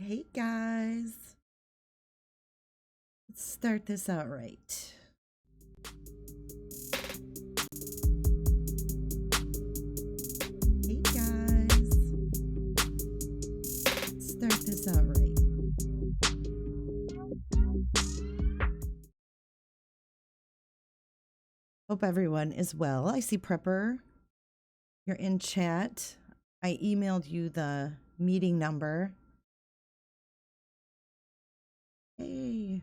Hey guys, let's start this out right. Hey guys, let's start this out right. Hope everyone is well. I see Prepper. You're in chat. I emailed you the meeting number. Hey.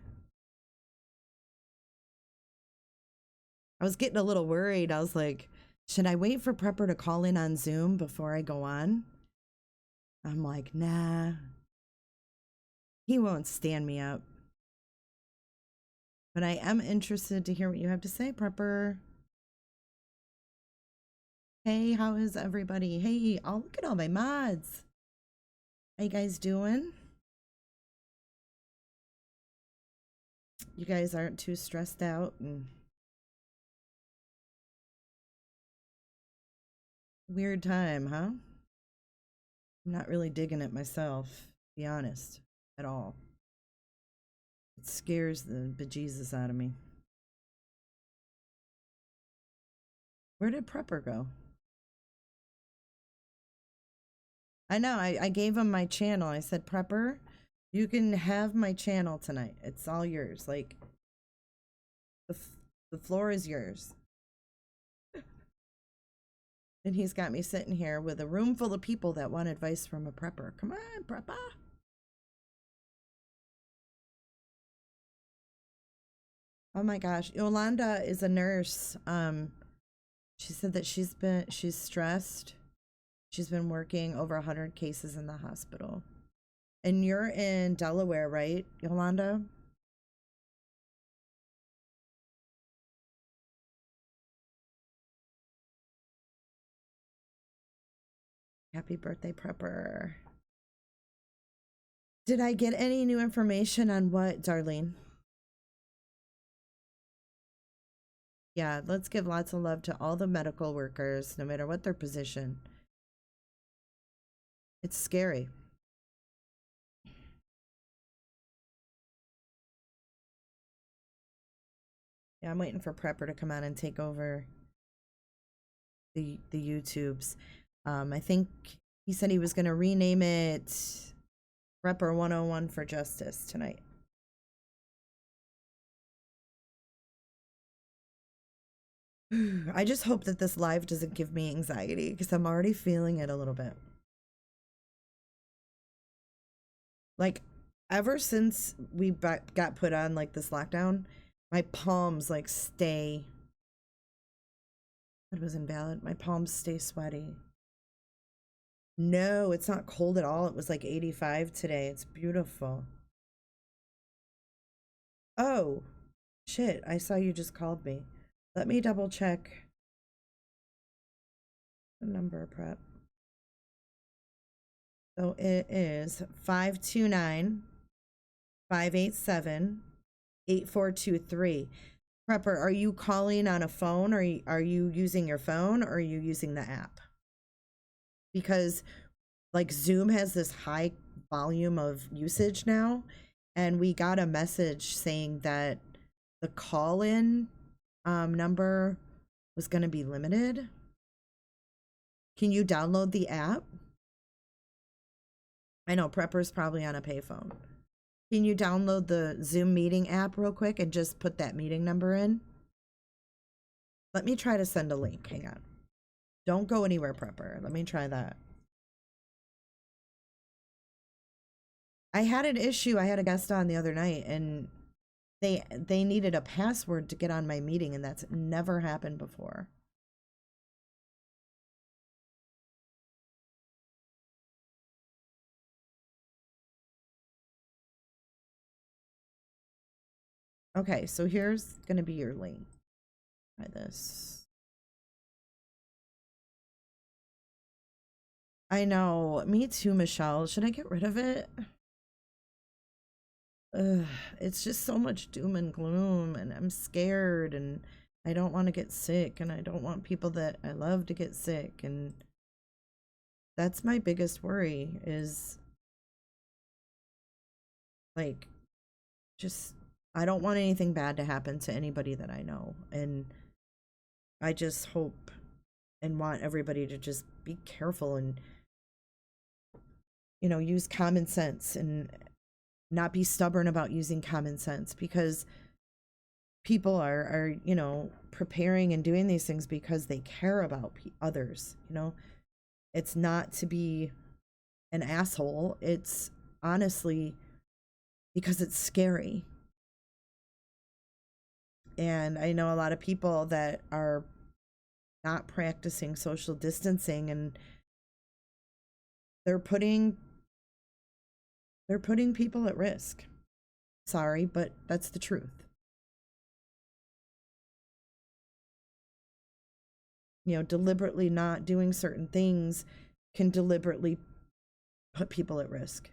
I was getting a little worried. I was like, should I wait for Prepper to call in on Zoom before I go on? I'm like, nah. He won't stand me up. But I am interested to hear what you have to say, Prepper. Hey, how is everybody? Hey, oh, look at all my mods. How you guys doing? You guys aren't too stressed out and weird time, huh? I'm not really digging it myself, to be honest, at all. It scares the bejesus out of me. Where did Prepper go? I know, I gave him my channel. I said, Prepper, you can have my channel tonight. It's all yours. Like, the floor is yours. And he's got me sitting here with a room full of people that want advice from a prepper. Come on, Prepper. Oh my gosh, Yolanda is a nurse. She said that she's stressed. She's been working over 100 cases in the hospital. And you're in Delaware, right, Yolanda? Happy birthday, Prepper. Did I get any new information on what, Darlene? Yeah, let's give lots of love to all the medical workers, no matter what their position. It's scary. Yeah, I'm waiting for Prepper to come on and take over the YouTubes. I think he said he was going to rename it PREPPER101 for Justice tonight. I just hope that this live doesn't give me anxiety because I'm already feeling it a little bit. Like, ever since we got put on like this lockdown, my palms like stay. It was invalid. My palms stay sweaty. No, it's not cold at all. It was like 85 today. It's beautiful. Oh, shit. I saw you just called me. Let me double check the number, Prep. So it is 529-587-8423. Prepper, are you calling on a phone, or are you using your phone, or are you using the app? Because like Zoom has this high volume of usage now, and we got a message saying that the call-in number was going to be limited. Can you download the app? I know Prepper's probably on a payphone. Can you download the Zoom meeting app real quick and just put that meeting number in? Let me try to send a link. Hang on. Don't go anywhere, Prepper. Let me try that. I had an issue. I had a guest on the other night, and they needed a password to get on my meeting, and that's never happened before. Okay, so here's going to be your link. Try this. I know. Me too, Michelle. Should I get rid of it? Ugh, it's just so much doom and gloom, and I'm scared, and I don't want to get sick, and I don't want people that I love to get sick, and that's my biggest worry is Like, just, I don't want anything bad to happen to anybody that I know. And I just hope and want everybody to just be careful and, you know, use common sense and not be stubborn about using common sense, because people are, you know, preparing and doing these things because they care about others, you know. It's not to be an asshole. It's honestly because it's scary. And I know a lot of people that are not practicing social distancing, and they're putting people at risk. Sorry, but that's the truth. You know, deliberately not doing certain things can deliberately put people at risk.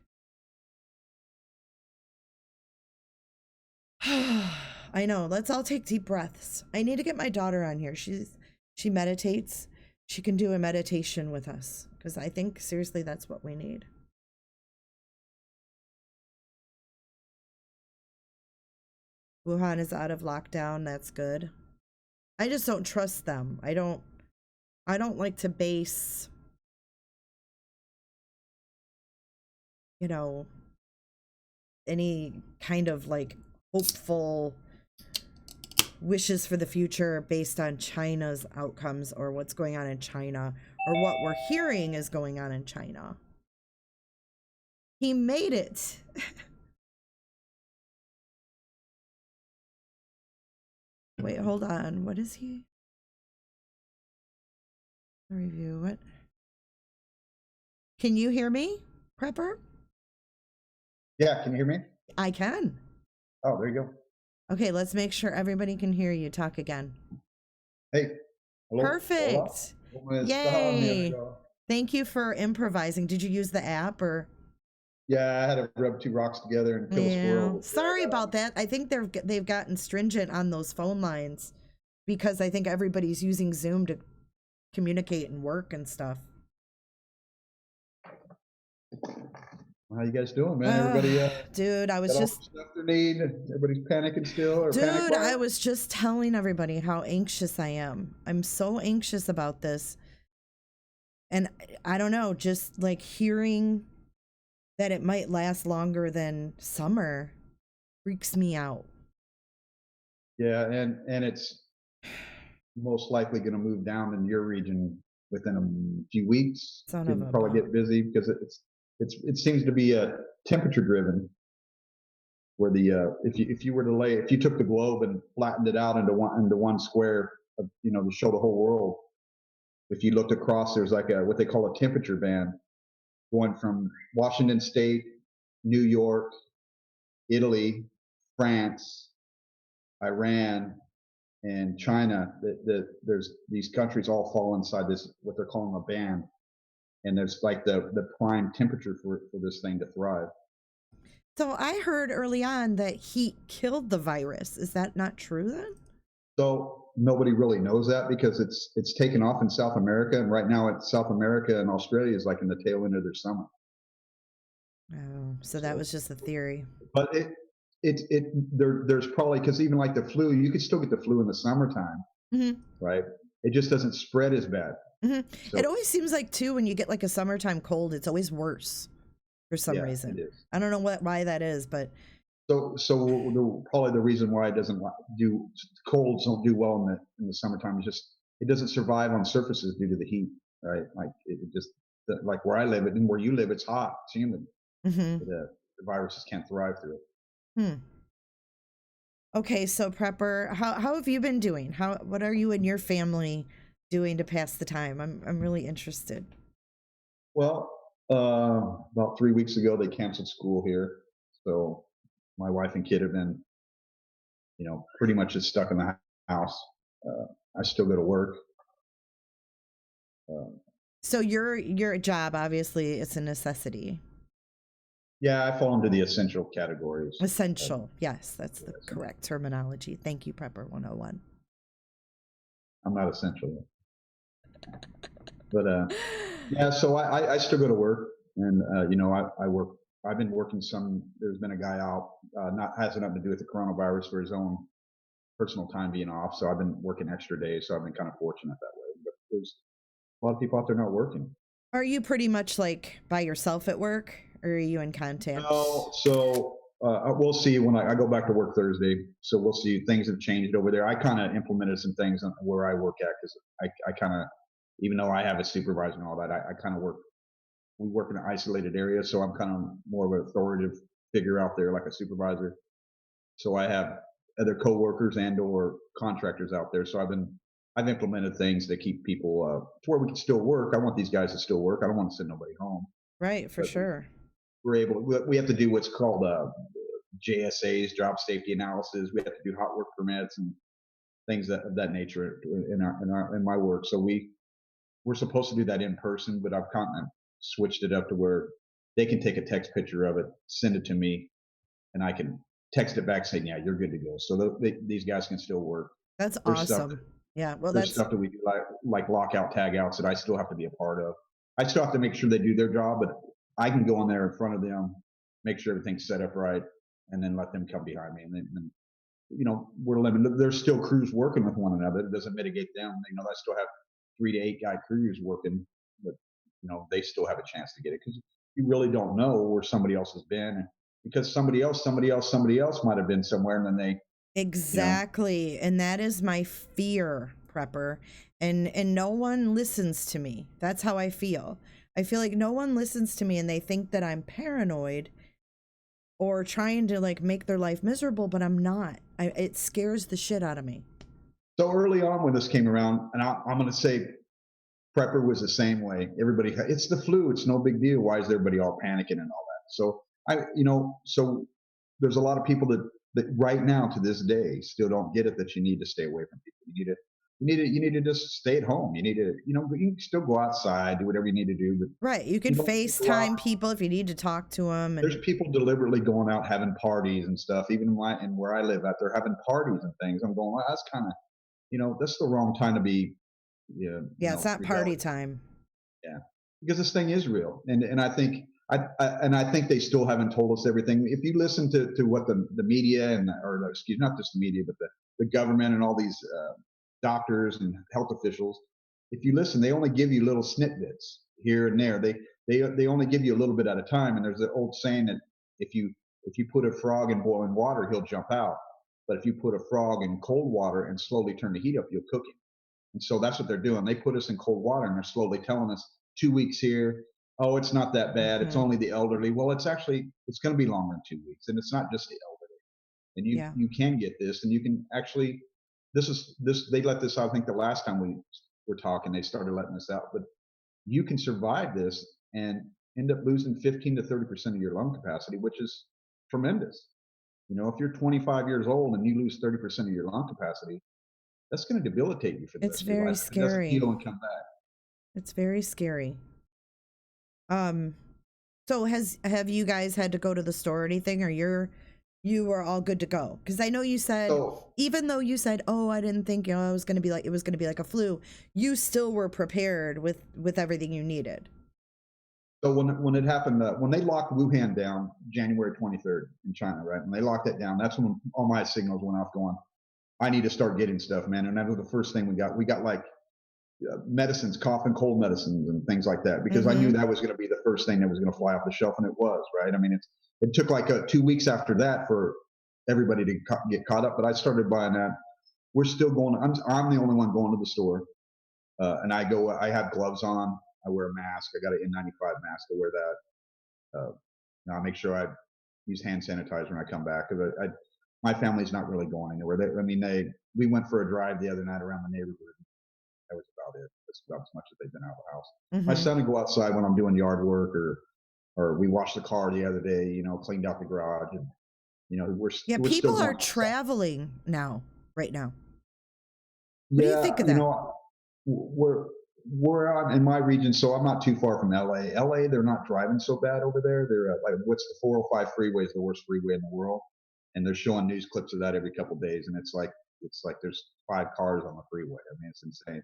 I know. Let's all take deep breaths. I need to get my daughter on here. She meditates. She can do a meditation with us, because I think seriously that's what we need. Wuhan is out of lockdown. That's good. I just don't trust them. I don't like to base, you know, any kind of like hopeful wishes for the future based on China's outcomes or what's going on in China or what we're hearing is going on in China. He made it. Wait, hold on. What is he? Review what? Can you hear me, Prepper? Yeah, can you hear me? I can. Oh, there you go. Okay, let's make sure everybody can hear you. Talk again. Hey. Hello. Perfect. Yay. Thank you for improvising. Did you use the app or? Yeah, I had to rub two rocks together and kill a squirrel. Sorry about that. I think they've gotten stringent on those phone lines because I think everybody's using Zoom to communicate and work and stuff. How you guys doing, man? Everybody, dude, I was just stuff they need. Everybody's panicking still, or dude, I was just telling everybody how anxious I am. I'm so anxious about this, and I don't know, just like hearing that it might last longer than summer freaks me out. Yeah, and it's most likely going to move down in your region within a few weeks. It'll probably get busy because it seems to be a temperature driven. Where the if you were to if you took the globe and flattened it out into one square, you know, to show the whole world. If you looked across, there's like what they call a temperature band going from Washington State, New York, Italy, France, Iran, and China. There's these countries all fall inside this what they're calling a band, and there's like the prime temperature for this thing to thrive. So I heard early on that heat killed the virus. Is that not true then? So nobody really knows that because it's taken off in South America, and right now South America and Australia is like in the tail end of their summer. Oh, so that was just a theory. But there's probably, because even like the flu, you could still get the flu in the summertime, right? It just doesn't spread as bad. So, it always seems like too when you get like a summertime cold, it's always worse for some reason. It is. I don't know why that is, but probably the reason why it doesn't colds don't do well in the summertime is just it doesn't survive on surfaces due to the heat, right? Like it just like where I live and where you live, it's hot, it's humid. The viruses can't thrive through it. Okay, so Prepper, how have you been doing? What are you and your family doing to pass the time? I'm really interested. Well, about 3 weeks ago they canceled school here, so my wife and kid have been, you know, pretty much just stuck in the house. I still go to work. So your job, obviously, it's a necessity. Yeah, I fall into the essential categories. Essential, yes, that's the correct terminology. Thank you, PREPPER101. I'm not essential. But yeah, so I still go to work, and you know, I work I've been working some. There's been a guy out, not has nothing to do with the coronavirus for his own personal time being off. So I've been working extra days. So I've been kind of fortunate that way. But there's a lot of people out there not working. Are you pretty much like by yourself at work, or are you in contact? No, so we'll see when I go back to work Thursday. So we'll see. Things have changed over there. I kind of implemented some things where I work at because I kind of, even though I have a supervisor and all that, I kind of work. We work in an isolated area, so I'm kind of more of an authoritative figure out there, like a supervisor. So I have other coworkers and or contractors out there. So I've implemented things to keep people to where we can still work. I want these guys to still work. I don't want to send nobody home. Right, for But sure. we're able. We have to do what's called JSAs, job safety analysis. We have to do hot work permits and things of that nature in my work. So we're supposed to do that in person, but I've kind of switched it up to where they can take a text picture of it, send it to me, and I can text it back saying, "Yeah, you're good to go." So these guys can still work. That's There's stuff. awesome. Yeah, well, There's that's stuff that we do like lockout tagouts that I still have to be a part of. I still have to make sure they do their job, but I can go in there in front of them, make sure everything's set up right, and then let them come behind me. And then we're limited. There's still crews working with one another. It doesn't mitigate them. I still have 3 to 8 guy crews working, but they still have a chance to get it because you really don't know where somebody else has been, and because somebody else might have been somewhere, and then they, exactly. And that is my fear, Prepper. And no one listens to me. That's how I feel. I feel like no one listens to me, and they think that I'm paranoid or trying to like make their life miserable, but I'm not. It scares the shit out of me. So early on when this came around, and I'm going to say Prepper was the same way. Everybody, it's the flu. It's no big deal. Why is everybody all panicking and all that? So so there's a lot of people that right now to this day still don't get it, that you need to stay away from people. You need to just stay at home. You need to, you can still go outside, do whatever you need to do, but right. You can FaceTime people if you need to talk to them. There's people deliberately going out having parties and stuff. Even in where I live, out there having parties and things. I'm going, well, that's kind of, that's the wrong time to be. Yeah, it's not party time. Yeah, because this thing is real, and I think I think they still haven't told us everything. If you listen to what the media or excuse, not just the media, but the government and all these doctors and health officials, if you listen, they only give you little snippets here and there. They only give you a little bit at a time. And there's an old saying that if you put a frog in boiling water, he'll jump out. But if you put a frog in cold water and slowly turn the heat up, you'll cook him. And so that's what they're doing. They put us in cold water and they're slowly telling us 2 weeks here. Oh, it's not that bad. Mm-hmm. It's only the elderly. Well, it's going to be longer than 2 weeks. And it's not just the elderly. And you can get this, and you can actually, they let this out. I think the last time we were talking, they started letting this out, but you can survive this and end up losing 15 to 30% of your lung capacity, which is tremendous. If you're 25 years old and you lose 30% of your lung capacity, that's going to debilitate you for the rest of your life. It's very scary. It doesn't heal and come back. It's very scary. So have you guys had to go to the store or anything, or you are all good to go? Because I know you said, even though you said, oh, I didn't think it was going to be like a flu, you still were prepared with everything you needed. So when it happened, when they locked Wuhan down January 23rd in China, right? When they locked that down, that's when all my signals went off going, I need to start getting stuff, man. And that was the first thing we got. We got like medicines, cough and cold medicines and things like that, because I knew that was going to be the first thing that was going to fly off the shelf, and it was, right? I mean, it took like 2 weeks after that for everybody to get caught up, but I started buying that. We're still going. I'm the only one going to the store, and I have gloves on. I wear a mask. I got an N95 mask. I wear that. I make sure I use hand sanitizer when I come back, because my family's not really going anywhere. We went for a drive the other night around the neighborhood. That was about it. That's about as much as they've been out of the house. Mm-hmm. My son would go outside when I'm doing yard work, or we washed the car the other day, cleaned out the garage, and we're people still are traveling right now. What do you think of that? We're in my region, so I'm not too far from LA. LA, they're not driving so bad over there. They're like, what's the 405 freeway is the worst freeway in the world, and they're showing news clips of that every couple of days, and it's like there's 5 cars on the freeway. I mean, it's insane.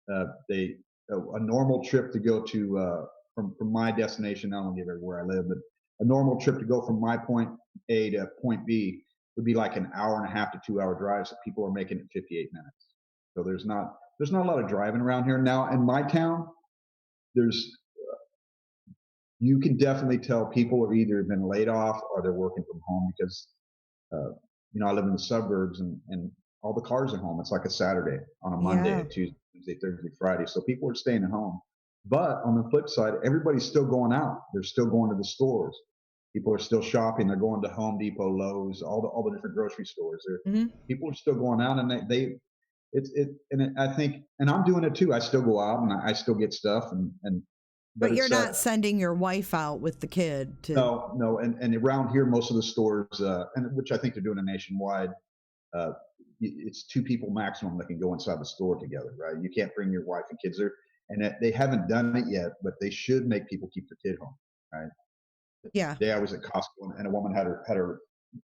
A normal trip to go to from my destination, I don't give everywhere I live, but a normal trip to go from my point A to point B would be like an hour and a half to 2 hour drive. So people are making it 58 minutes. So there's not a lot of driving around here now. In my town, there's you can definitely tell people have either been laid off or they're working from home because uh, I live in the suburbs and all the cars are home. It's like a Saturday on a Monday, Yeah. a Tuesday, Wednesday, Thursday, Friday. So people are staying at home. But on the flip side, everybody's still going out. They're still going to the stores. People are still shopping. They're going to Home Depot, Lowe's, all the different grocery stores. People are still going out, and I think, and I'm doing it too. I still go out and I still get stuff, but But you're it's not sending your wife out with the kid to. no, and around here, most of the stores, and which I think they're doing it nationwide. Uh, it's two people maximum that can go inside the store together, right? You can't bring your wife and kids there, and they haven't done it yet, but they should make people keep their kid home, right? Yeah. Today I was at Costco, and a woman had her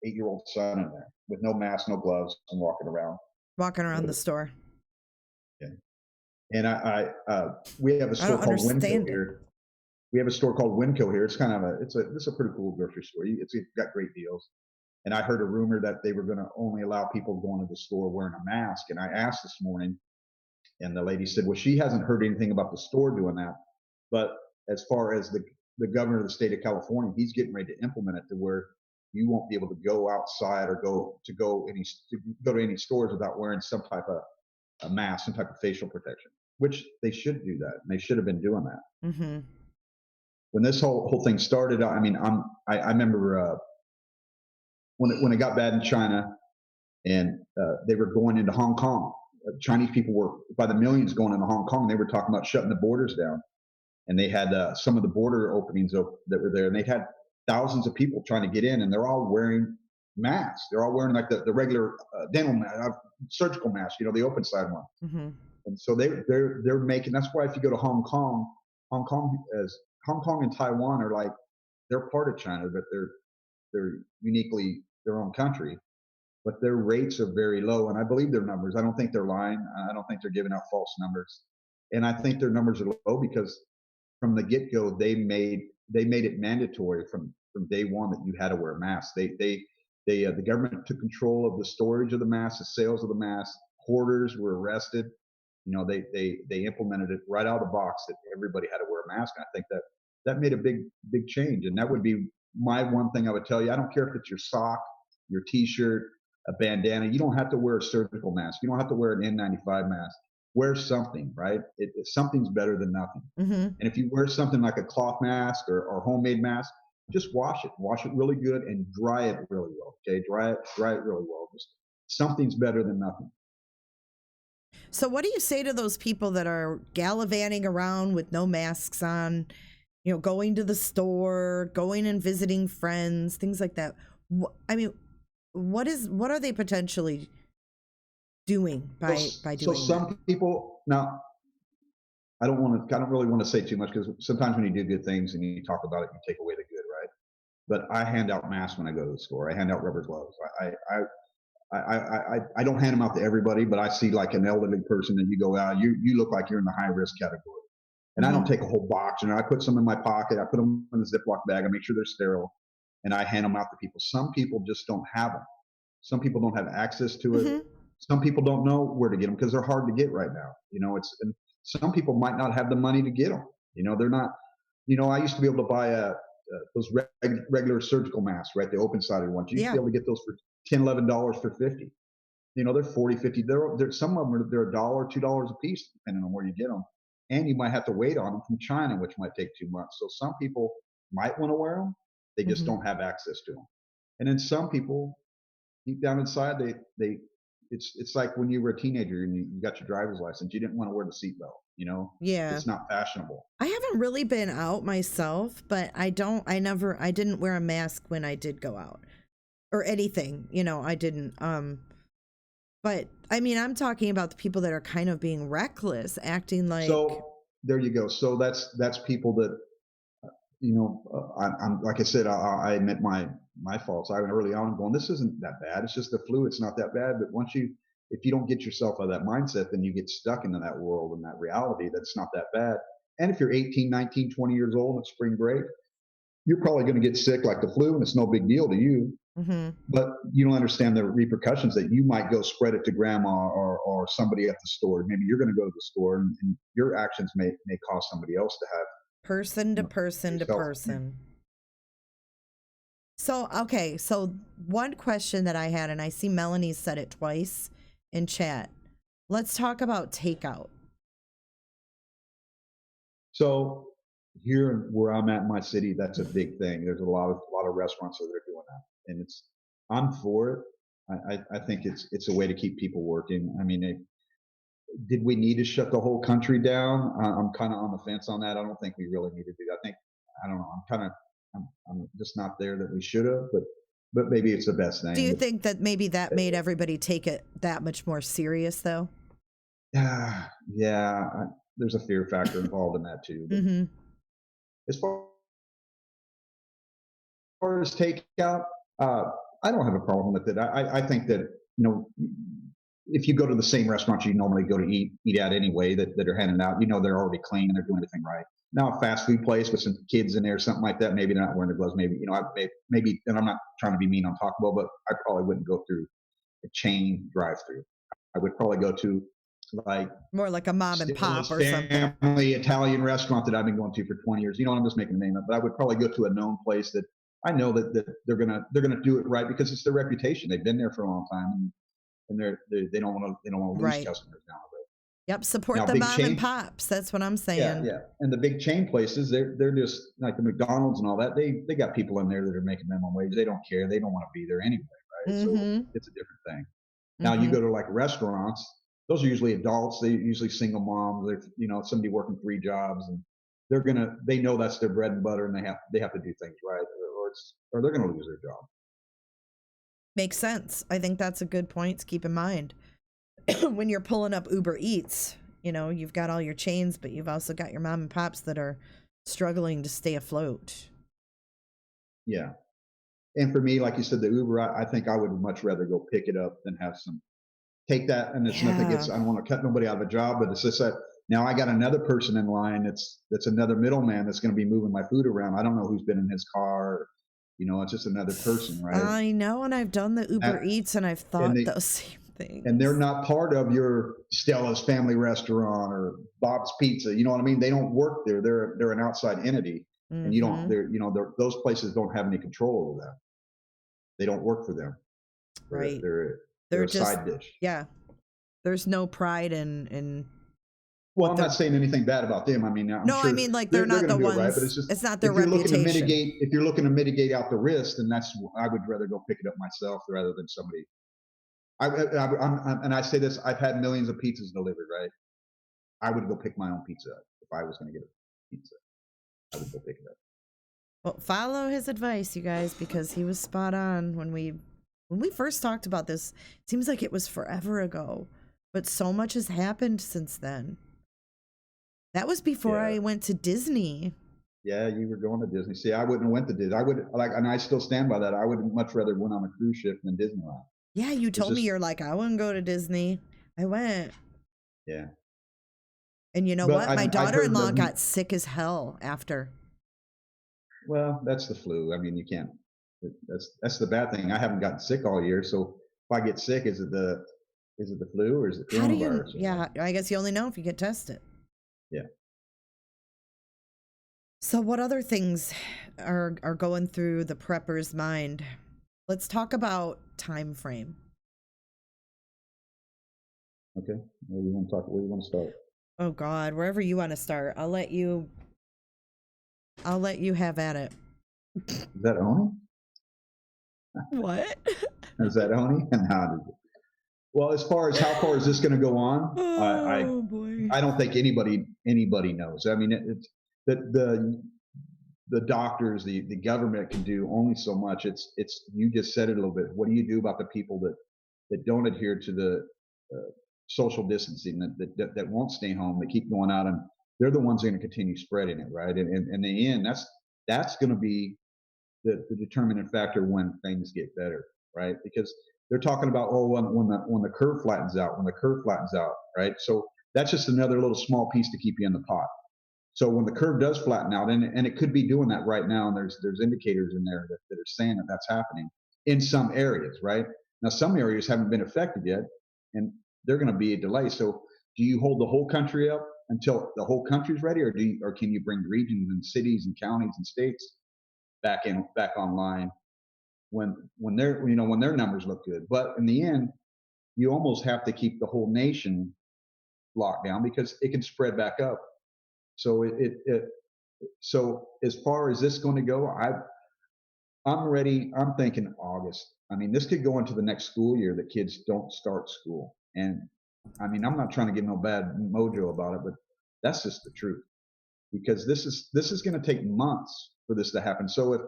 8-year-old son in there with no mask, no gloves, and walking around. Walking around the store. Yeah. And we have a store called Winco here. We have a store called Winco here. It's kind of it's a pretty cool grocery store. It's got great deals. And I heard a rumor that they were going to only allow people going to the store wearing a mask. And I asked this morning, and the lady said, well, she hasn't heard anything about the store doing that. But as far as the governor of the state of California, he's getting ready to implement it to where you won't be able to go outside or go to any stores without wearing some type of a mask, some type of facial protection, which they should do that. And they should have been doing that. Mm-hmm. When this whole thing started, I mean, I remember when it got bad in China, and they were going into Hong Kong. Chinese people were by the millions going into Hong Kong. They were talking about shutting the borders down, and they had some of the border openings that were there, and they had thousands of people trying to get in, and they're all wearing masks. They're all wearing like the regular dental mask, surgical mask, the open side one. Mm-hmm. And so they're making. That's why if you go to Hong Kong and Taiwan are like they're part of China, but they're uniquely their own country, but their rates are very low. And I believe their numbers. I don't think they're lying. I don't think they're giving out false numbers. And I think their numbers are low because from the get-go, they made it mandatory from day one that you had to wear a mask. The government took control of the storage of the masks, the sales of the masks. Hoarders were arrested. They implemented it right out of the box that everybody had to wear a mask. And I think that made a big change. And that would be my one thing I would tell you. I don't care if it's your sock, your T-shirt, a bandana. You don't have to wear a surgical mask. You don't have to wear an N95 mask. Wear something, right? Something's better than nothing. Mm-hmm. And if you wear something like a cloth mask or homemade mask, just wash it really good, and dry it really well. Okay, dry it really well. Just something's better than nothing. So what do you say to those people that are gallivanting around with no masks on, going to the store, going and visiting friends, things like that? I mean, what are they potentially doing by doing so some that? people now, I don't really want to say too much because sometimes when you do good things and you talk about it, you take away the good, right? But I hand out masks when I go to the store. I hand out rubber gloves. I don't hand them out to everybody, but I see like an elderly person that you go out, you look like you're in the high risk category. And Mm-hmm. I don't take a whole box, I put some in my pocket. I put them in a Ziploc bag. I make sure they're sterile, and I hand them out to people. Some people just don't have them. Some people don't have access to it. Mm-hmm. Some people don't know where to get them because they're hard to get right now. And some people might not have the money to get them. They're not. I used to be able to buy those regular surgical masks, right? The open-sided ones. You used to be able to get those for $10, $11 for 50. They're 40, 50. They're some of them they're $1, $2 a piece, depending on where you get them. And you might have to wait on them from China, which might take 2 months. So some people might want to wear them. They just don't have access to them. And then some people, deep down inside, it's like when you were a teenager and you got your driver's license, you didn't want to wear the seatbelt. Yeah. It's not fashionable. I haven't really been out myself, but I didn't wear a mask when I did go out or anything, I didn't. But I mean, I'm talking about the people that are kind of being reckless, acting like. So there you go. So that's people that, I'm like I said, I admit my faults. I went early on going, this isn't that bad. It's just the flu. It's not that bad. But if you don't get yourself out of that mindset, then you get stuck into that world and that reality that it's not that bad. And if you're 18, 19, 20 years old at spring break, you're probably going to get sick like the flu, and it's no big deal to you. Mm-hmm. But you don't understand the repercussions that you might go spread it to grandma or somebody at the store. Maybe you're going to go to the store, and your actions may cause somebody else to have Person to person to person. So, okay. So one question that I had, and I see Melanie said it twice in chat. Let's talk about takeout. So here where I'm at in my city, that's a big thing. There's a lot of restaurants that are doing that, and I'm for it. I think it's a way to keep people working. I mean, did we need to shut the whole country down? I'm kind of on the fence on that. I don't think we really need to do that. I don't know. I'm just not there that we should have, but maybe it's the best thing. Do you think that maybe that made everybody take it that much more serious, though? Yeah. There's a fear factor involved in that too. Mm-hmm. As far as takeout, I don't have a problem with it. I think that, if you go to the same restaurants you normally go to eat at anyway, that are handing out, they're already clean and they're doing everything right. Now, a fast food place with some kids in there, something like that, maybe they're not wearing their gloves. Maybe, maybe, and I'm not trying to be mean on Taco Bell, but I probably wouldn't go through a chain drive-through. I would probably go to more like a mom and pop or something. Family Italian restaurant that I've been going to for 20 years. I'm just making a name up, but I would probably go to a known place that I know that they're gonna do it right because it's their reputation. They've been there for a long time, and they don't want to lose customers down the road. Yep, support the mom and pops. That's what I'm saying. Yeah. And the big chain places, they're just like the McDonald's and all that. They got people in there that are making minimum wage. They don't care. They don't want to be there anyway, right? Mm-hmm. So it's a different thing. Now you go to like restaurants. Those are usually adults. They're usually single moms. They're somebody working 3 jobs, and they know that's their bread and butter, and they have to do things right, or they're gonna lose their job. Makes sense. I think that's a good point to keep in mind. When you're pulling up Uber Eats, you've got all your chains, but you've also got your mom and pops that are struggling to stay afloat. Yeah. And for me, like you said, the Uber, I think I would much rather go pick it up than have take that. And it's nothing I don't want to cut nobody out of a job, but it's just that now I got another person in line. That's another middleman that's going to be moving my food around. I don't know who's been in his car. It's just another person, right? I know. And I've done the Uber Eats and I've thought those same things. And they're not part of your Stella's Family Restaurant or Bob's Pizza. You know what I mean? They don't work there. They're an outside entity. Mm-hmm. And you don't, those places don't have any control over that. They don't work for them. Right. They're just a side dish. Yeah. There's no pride in. Well, I'm not saying anything bad about them. I mean, I mean, like they're not the ones. Right, but it's not their reputation. If you're looking to mitigate out the risk, then I would rather go pick it up myself rather than somebody. And I say this: I've had millions of pizzas delivered. Right, I would go pick my own pizza up if I was going to get a pizza. I would go pick it up. Well, follow his advice, you guys, because he was spot on when we first talked about this. It seems like it was forever ago, but so much has happened since then. That was before I went to Disney. Yeah, you were going to Disney. See, I wouldn't have went to Disney. I would and I still stand by that. I would much rather went on a cruise ship than Disneyland. Yeah, you told me you're like, I wouldn't go to Disney. I went. Yeah. And you know what? My daughter-in-law got sick as hell after. Well, that's the flu. I mean, you can't. That's the bad thing. I haven't gotten sick all year, so if I get sick, is it the flu or is it coronavirus? Yeah, I guess you only know if you get tested. Yeah. So what other things are going through the prepper's mind? Let's talk about time frame. Okay. Where do you want to talk? Where do you want to start? Oh God, wherever you want to start. I'll let you have at it. Is that Oni? What? Is that Oni? And how did it? Well, as far as how far is this going to go on, boy. I don't think anybody knows. I mean, it's the doctors, the government can do only so much. It's you just said it a little bit. What do you do about the people that don't adhere to the social distancing, that won't stay home, that keep going out, and they're the ones that are going to continue spreading it, right? And in the end, that's going to be the determining factor when things get better, right? Because they're talking about when the curve flattens out, right? So that's just another little small piece to keep you in the pot. So when the curve does flatten out, and it could be doing that right now, and there's indicators in there that are saying that that's happening in some areas, right? Now some areas haven't been affected yet, and they're going to be a delay. So do you hold the whole country up until the whole country's ready, or can you bring regions and cities and counties and states back online when they're when their numbers look good? But in the end, you almost have to keep the whole nation locked down because it can spread back up. So so as far as this going to go, I'm ready. I'm thinking August. I mean, this could go into the next school year that kids don't start school. And I mean, I'm not trying to give no bad mojo about it, but that's just the truth. Because this is going to take months for this to happen. So if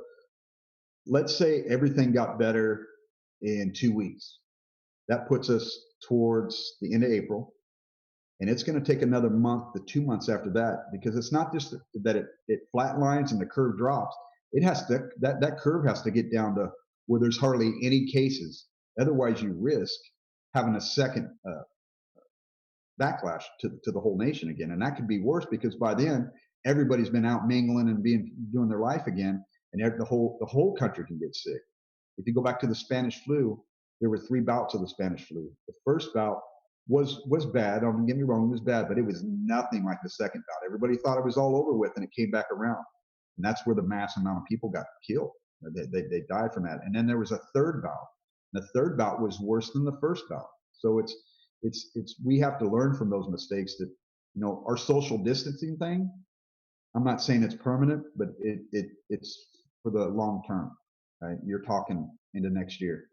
let's say everything got better in 2 weeks, that puts us towards the end of April. And it's going to take another month to 2 months after that, because it's not just that it flatlines and the curve drops. It has to that curve has to get down to where there's hardly any cases. Otherwise, you risk having a second backlash to the whole nation again, and that could be worse because by then everybody's been out mingling and doing their life again, and the whole country can get sick. If you go back to the Spanish flu, there were 3 bouts of the Spanish flu. The first bout was bad. Don't get me wrong, it was bad, but it was nothing like the second bout. Everybody thought it was all over with, and it came back around, and that's where the mass amount of people got killed. They died from that. And then there was a third bout. The third bout was worse than the first bout. So it's we have to learn from those mistakes that our social distancing thing. I'm not saying it's permanent, but it's for the long term. Right? You're talking into next year.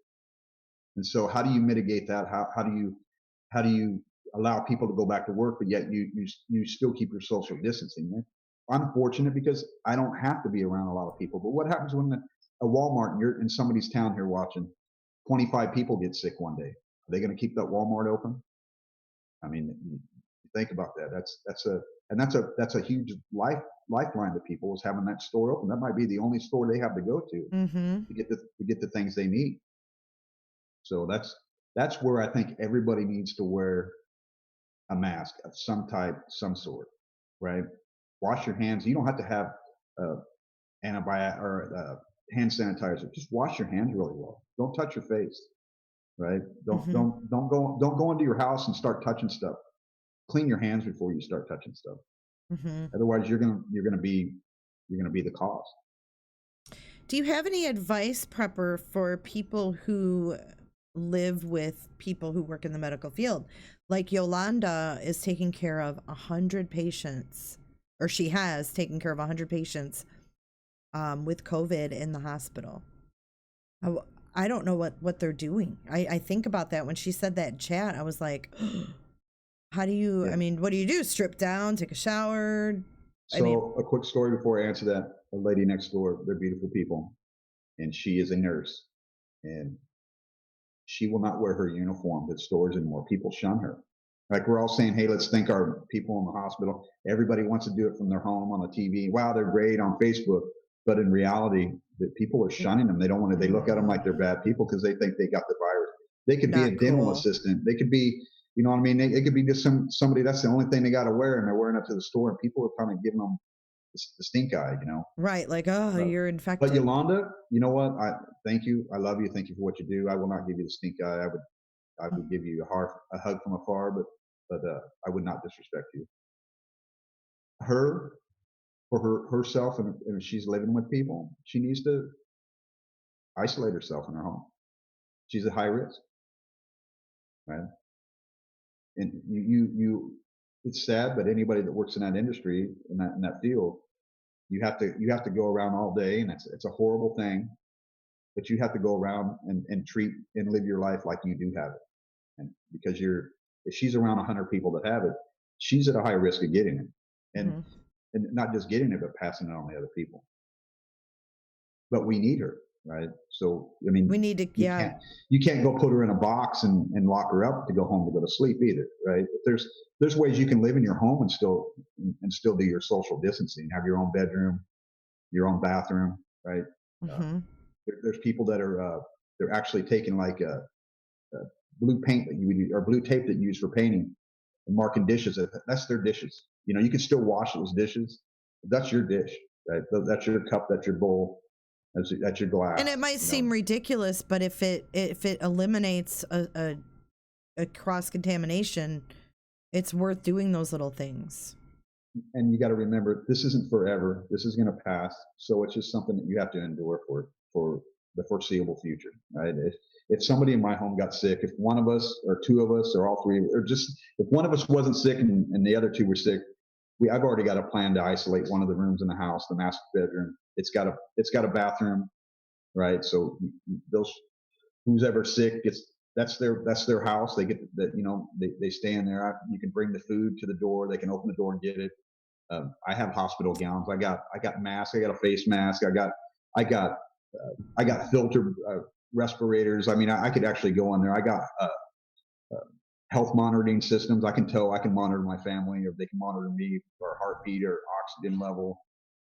And so how do you mitigate that? How do you allow people to go back to work, but yet you still keep your social distancing? I'm fortunate because I don't have to be around a lot of people. But what happens when a Walmart, and you're in somebody's town here watching, 25 people get sick one day? Are they going to keep that Walmart open? I mean, you think about that. That's a huge lifeline to people, is having that store open. That might be the only store they have to go to to get the things they need. So that's where I think everybody needs to wear a mask of some type, some sort, right? Wash your hands. You don't have to have antibiotic or hand sanitizer. Just wash your hands really well. Don't touch your face, right? Don't go into your house and start touching stuff. Clean your hands before you start touching stuff. Otherwise, you're gonna be the cause. Do you have any advice, Prepper, for people who live with people who work in the medical field? Like Yolanda is taking care of 100 patients, or she has taken care of 100 patients with COVID in the hospital. I don't know what they're doing. I think about that when she said that in chat. I was like, how do you, I mean, what do you do? Strip down, take a shower? So a quick story before I answer that. A lady next door, they're beautiful people, and she is a nurse, and she will not wear her uniform at stores anymore. People shun her. Like, we're all saying, hey, let's thank our people in the hospital. Everybody wants to do it from their home on the TV. Wow, they're great on Facebook. But in reality, the people are shunning them. They don't want to, they look at them like they're bad people because they think they got the virus. They could be a dental assistant. They could be, you know what I mean? It could be just somebody, that's the only thing they got to wear, and they're wearing it to the store, and people are kind of giving them the stink eye, Right, like, oh, you're infected. But Yolanda, you know what? Thank you. I love you. Thank you for what you do. I will not give you the stink eye. I would give you a hug from afar, but I would not disrespect you. For herself, and if she's living with people, she needs to isolate herself in her home. She's at high risk, right? And it's sad, but anybody that works in that industry, in that field, you have to go around all day, and it's a horrible thing, but you have to go around and treat and live your life like you do have it. And because if she's around 100 people that have it, she's at a high risk of getting it, and not just getting it, but passing it on to other people. But we need her, right? So I mean, we need to, you can't go put her in a box and lock her up to go home to go to sleep either, right? But there's ways you can live in your home and still do your social distancing. Have your own bedroom, your own bathroom, right? There's people that are they're actually taking like a blue paint that you would use, or blue tape that you use for painting, and marking dishes. That's their dishes. You can still wash those dishes. That's your dish, right? That's your cup. That's your bowl. That's your glass. And it might seem ridiculous, but if it eliminates a cross contamination, it's worth doing those little things. And you got to remember, this isn't forever. This is going to pass. So it's just something that you have to endure for the foreseeable future, right? If somebody in my home got sick, if one of us or two of us or all three, or just if one of us wasn't sick and the other two were sick, I've already got a plan to isolate one of the rooms in the house, the master bedroom. It's got a bathroom, right? So who's ever sick that's their house. They get that, they stay in there. You can bring the food to the door. They can open the door and get it. I have hospital gowns. I got masks. I got a face mask. I got filter respirators. I mean, I could actually go in there. I got health monitoring systems. I can monitor my family, or they can monitor me, or heartbeat, or oxygen level,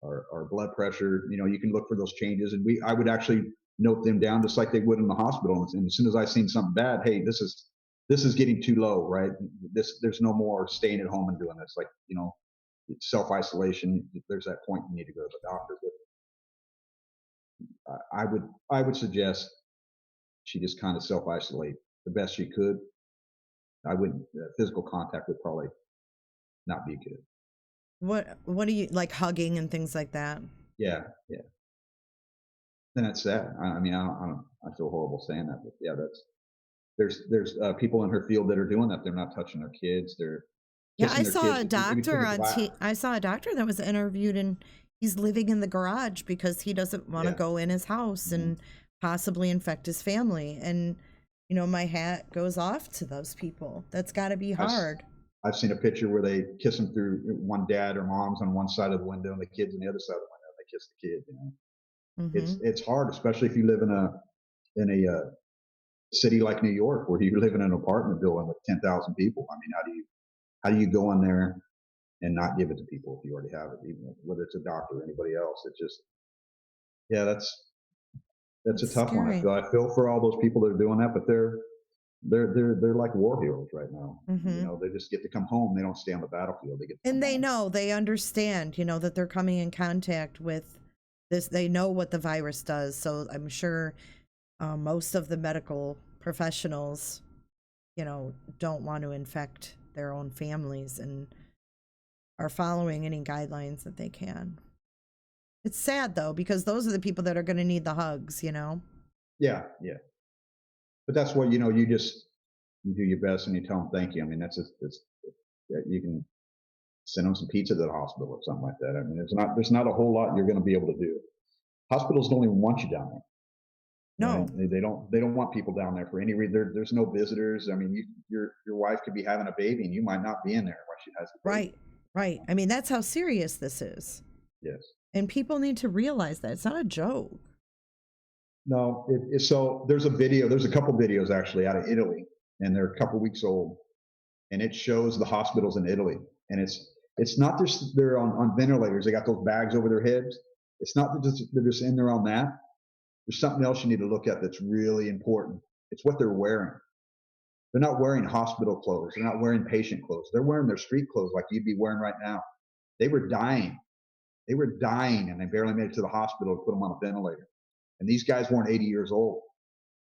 or blood pressure. You can look for those changes, and I would actually note them down just like they would in the hospital. And as soon as I seen something bad, hey, this is getting too low, right? There's no more staying at home and doing this. Like, self-isolation. There's that point you need to go to the doctor. But I would suggest she just kind of self-isolate the best she could. I wouldn't. Physical contact would probably not be good. What do you like, hugging and things like that? Yeah. And that's sad. I mean, I feel horrible saying that, but yeah, there's people in her field that are doing that. They're not touching their kids. They're I saw a doctor I saw a doctor that was interviewed, and he's living in the garage because he doesn't want to go in his house and possibly infect his family. And my hat goes off to those people. That's got to be hard. I've seen a picture where they kiss them through, one dad or mom's on one side of the window and the kids on the other side of the window. They kiss the kid. It's hard, especially if you live in a city like New York, where you live in an apartment building with 10,000 people. I mean, how do you go in there and not give it to people if you already have it, even whether it's a doctor or anybody else? It's just, that's a tough scary one. I feel for all those people that are doing that, but they're like war heroes right now. They just get to come home. They don't stay on the battlefield. They understand, that they're coming in contact with this. They know what the virus does. So I'm sure most of the medical professionals, don't want to infect their own families and are following any guidelines that they can. It's sad though, because those are the people that are going to need the hugs, Yeah. But that's what, you do your best and you tell them thank you. I mean, you can send them some pizza to the hospital or something like that. I mean, there's not a whole lot you're going to be able to do. Hospitals don't even want you down there. No, right? They don't want people down there for any reason. There's no visitors. I mean, your wife could be having a baby and you might not be in there while she has the baby. Right. I mean, that's how serious this is. Yes. And people need to realize that it's not a joke. No, so there's a couple videos actually out of Italy, and they're a couple weeks old, and it shows the hospitals in Italy, and it's not just they're on ventilators. They got those bags over their heads. It's not that they're just in there on that. There's something else you need to look at that's really important. It's what they're wearing. They're not wearing hospital clothes. They're not wearing patient clothes. They're wearing their street clothes like you'd be wearing right now. They were dying, and they barely made it to the hospital to put them on a ventilator. And these guys weren't 80 years old.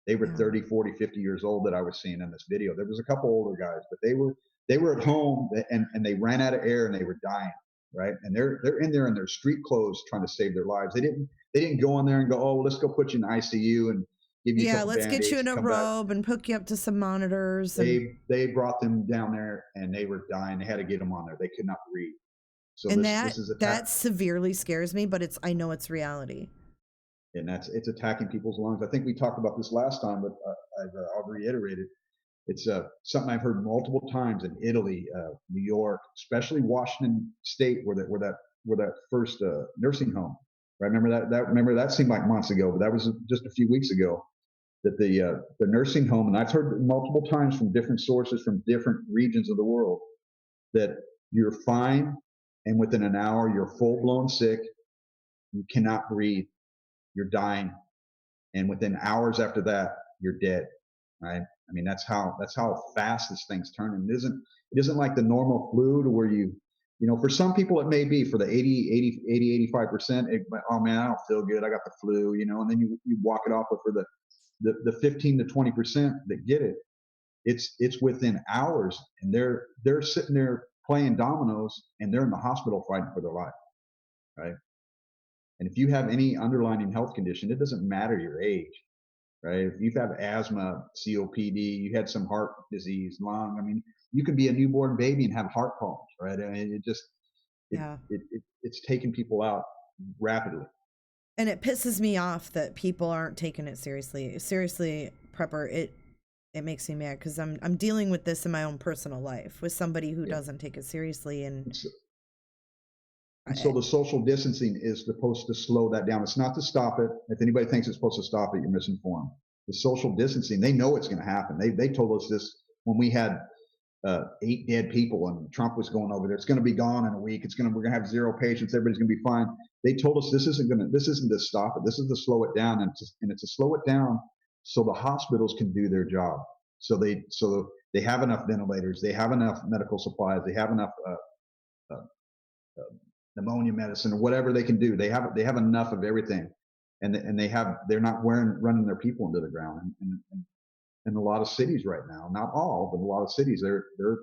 They were 30, 40, 50 years old that I was seeing in this video. There was a couple older guys, but they were at home and they ran out of air and they were dying, right? And they're in there in their street clothes trying to save their lives. They didn't go in there and go, oh, well, let's go put you in the ICU and give you let's get you in a robe and hook you up to some monitors. They brought them down there and they were dying. They had to get them on there. They could not breathe. So that severely scares me, but I know it's reality. And it's attacking people's lungs. I think we talked about this last time, but I'll reiterate it. It's something I've heard multiple times in Italy, New York, especially Washington State, where that first nursing home. I remember that seemed like months ago, but that was just a few weeks ago. That the nursing home, and I've heard multiple times from different sources from different regions of the world, that you're fine, and within an hour you're full blown sick, you cannot breathe. You're dying, and within hours after that, you're dead. Right? I mean, that's how fast this thing's turning. It isn't like the normal flu to where for some people it may be. For the 85%, oh man, I don't feel good, I got the flu, and then you walk it off. But for the 15 to 20% that get it, it's within hours, and they're sitting there playing dominoes, and they're in the hospital fighting for their life, right? And if you have any underlying health condition, it doesn't matter your age, right? If you've had asthma, COPD, you had some heart disease, lung, I mean, you could be a newborn baby and have heart problems, right? I mean, it's taking people out rapidly. And it pisses me off that people aren't taking it seriously. Seriously, Prepper, it makes me mad because I'm dealing with this in my own personal life with somebody who doesn't take it seriously. And so the social distancing is supposed to slow that down. It's not to stop it. If anybody thinks it's supposed to stop it, you're misinformed. The social distancing, they know it's going to happen. They told us this when we had 8 dead people and Trump was going over there. It's going to be gone in a week. We're going to have 0 patients. Everybody's going to be fine. They told us this isn't to stop it. This is to slow it down, and it's to slow it down so the hospitals can do their job. So they have enough ventilators. They have enough medical supplies. They have enough pneumonia medicine, or whatever they can do. They have enough of everything, and they're not running their people into the ground. And in a lot of cities right now, not all, but a lot of cities, they're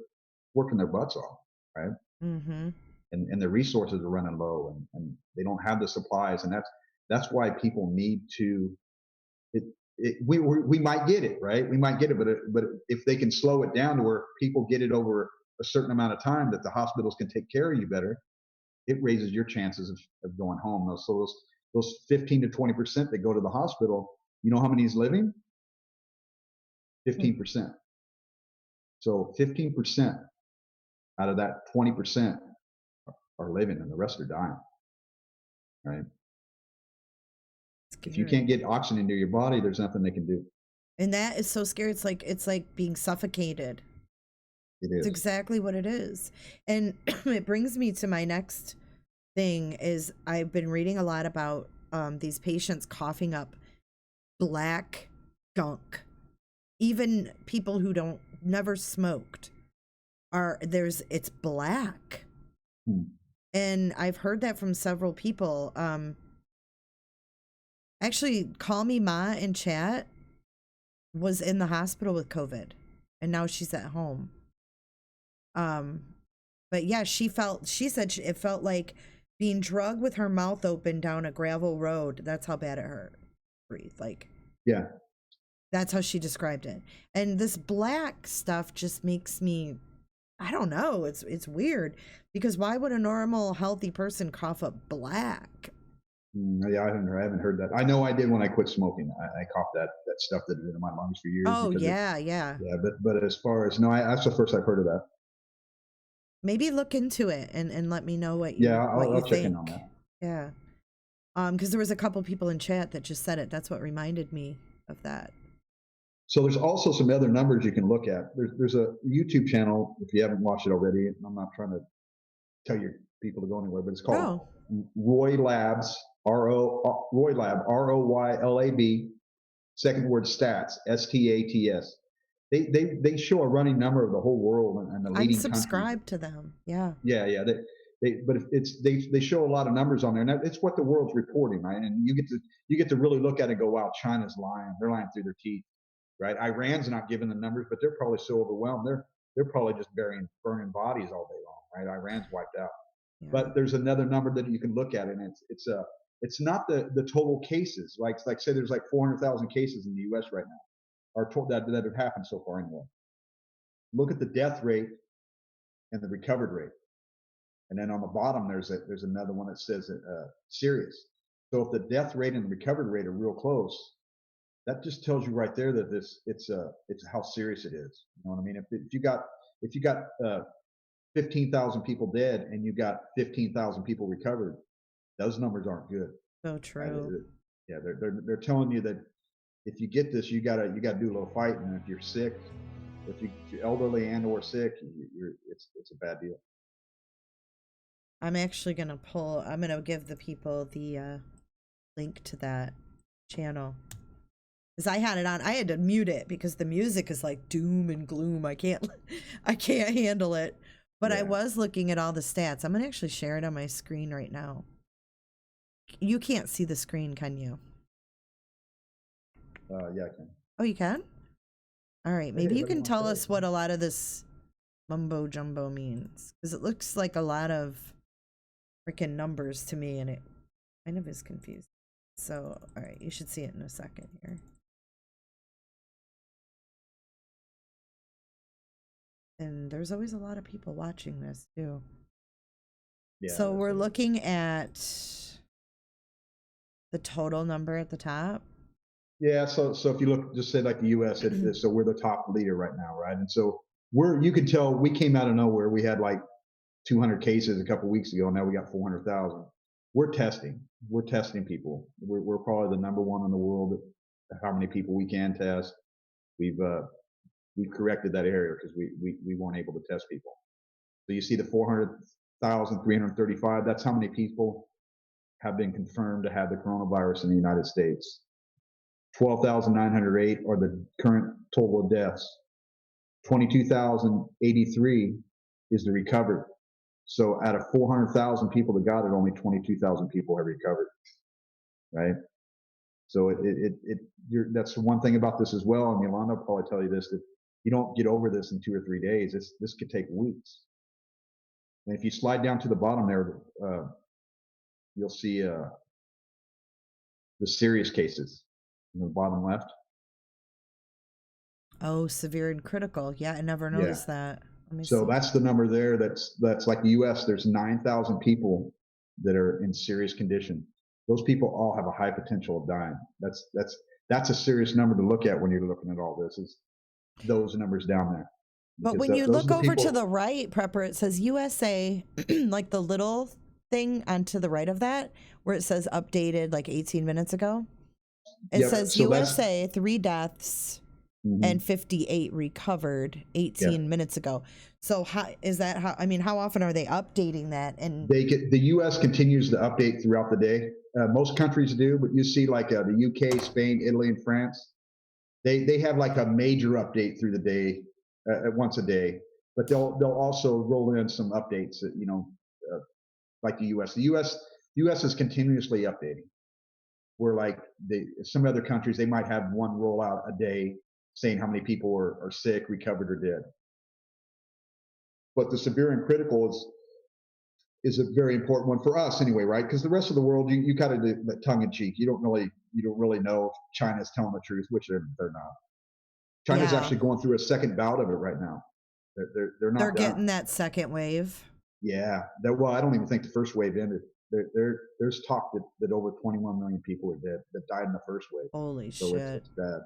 working their butts off, right? Mm-hmm. And their resources are running low, and they don't have the supplies, and that's why people need to. We might get it, right? We might get it, but if they can slow it down to where people get it over a certain amount of time, that the hospitals can take care of you better, it raises your chances of going home. So those 15 to 20% that go to the hospital, you know how many is living? 15%. So 15% out of that 20% are living, and the rest are dying, right? If you can't get oxygen into your body, there's nothing they can do. And that is so scary. It's like being suffocated. It is. It's exactly what it is. And it brings me to my next thing is I've been reading a lot about these patients coughing up black gunk. Even people who never smoked it's black. And I've heard that from several people. Actually, Call Me Ma in chat was in the hospital with COVID, and now she's at home. But yeah, she said it felt like being drugged with her mouth open down a gravel road. That's how bad it hurt. Breathe. Like, yeah. That's how she described it. And this black stuff just makes me, I don't know. It's weird because why would a normal healthy person cough up black? Yeah, I haven't heard that. I know I did when I quit smoking. I coughed that stuff that did in my lungs for years. Oh yeah. Yeah. But as far as that's the first I've heard of that. Maybe look into it and let me know what you I'll think. check in on that. Yeah. Because there was a couple people in chat that just said it. That's what reminded me of that. So there's also some other numbers you can look at. There's a YouTube channel, if you haven't watched it already. I'm not trying to tell your people to go anywhere, but it's called Roy Labs, Roy Lab, ROYLAB, second word stats, STATS. They show a running number of the whole world and the leading countries. I'm subscribed to them. Yeah. Yeah. But they show a lot of numbers on there, and it's what the world's reporting, right? And you get to really look at it and go, wow, China's lying. They're lying through their teeth, right? Iran's not giving the numbers, but they're probably so overwhelmed. They're probably just burning bodies all day long, right? Iran's wiped out. Yeah. But there's another number that you can look at, and it's not the total cases. Like say there's like 400,000 cases in the U.S. right now, or that have happened so far anyway. Look at the death rate and the recovered rate. And then on the bottom, there's another one that says serious. So if the death rate and the recovery rate are real close, that just tells you right there that it's how serious it is. You know what I mean? If you got 15,000 people dead and you got 15,000 people recovered, those numbers aren't good. So true. Yeah, they're telling you that if you get this, you gotta do a little fighting, and if you're sick, if you're elderly and or sick, it's a bad deal. I'm actually going to give the people the link to that channel. Because I had it on. I had to mute it because the music is like doom and gloom. I can't handle it. But I was looking at all the stats. I'm going to actually share it on my screen right now. You can't see the screen, can you? Yeah, I can. Oh, you can? All right. Maybe you can tell us what a lot of this mumbo jumbo means. Because it looks like a lot of freaking numbers to me, and it kind of is confusing. So, all right. You should see it in a second here. And there's always a lot of people watching this too. Yeah. So we're looking at the total number at the top. Yeah. So if you look, just say like the U.S. So we're the top leader right now, right? And so you can tell we came out of nowhere. We had like 200 cases a couple of weeks ago. Now we got 400,000. We're testing people. We're probably the number one in the world at how many people we can test. We've corrected that area because we weren't able to test people. So you see the 400,335, that's how many people have been confirmed to have the coronavirus in the United States. 12,908 are the current total of deaths. 22,083 is the recovered. So out of 400,000 people that got it, only 22,000 people have recovered, right? So that's one thing about this as well. And Yolanda will probably tell you this, that you don't get over this in 2 or 3 days. This could take weeks. And if you slide down to the bottom there, you'll see the serious cases in the bottom left. Oh, severe and critical. Yeah, I never noticed that. So that's the number there. That's like the U.S. There's 9,000 people that are in serious condition. Those people all have a high potential of dying. That's a serious number to look at when you're looking at all this. Is those numbers down there. But when you look over to the right, Prepper, it says USA, like the little thing onto the right of that, where it says updated like 18 minutes ago. It says so USA, 3 deaths and 58 recovered 18 minutes ago. So how is that? How often are they updating that? And the U.S. continues to update throughout the day. Most countries do, but you see like the U.K., Spain, Italy, and France. They have like a major update through the day, once a day. But they'll also roll in some updates that, like the U.S. The U.S. is continuously updating. Where like some other countries, they might have one rollout a day saying how many people are sick, recovered, or dead. But the severe and critical is a very important one for us anyway, right? Because the rest of the world, you kind of do tongue in cheek. You don't really know if China's telling the truth, which they're not. China's actually going through a second bout of it right now. They're not. They're getting that second wave. Yeah. Well, I don't even think the first wave ended. There's talk that over 21 million people are dead that died in the first wave. Holy shit. It's bad.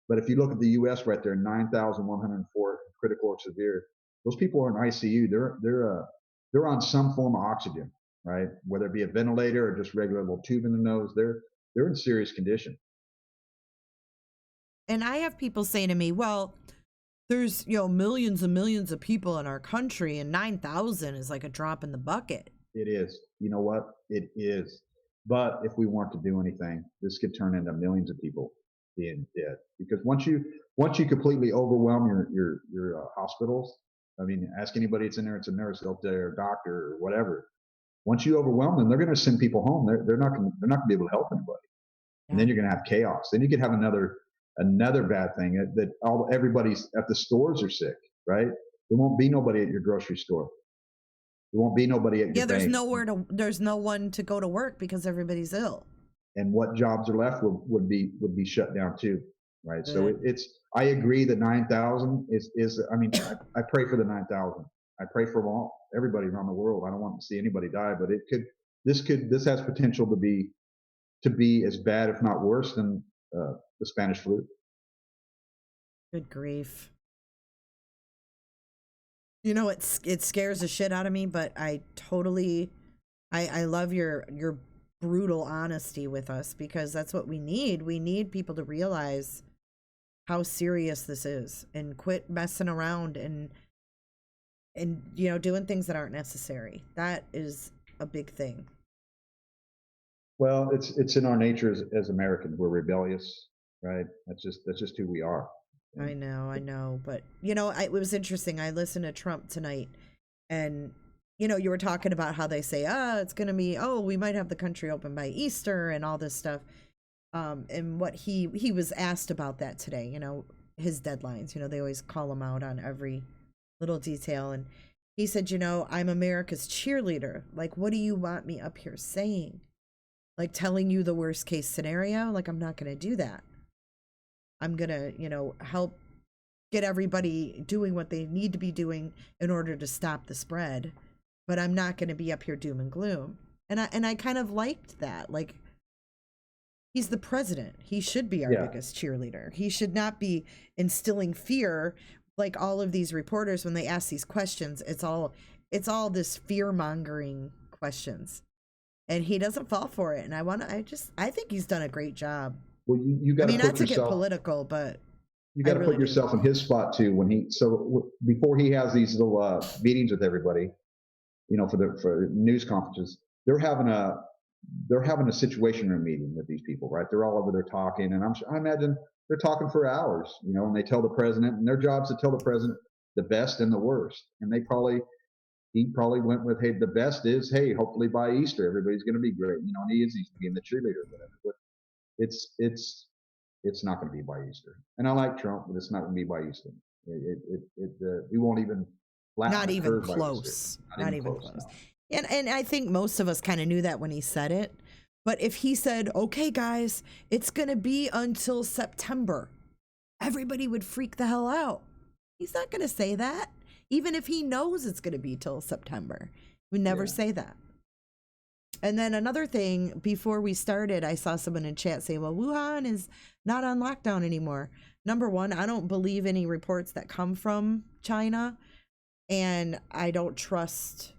But if you look at the U.S. right there, 9,104 critical or severe. Those people are in ICU. They're on some form of oxygen, right? Whether it be a ventilator or just regular little tube in the nose, they're in serious condition. And I have people say to me, well, there's millions and millions of people in our country, and 9,000 is like a drop in the bucket. It is. You know what? It is. But if we weren't to do anything, this could turn into millions of people being dead. Because once you completely overwhelm your hospitals, ask anybody that's in there, it's a nurse, or a doctor, or whatever. Once you overwhelm them, they're going to send people home. They're not going to be able to help anybody. And then you're going to have chaos. Then you could have another bad thing that everybody's at the stores are sick, right? There won't be nobody at your grocery store. There won't be nobody at your bank. There's no one to go to work because everybody's ill. And what jobs are left would be shut down too, right? So I agree that 9,000 is. I pray for the 9,000. I pray for them all, everybody around the world. I don't want to see anybody die, but this has potential to be as bad, if not worse, than the Spanish flu. Good grief. It scares the shit out of me, but I love your brutal honesty with us, because that's what we need. We need people to realize how serious this is and quit messing around and doing things that aren't necessary. That is a big thing. Well, it's in our nature as Americans. We're rebellious, right? That's just who we are. I know. But, it was interesting. I listened to Trump tonight, and, you were talking about how they say, it's going to be, we might have the country open by Easter and all this stuff. And what he was asked about that today, his deadlines, they always call him out on every little detail. And he said, I'm America's cheerleader. Like, what do you want me up here saying? Like, telling you the worst case scenario? Like, I'm not going to do that. I'm going to, help get everybody doing what they need to be doing in order to stop the spread. But I'm not going to be up here doom and gloom. And I kind of liked that. Like, he's the president. He should be our biggest cheerleader. He should not be instilling fear like all of these reporters when they ask these questions. It's all this fear-mongering questions. And he doesn't fall for it. And I think he's done a great job. Well, you got to put not to yourself, get political, but you got to put yourself in his spot too. Before he has these little meetings with everybody, for news conferences, they're having a situation room meeting with these people, right? They're all over there talking, and I imagine they're talking for hours, and they tell the president, and their job's to tell the president the best and the worst. And he probably went with, hey, the best is, hey, hopefully by Easter everybody's going to be great, and he's being the cheerleader, whatever. But it's not going to be by Easter. And I like Trump, but it's not going to be by Easter. We won't even. Not even close. Not even close. No. And I think most of us kind of knew that when he said it. But if he said, okay, guys, it's going to be until September, everybody would freak the hell out. He's not going to say that. Even if he knows it's going to be till September. We never say that. And then another thing, before we started, I saw someone in chat say, well, Wuhan is not on lockdown anymore. Number one, I don't believe any reports that come from China. And I don't trust,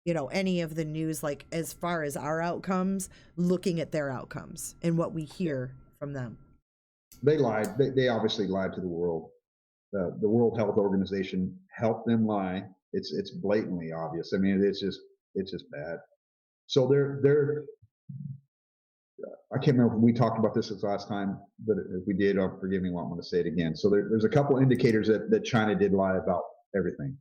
any of the news, like as far as our outcomes, looking at their outcomes and what we hear from them. They lied. They obviously lied to the world. The World Health Organization helped them lie. It's blatantly obvious. I mean, it's just bad. So they're I can't remember if we talked about this last time, but if we did, forgive me, I want to say it again. So there's a couple indicators that China did lie about everything.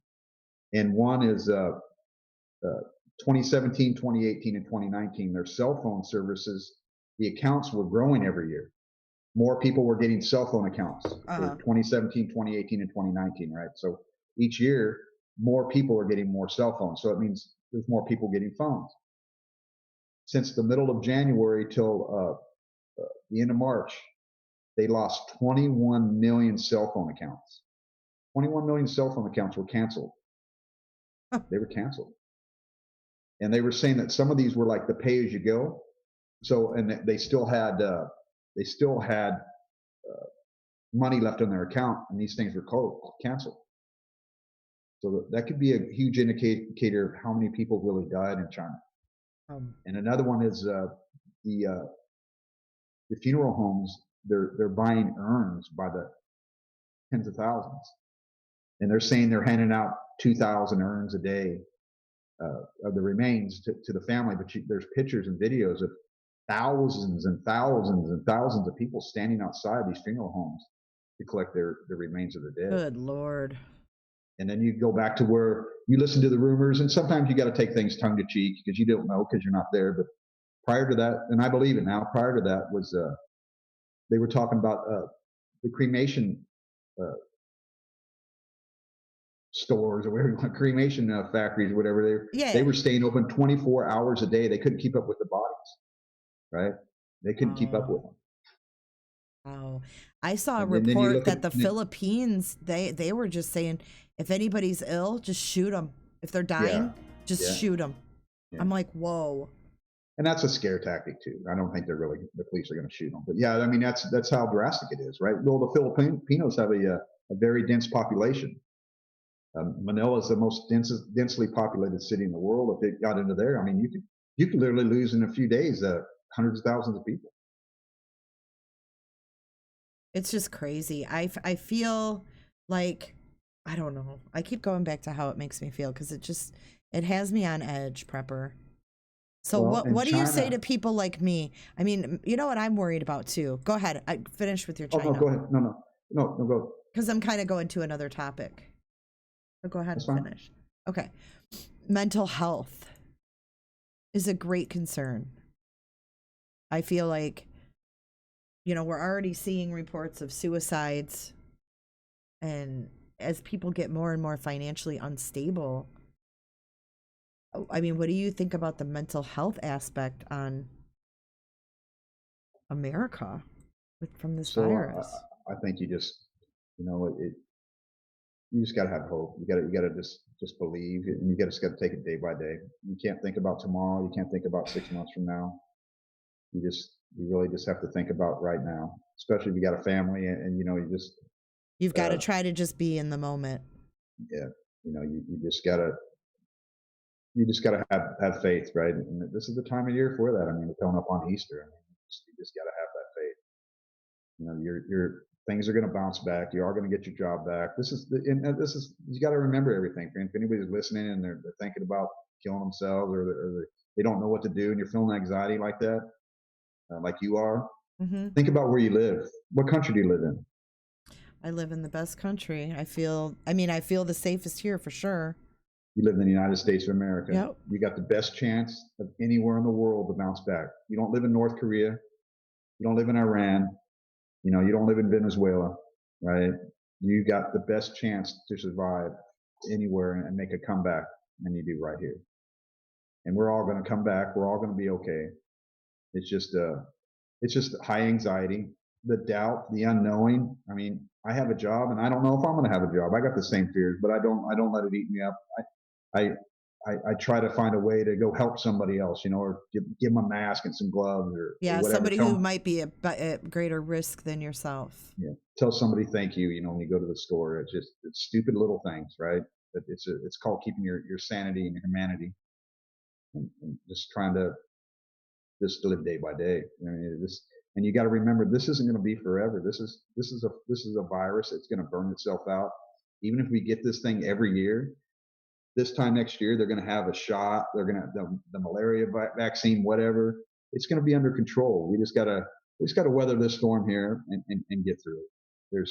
And one is 2017, 2018, and 2019, their cell phone services, the accounts were growing every year. More people were getting cell phone accounts for 2017, 2018, and 2019, right? So each year, more people are getting more cell phones. So it means there's more people getting phones. Since the middle of January till the end of March, they lost 21 million cell phone accounts. 21 million cell phone accounts were canceled. They were canceled. And they were saying that some of these were like the pay-as-you-go. So, and they still had money left on their account, and these things were canceled. So that could be a huge indicator of how many people really died in China. And another one is the funeral homes. They're buying urns by the tens of thousands, and they're saying they're handing out 2,000 urns a day of the remains to the family. But there's pictures and videos of thousands and thousands and thousands of people standing outside these funeral homes to collect the remains of the dead. Good Lord. And then you go back to where you listen to the rumors, and sometimes you got to take things tongue to cheek because you don't know because you're not there. But prior to that, and I believe it now, prior to that was they were talking about the cremation stores or whatever, cremation factories or whatever. They were staying open 24 hours a day. They couldn't keep up with the bodies, right? They couldn't keep up with them. Oh, I saw a report that the Philippines, they were just saying, if anybody's ill, just shoot them. If they're dying, just shoot them. Yeah. I'm like, whoa. And that's a scare tactic too. I don't think the police are going to shoot them. But yeah, I mean, that's how drastic it is, right? Well, the Filipinos have a very dense population. Manila is the most densely populated city in the world. If it got into there, I mean, you could literally lose in a few days hundreds of thousands of people. It's just crazy. I feel like, I don't know. I keep going back to how it makes me feel because it has me on edge, Prepper. So Well, in what do you say China, to people like me? I mean, you know what I'm worried about too. Go ahead. I finish with your oh no, China go ahead. No, go. because I'm kind of going to another topic. So go ahead That's and fine. finish. Okay. Mental health is a great concern. I feel like, you know, we're already seeing reports of suicides, and as people get more and more financially unstable, I mean, what do you think about the mental health aspect on America from this So virus? I think you just, you know, you just got to have hope. You got to just believe, and you just got to take it day by day. You can't think about tomorrow. You can't think about 6 months from now. You really just have to think about right now, especially if you got a family, and you know, You've got to uh, try to just be in the moment. yeah, you know, you just gotta have faith, right? And this is the time of year for that. I mean, we're coming up on Easter. I mean, you just gotta have that faith. You know, your things are going to bounce back. You are going to get your job back. This is you got to remember everything. If anybody's listening and they're thinking about killing themselves, or they don't know what to do, and you're feeling anxiety like that, like you are, Mm-hmm. think about where you live. What country do you live in? I live in the best country. I feel the safest here for sure. You live in the United States of America. Yep. You got the best chance of anywhere in the world to bounce back. You don't live in North Korea. You don't live in Iran. You know, you don't live in Venezuela, right? You got the best chance to survive anywhere and make a comeback than you do right here. And we're all going to come back. We're all going to be okay. It's just high anxiety, the doubt, the unknowing. I mean, I have a job and I don't know if I'm going to have a job. I got the same fears, but I don't let it eat me up. I, I try to find a way to go help somebody else, you know, or give them a mask and some gloves or Yeah, whatever. somebody who might be at greater risk than yourself. Yeah, tell somebody thank you. You know, when you go to the store, it's stupid little things, right? But it's called keeping your sanity and your humanity, and just trying to just live day by day. I mean, and you got to remember, this isn't going to be forever. This is a virus. It's going to burn itself out. Even if we get this thing every year, this time next year they're going to have a shot. They're going to the malaria vaccine, whatever. It's going to be under control. We just got to weather this storm here and get through it.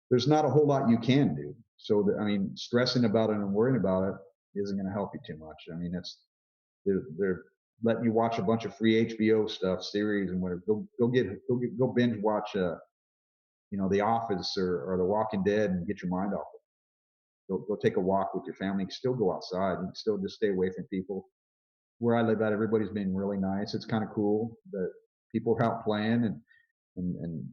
There's not a whole lot you can do. So I mean, stressing about it and worrying about it isn't going to help you too much. I mean, they're letting you watch a bunch of free HBO stuff, series, and whatever. Go binge watch, you know, The Office or The Walking Dead, and get your mind off it. Go take a walk with your family. You can still go outside. You can still just stay away from people. Where I live at, everybody's been really nice. It's kind of cool that people are out playing, and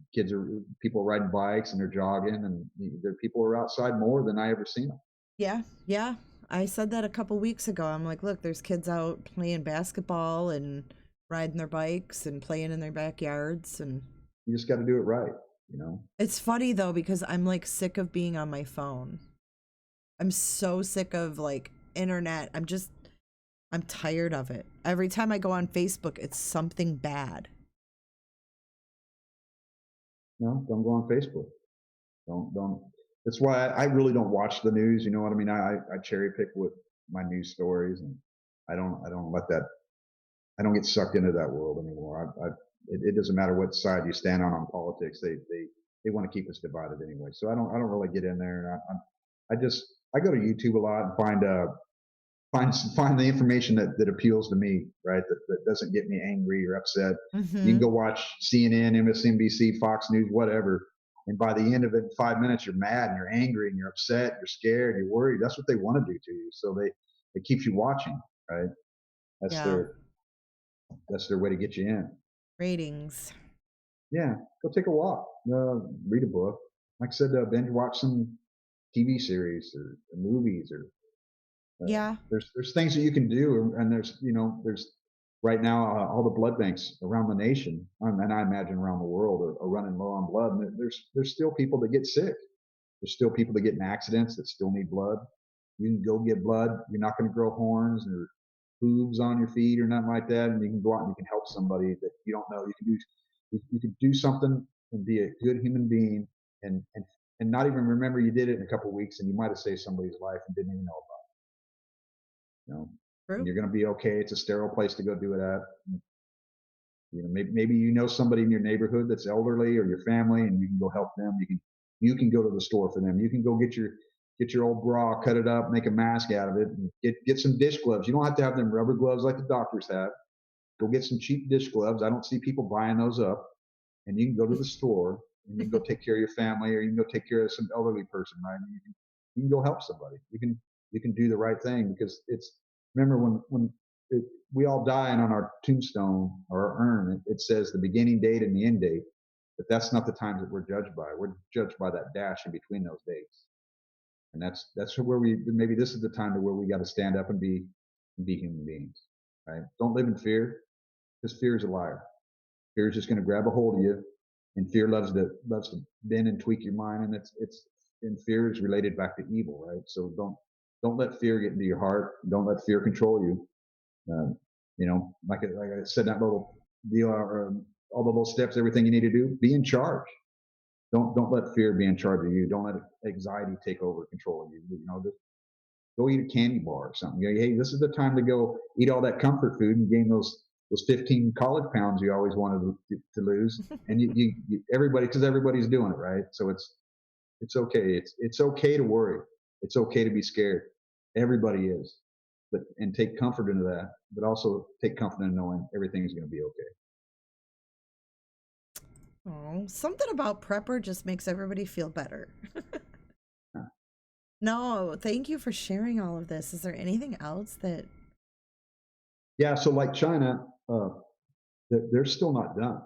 people are riding bikes and they're jogging, and there people are outside more than I ever seen them. Yeah, yeah. I said that a couple weeks ago. I'm like, look, there's kids out playing basketball and riding their bikes and playing in their backyards, and You just got to do it right, you know. it's funny though because I'm like sick of being on my phone. I'm so sick of like internet. I'm tired of it. Every time I go on Facebook, it's something bad. No, don't go on Facebook. Don't. That's why I really don't watch the news. You know what I mean? I cherry pick what my news stories, and I don't let that. I don't get sucked into that world anymore. It doesn't matter what side you stand on politics. They want to keep us divided anyway. So I don't really get in there. And I go to YouTube a lot and find the information that appeals to me, right? That doesn't get me angry or upset. You can Mm-hmm. go watch CNN, MSNBC, Fox News, whatever, and by the end of it, in 5 minutes, you're mad and you're angry and you're upset, you're scared, you're worried. That's what they want to do to you. So it keeps you watching, right? That's Yeah. their way to get you in. Ratings. Yeah, go take a walk, read a book. Like I said, binge watch some TV series or movies or Yeah. there's things that you can do, and there's right now all the blood banks around the nation, and I imagine around the world are running low on blood. And there's still people that get sick. There's still people that get in accidents that still need blood. You can go get blood. You're not going to grow horns or hooves on your feet or nothing like that, and you can go out and you can help somebody that you don't know. You can do something and be a good human being, and not even remember you did it in a couple of weeks, and you might have saved somebody's life and didn't even know about it. You know, And True. you're going to be okay. It's a sterile place to go do it at. Maybe you know somebody in your neighborhood that's elderly or your family, and you can go help them. You can go to the store for them. You can go get your old bra, cut it up, make a mask out of it, and get some dish gloves. You don't have to have them rubber gloves like the doctors have. Go get some cheap dish gloves. I don't see people buying those up. And you can go to the store and you can go take care of your family, or you can go take care of some elderly person, right? And you can go help somebody. You can do the right thing, because it's, remember when we all die, and on our tombstone or our urn it says the beginning date and the end date, but that's not the times that we're judged by. We're judged by that dash in between those dates. And that's where maybe this is the time to where we got to stand up and be human beings, right? Don't live in fear, because fear is a liar. Fear is just going to grab a hold of you, and fear loves to bend and tweak your mind, and and fear is related back to evil, right? So don't let fear get into your heart. Don't let fear control you. Like I said, that little deal, all the little steps, everything you need to do, be in charge. Don't let fear be in charge of you. Don't let anxiety take over control of you. Just go eat a candy bar or something. Hey, this is the time to go eat all that comfort food and gain those 15 college pounds you always wanted to lose. And everybody, because everybody's doing it, right? So it's okay. It's okay to worry. It's okay to be scared. Everybody is, and take comfort into that, but also take comfort in knowing everything's going to be okay. Oh, something about Prepper just makes everybody feel better. No, thank you for sharing all of this. Is there anything else that? Yeah, so like China, they're still not done.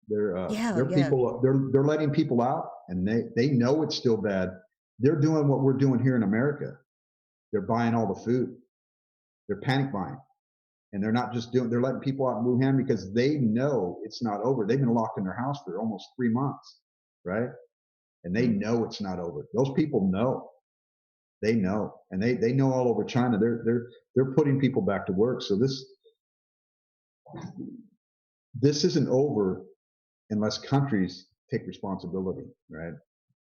They're Yeah. people. They're letting people out, and they know it's still bad. They're doing what we're doing here in America. They're buying all the food. They're panic buying, and they're not just doing. They're letting people out in Wuhan because they know it's not over. They've been locked in their house for almost 3 months, right? And they know it's not over. Those people know. They know, and they know all over China. They're putting people back to work. So this isn't over unless countries take responsibility, right?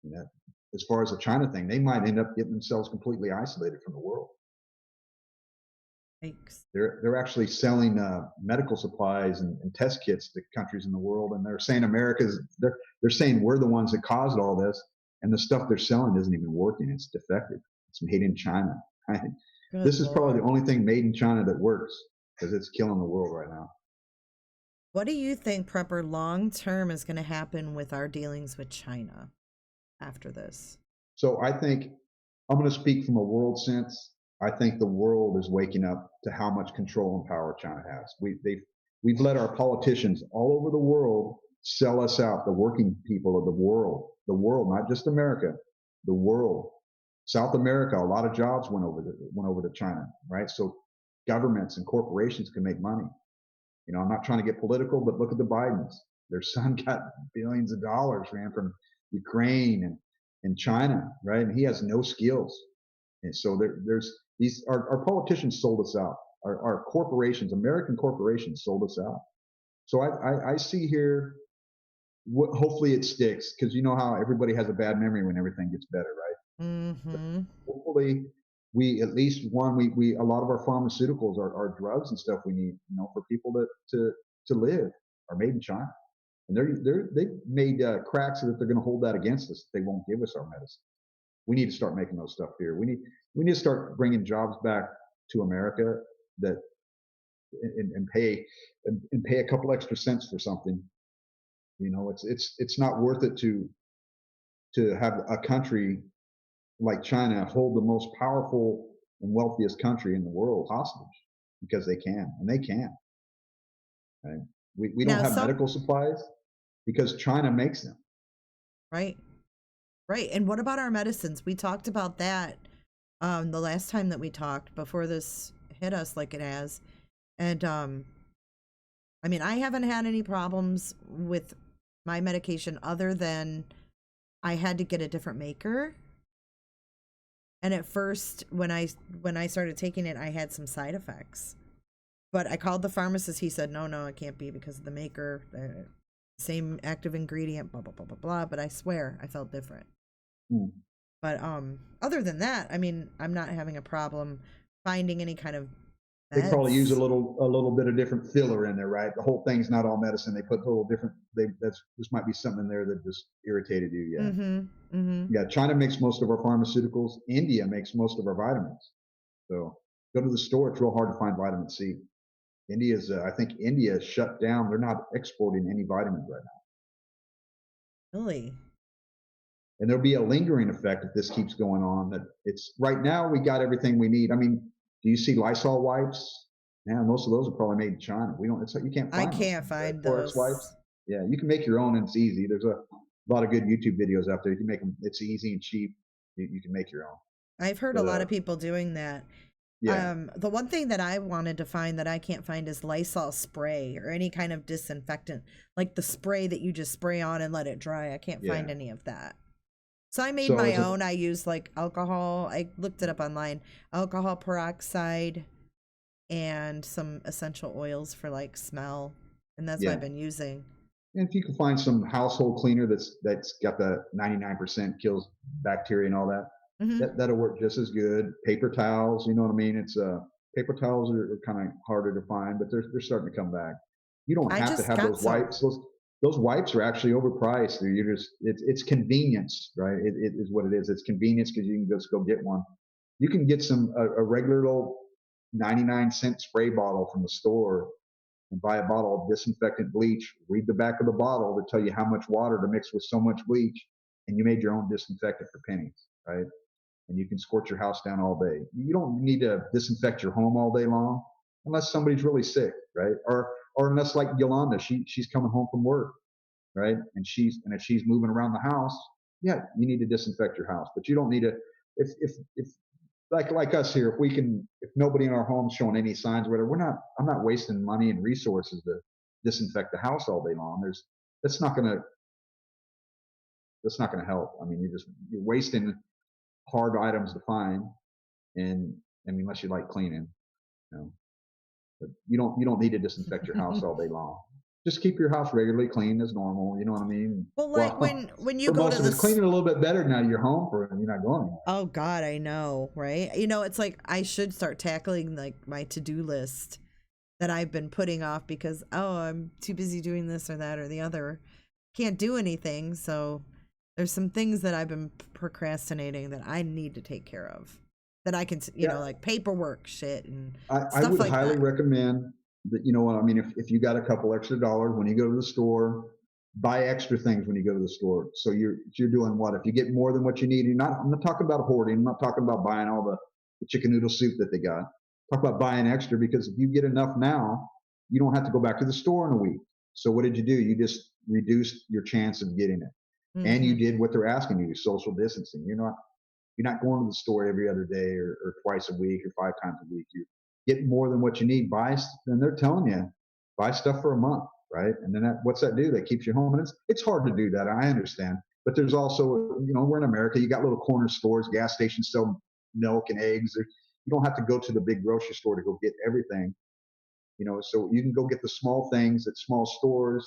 And that, as far as the China thing, they might end up getting themselves completely isolated from the world. Thanks. They're actually selling medical supplies and test kits to countries in the world, and they're saying they're saying we're the ones that caused all this, and the stuff they're selling isn't even working. It's defective. It's made in China. Right? This is probably the only thing made in China that works, because it's killing the world right now. What do you think, Prepper, long term is going to happen with our dealings with China after this? So I think I'm going to speak from a world sense. I think the world is waking up to how much control and power China has. We've let our politicians all over the world sell us out, the working people of the world, not just America, the world. South America, a lot of jobs went over to China, right? So governments and corporations can make money. I'm not trying to get political, but look at the Bidens. Their son got billions of dollars, man, from Ukraine and China, right? And he has no skills. And so there's these, our politicians sold us out. Our corporations, American corporations, sold us out. So I see here, hopefully it sticks, because you know how everybody has a bad memory when everything gets better, right? Mm-hmm. Hopefully we at least we a lot of our pharmaceuticals, our drugs and stuff we need, for people to live, are made in China, and they've made cracks so that they're going to hold that against us. They won't give us our medicine. We need to start making those stuff here. We need to start bringing jobs back to America, that and pay a couple extra cents for something. It's not worth it to have a country like China hold the most powerful and wealthiest country in the world hostage, because they can, and they can. Right? We don't have medical supplies because China makes them. Right. Right. And what about our medicines? We talked about that the last time that we talked, before this hit us like it has. And I mean, I haven't had any problems with my medication, other than I had to get a different maker. And at first, when I started taking it, I had some side effects. But I called the pharmacist. He said, no, it can't be because of the maker. Same active ingredient, blah, blah, blah, blah, blah. But I swear I felt different. But other than that, I mean, I'm not having a problem finding any kind of They probably use a That's little bit of different filler in there, right? The whole thing's not all medicine. They put a little different. That's this might be something in there that just irritated you. Yeah, mhm. Mhm. yeah. China makes most of our pharmaceuticals. India makes most of our vitamins. So go to the store. It's real hard to find vitamin C. I think India is shut down. They're not exporting any vitamins right now. Really? And there'll be a lingering effect if this keeps going on. That it's right now we got everything we need. I mean, do you see Lysol wipes? Man, most of those are probably made in China. We don't. It's like you can't I find those can't things, right? find Clorox wipes. those. Yeah, you can make your own, and it's easy. There's a lot of good YouTube videos out there. You can make them. It's easy and cheap. You can make your own. I've heard a But lot of people doing that. yeah, The one thing that I wanted to find that I can't find is Lysol spray or any kind of disinfectant, like the spray that you just spray on and let it dry. I can't find yeah. any of that. So I made So my it's a own. I use like alcohol. I looked it up online. Alcohol peroxide and some essential oils for like smell. And that's what I've yeah. been using. And if you can find some household cleaner that's got the 99% kills bacteria and all that, Hmm. that'll work just as good. Paper towels, you know what I mean? It's paper towels are kind of harder to find, but they're starting to come back. You don't I have to just have got those some. wipes. Those wipes are actually overpriced. You just it's convenience, right? It is what it is. It's convenience because you can just go get one. You can get a regular little 99-cent spray bottle from the store and buy a bottle of disinfectant bleach, read the back of the bottle to tell you how much water to mix with so much bleach, and you made your own disinfectant for pennies, right? And you can scorch your house down all day. You don't need to disinfect your home all day long unless somebody's really sick, right? Or unless like Yolanda, she's coming home from work, right? And if she's moving around the house, yeah, you need to disinfect your house, but you don't need to. If like us here, if nobody in our home's showing any signs or whatever, I'm not wasting money and resources to disinfect the house all day long. That's not gonna that's not gonna help. I mean, you're wasting hard items to find, and I mean, unless you like cleaning, you know, but you don't need to disinfect your house all day long. Just keep your house regularly clean as normal. You know what I mean? Well, like Well, when you for go most to of us, this. cleaning a little bit better now you're home for you're not going anywhere. Oh God, I know, right? It's like I should start tackling like my to-do list that I've been putting off because I'm too busy doing this or that or the other. Can't do anything, so there's some things that I've been procrastinating that I need to take care of. That I can, Yeah, like paperwork shit and I stuff would like highly that. recommend that, you know what I mean, if you got a couple extra dollars when you go to the store, buy extra things when you go to the store. So you're doing what? If you get more than what you need, I'm not talking about hoarding. I'm not talking about buying all the chicken noodle soup that they got. Talk about buying extra because if you get enough now, you don't have to go back to the store in a week. So what did you do? You just reduced your chance of getting it. And you Hmm. did what they're asking you, social distancing. You're not going to the store every other day or twice a week or 5 times a week. You get more than what you need. And they're telling you, buy stuff for a month, right? And then what's that do? That keeps you home. And it's hard to do that. I understand. But there's also, we're in America. You got little corner stores, gas stations sell milk and eggs. You don't have to go to the big grocery store to go get everything. So you can go get the small things at small stores,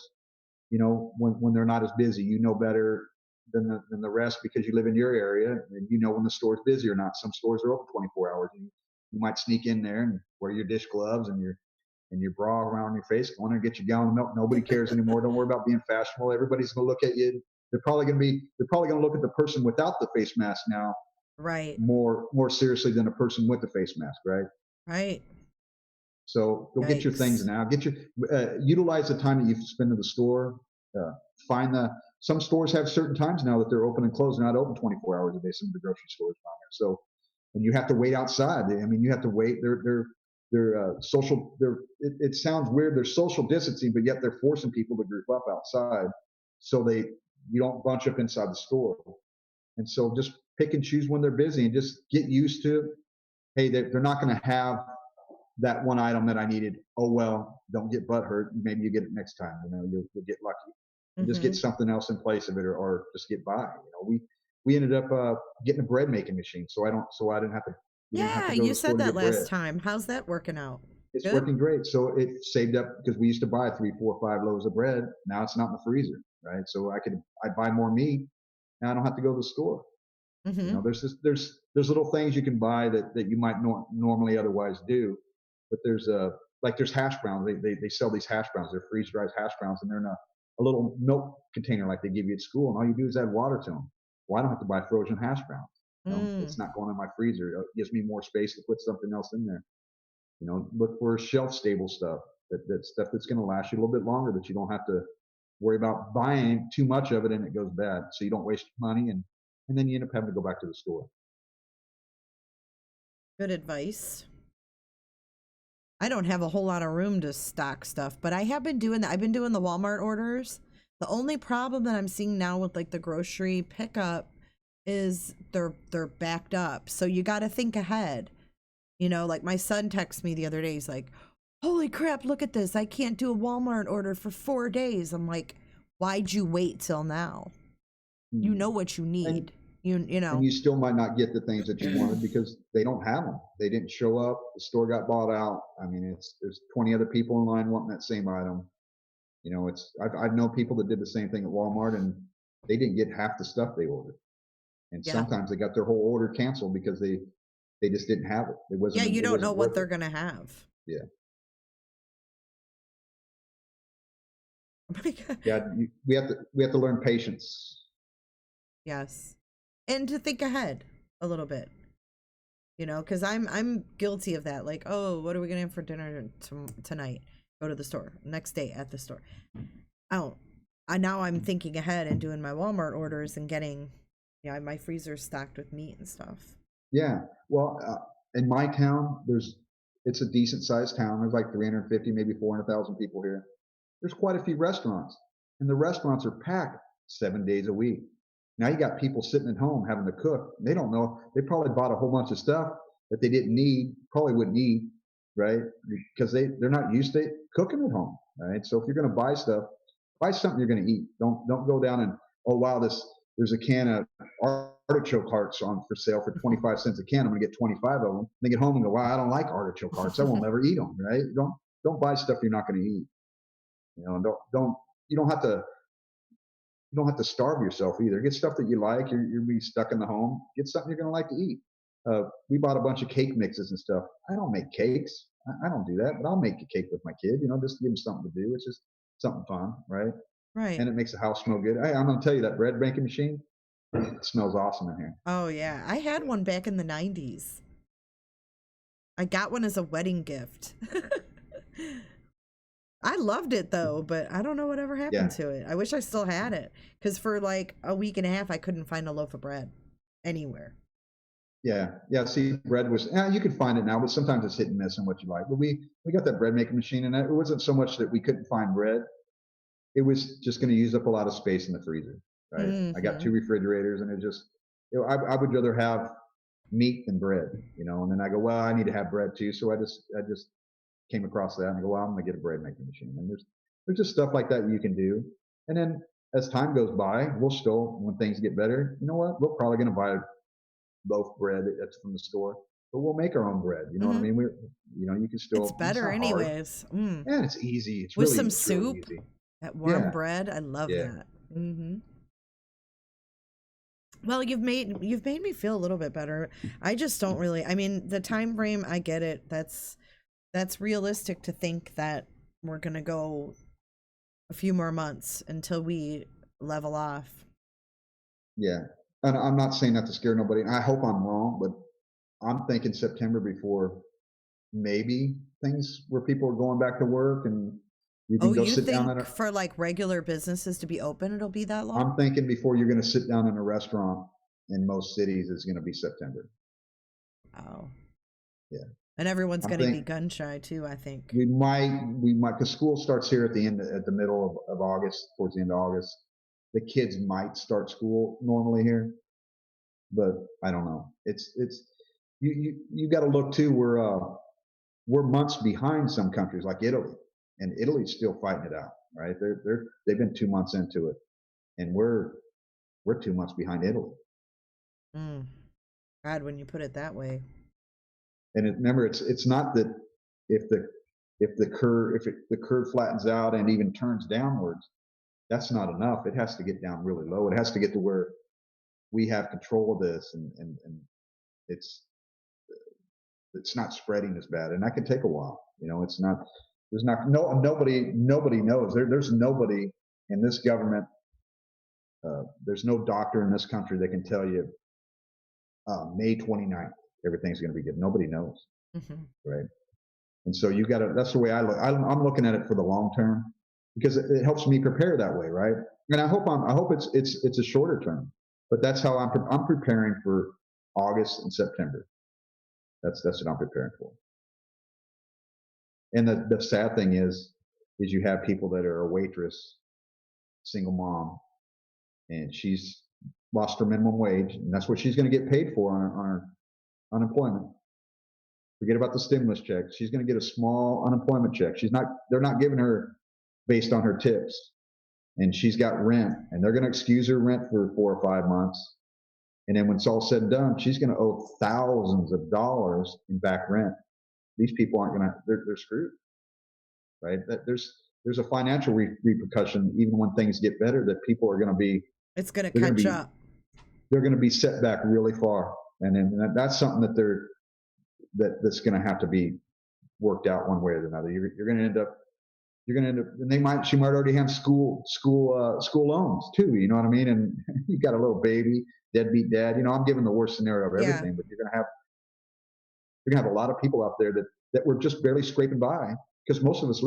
when they're not as busy. You know better than the rest because you live in your area and you know when the store's busy or not. Some stores are open 24 hours. You might sneak in there and wear your dish gloves and your bra around your face. Go in there and get your gallon of milk. Nobody cares anymore. Don't worry about being fashionable. Everybody's going to look at you. They're probably going to look at the person without the face mask now Right. more seriously than a person with the face mask, right? Right. So go get your things Yikes. now. Utilize the time that you spend in the store. Uh, some stores have certain times now that they're open and closed. They're not open 24 hours a day. Some of the grocery stores down there. So, and you have to wait outside. I mean, you have to wait. They're social. It sounds weird. They're social distancing, but yet they're forcing people to group up outside, so you don't bunch up inside the store. And so just pick and choose when they're busy and just get used to. Hey, they're not going to have that one item that I needed. Oh well, don't get butt hurt. Maybe you get it next time. You'll get lucky, and just get Hmm. something else in place of it, or just get by. We ended up getting a bread making machine, so I didn't have to. We didn't have Yeah, to go to you the store said to that get bread. last time. How's that working out? It's Good? working great. So it saved up because we used to buy 3, 4, 5 loaves of bread. Now it's not in the freezer, right? So I'd buy more meat. Now I don't have to go to the store. Hmm. There's little things you can buy that you might normally otherwise do but there's hash browns. They sell these hash browns. They're freeze dried hash browns, and they're in a little milk container like they give you at school. And all you do is add water to them. Well, I don't have to buy frozen hash browns. Mm. It's not going in my freezer. It gives me more space to put something else in there. Look for shelf stable stuff. That stuff that's going to last you a little bit longer. That you don't have to worry about buying too much of it and it goes bad. So you don't waste money and then you end up having to go back to the store. Good advice. I don't have a whole lot of room to stock stuff, but I have been doing that. I've been doing the Walmart orders. The only problem that I'm seeing now with like the grocery pickup is they're backed up. So you got to think ahead. Like my son texted me the other day. He's like, "Holy crap, look at this. I can't do a Walmart order for 4 days." I'm like, "Why'd you wait till now? You know what you need." And you still might not get the things that you wanted because they don't have them. They didn't show up. The store got bought out. I mean, there's 20 other people in line wanting that same item. I've known people that did the same thing at Walmart and they didn't get half the stuff they ordered. And sometimes they got their whole order canceled because they just didn't have it. It wasn't. Yeah, you don't know what they're gonna have. Yeah. Oh my God. Yeah, we have to learn patience. Yes. And to think ahead a little bit, because I'm guilty of that. Like, oh, what are we gonna have for dinner tonight? Go to the store. Next day at the store. Now I'm thinking ahead and doing my Walmart orders and getting, my freezer stocked with meat and stuff. Yeah. Well, in my town, it's a decent sized town. There's like 350, maybe 400,000 people here. There's quite a few restaurants, and the restaurants are packed 7 days a week. Now you got people sitting at home having to cook. They don't know. They probably bought a whole bunch of stuff that they didn't need, probably wouldn't eat, right? Because they're not used to cooking at home, right? So if you're going to buy stuff, buy something you're going to eat. Don't go down and, oh wow, there's a can of artichoke hearts on for sale for 25 cents a can. I'm going to get 25 of them. They get home and go, wow, I don't like artichoke hearts. I won't ever eat them, right? Don't buy stuff you're not going to eat. You don't have to starve yourself either. Get stuff that you like. You'll be stuck in the home. Get something you're going to like to eat. We bought a bunch of cake mixes and stuff. I don't make cakes. I don't do that, but I'll make a cake with my kid, just to give him something to do. It's just something fun, right? Right. And it makes the house smell good. I'm going to tell you, that bread making machine, it smells awesome in here. Oh, yeah. I had one back in the 90s. I got one as a wedding gift. I loved it though, but I don't know whatever happened to it. I wish I still had it because for like a week and a half, I couldn't find a loaf of bread anywhere. Yeah. See, bread was, you could find it now, but sometimes it's hit and miss on what you like. But we got that bread making machine, and it wasn't so much that we couldn't find bread. It was just going to use up a lot of space in the freezer, right? Mm-hmm. I got 2 refrigerators, and it just, I would rather have meat than bread, and then I go, well, I need to have bread too. So I just came across that and I go, well, I'm going to get a bread making machine. And there's just stuff like that you can do. And then as time goes by, we'll still, when things get better, you know what? We're probably going to buy loaf bread that's from the store, but we'll make our own bread. You know what I mean? You can still. It's better anyways. Yeah, it's easy. It's with really, some it's soup. really easy. That warm bread, I love that. Well, you've made me feel a little bit better. I just don't really. I mean, the time frame, I get it. That's realistic to think that we're going to go a few more months until we level off. Yeah. And I'm not saying that to scare nobody. I hope I'm wrong, but I'm thinking September before maybe things where people are going back to work and you can go sit down at for like regular businesses to be open, it'll be that long? I'm thinking before you're going to sit down in a restaurant in most cities is going to be September. Oh. Yeah. And everyone's going to be gun shy too, I think. We might, because school starts here at the middle of August, towards the end of August. The kids might start school normally here, but I don't know. You got to look too. We're months behind some countries like Italy, and Italy's still fighting it out, right? They've been 2 months into it, and we're 2 months behind Italy. God, when you put it that way. And remember, it's not that if the curve flattens out and even turns downwards, that's not enough. It has to get down really low. It has to get to where we have control of this, and it's it's not spreading as bad, and that could take a while. It's not. There's not nobody knows. There's nobody in this government. There's no doctor in this country that can tell you May 29th everything's going to be good. Nobody knows, right? And so you got to. That's the way I look. I'm looking at it for the long term because it helps me prepare that way, right? And I hope it's a shorter term, but that's how I'm preparing for August and September. That's what I'm preparing for. And the sad thing is you have people that are a waitress, single mom, and she's lost her minimum wage, and that's what she's going to get paid for on her unemployment. Forget about the stimulus check. She's going to get a small unemployment check. They're not giving her based on her tips, and she's got rent, and they're going to excuse her rent for 4 or 5 months, and then when it's all said and done, she's going to owe thousands of dollars in back rent. These people aren't going to. They're screwed, right? There's a financial repercussion even when things get better that people are going to be. It's going to catch up. They're going to be set back really far, and then that's something that's going to have to be worked out one way or another. You're going to end up, and she might already have school loans too. You know what I mean? And you got a little baby, deadbeat dad. I'm giving the worst scenario of everything, but you're going to have a lot of people out there that were just barely scraping by because most of us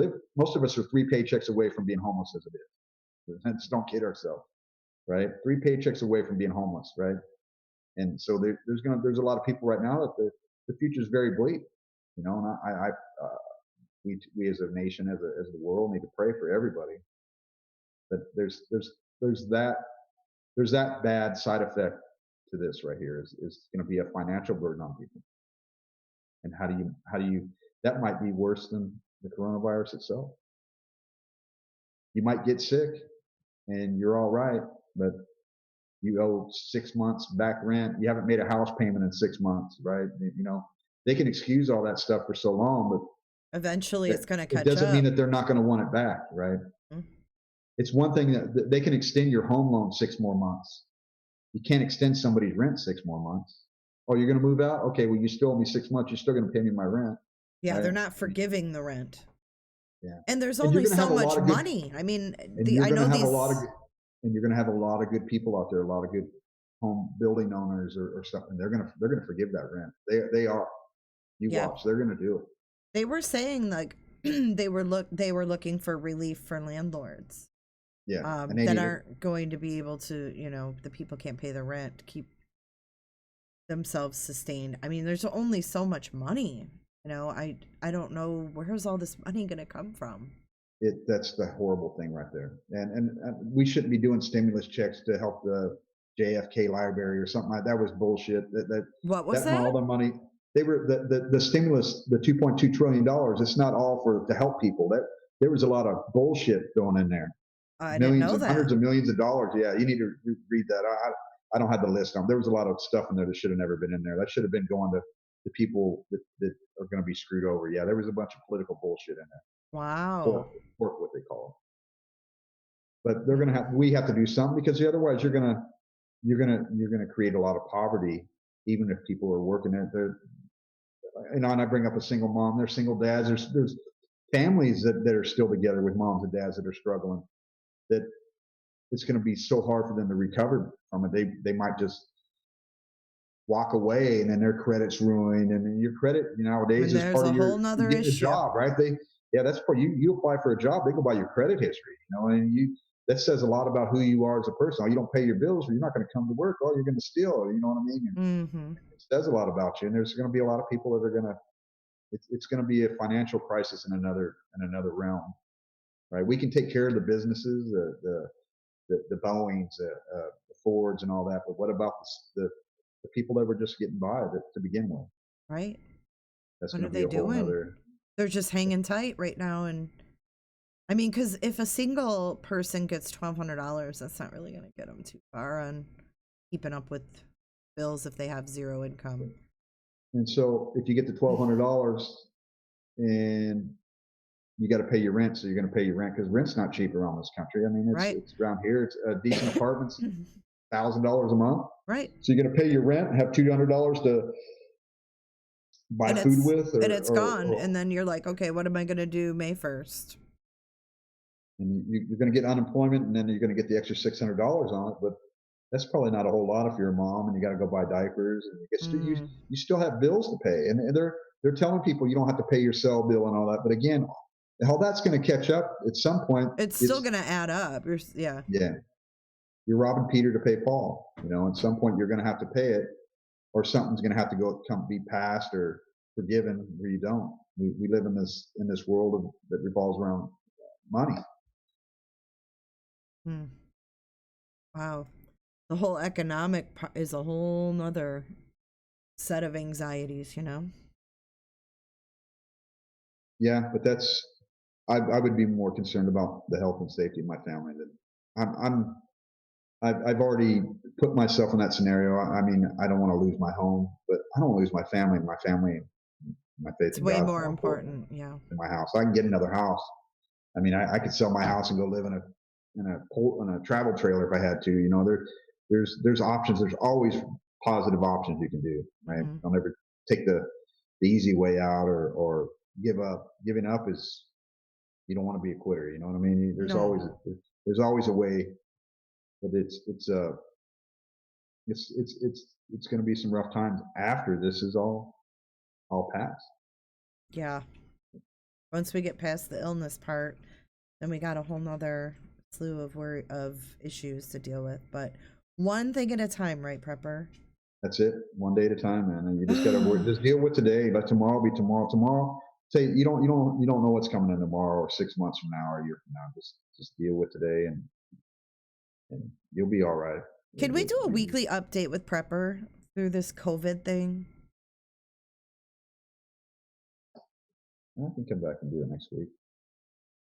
are 3 paychecks away from being homeless as it is. Let's don't kid ourselves, right? 3 paychecks away from being homeless, right? And so there's a lot of people right now that the future is very bleak, and we as a nation, as the world, need to pray for everybody. But there's that bad side effect to this right here is going to be a financial burden on people. And how do you that might be worse than the coronavirus itself. You might get sick and you're all right, but you owe 6 months back rent. You haven't made a house payment in 6 months, right? They can excuse all that stuff for so long, but eventually it's going to catch up. It doesn't mean that they're not going to want it back, right? Mm-hmm. It's one thing that they can extend your home loan 6 more months. You can't extend somebody's rent 6 more months. Oh, you're going to move out? Okay, well, you still owe me 6 months. You're still going to pay me my rent. Yeah, right? They're not forgiving the rent. Yeah. And there's only so much money. I mean, I know these. And you're going to have a lot of good people out there, a lot of good home building owners or something. They're going to forgive that rent. They are. Watch. They're going to do it. They were saying like they were looking for relief for landlords. Yeah. That aren't going to be able to, the people can't pay their rent to keep themselves sustained. I mean, there's only so much money. I don't know, where's all this money going to come from? That's the horrible thing right there. And we shouldn't be doing stimulus checks to help the JFK library or something like that. Was bullshit. What was that? All the money. They were the stimulus, the $2.2 trillion. It's not all to help people. There was a lot of bullshit going in there. I didn't know that. Hundreds of millions of dollars. Yeah, you need to read that. I don't have the list on. There was a lot of stuff in there that should have never been in there. That should have been going to the people that are going to be screwed over. Yeah, there was a bunch of political bullshit in there. Wow. Pork, what they call it. But we have to do something, because otherwise you're gonna create a lot of poverty, even if people are working at their. And I bring up a single mom. There's single dads. There's families that are still together with moms and dads that are struggling. That it's going to be so hard for them to recover from it. They might just walk away, and then their credit's ruined. And then your credit nowadays is part of your getting a job, right? That's part. You apply for a job, they go by your credit history, and that says a lot about who you are as a person. Oh, you don't pay your bills, you're not going to come to work. Oh, you're going to steal. You know what I mean? Mm-hmm. It says a lot about you. And there's going to be a lot of people that are going to. It's going to be a financial crisis in another realm, right? We can take care of the businesses, the Boeings, the Fords, and all that. But what about the people that were just getting by to begin with? Right. That's going to be a whole other. They're just hanging tight right now, and I mean, because if a single person gets $1,200, that's not really going to get them too far on keeping up with bills if they have zero income. And so, if you get the $1,200 and you got to pay your rent, so you're going to pay your rent, because rent's not cheap around this country. I mean, it's around here. It's a decent apartments, $1,000 a month. Right. So you're going to pay your rent and have $200 to buy food with, and it's gone. or And then you're like, okay, what am I going to do May 1st? and you're going to get unemployment, and then you're going to get the extra $600 on it. But that's probably not a whole lot if you're a mom and you got to go buy diapers, and you still have bills to pay. And they're telling people you don't have to pay your cell bill and all that. But again, how that's going to catch up at some point. It's still going to add up. Yeah. You're robbing Peter to pay Paul. At some point you're going to have to pay it, or something's going to have to be passed or forgiven where you don't. We live in this world that revolves around money. Wow. The whole economic is a whole nother set of anxieties, Yeah, but I would be more concerned about the health and safety of my family. I've already put myself in that scenario. I mean, I don't want to lose my home, but I don't want to lose my family. My faith it's in way God more important. Yeah. In my house, I can get another house. I mean, I could sell my house and go live in a travel trailer if I had to. There's options. There's always positive options you can do. Right? Don't ever take the easy way out or give up. Giving up is, you don't want to be a quitter. You know what I mean? There's always a way, but it's going to be some rough times after this is all passed. Yeah. Once we get past the illness part, then we got a whole nother slew of issues to deal with. But one thing at a time, right, Prepper? That's it. One day at a time, man. And you just gotta just deal with today. Let tomorrow be tomorrow. Tomorrow, say you don't know what's coming in tomorrow, or 6 months from now, or a year from now. Just deal with today, and you'll be all right. Can we do a weekly update with Prepper through this COVID thing? I can come back and do it next week.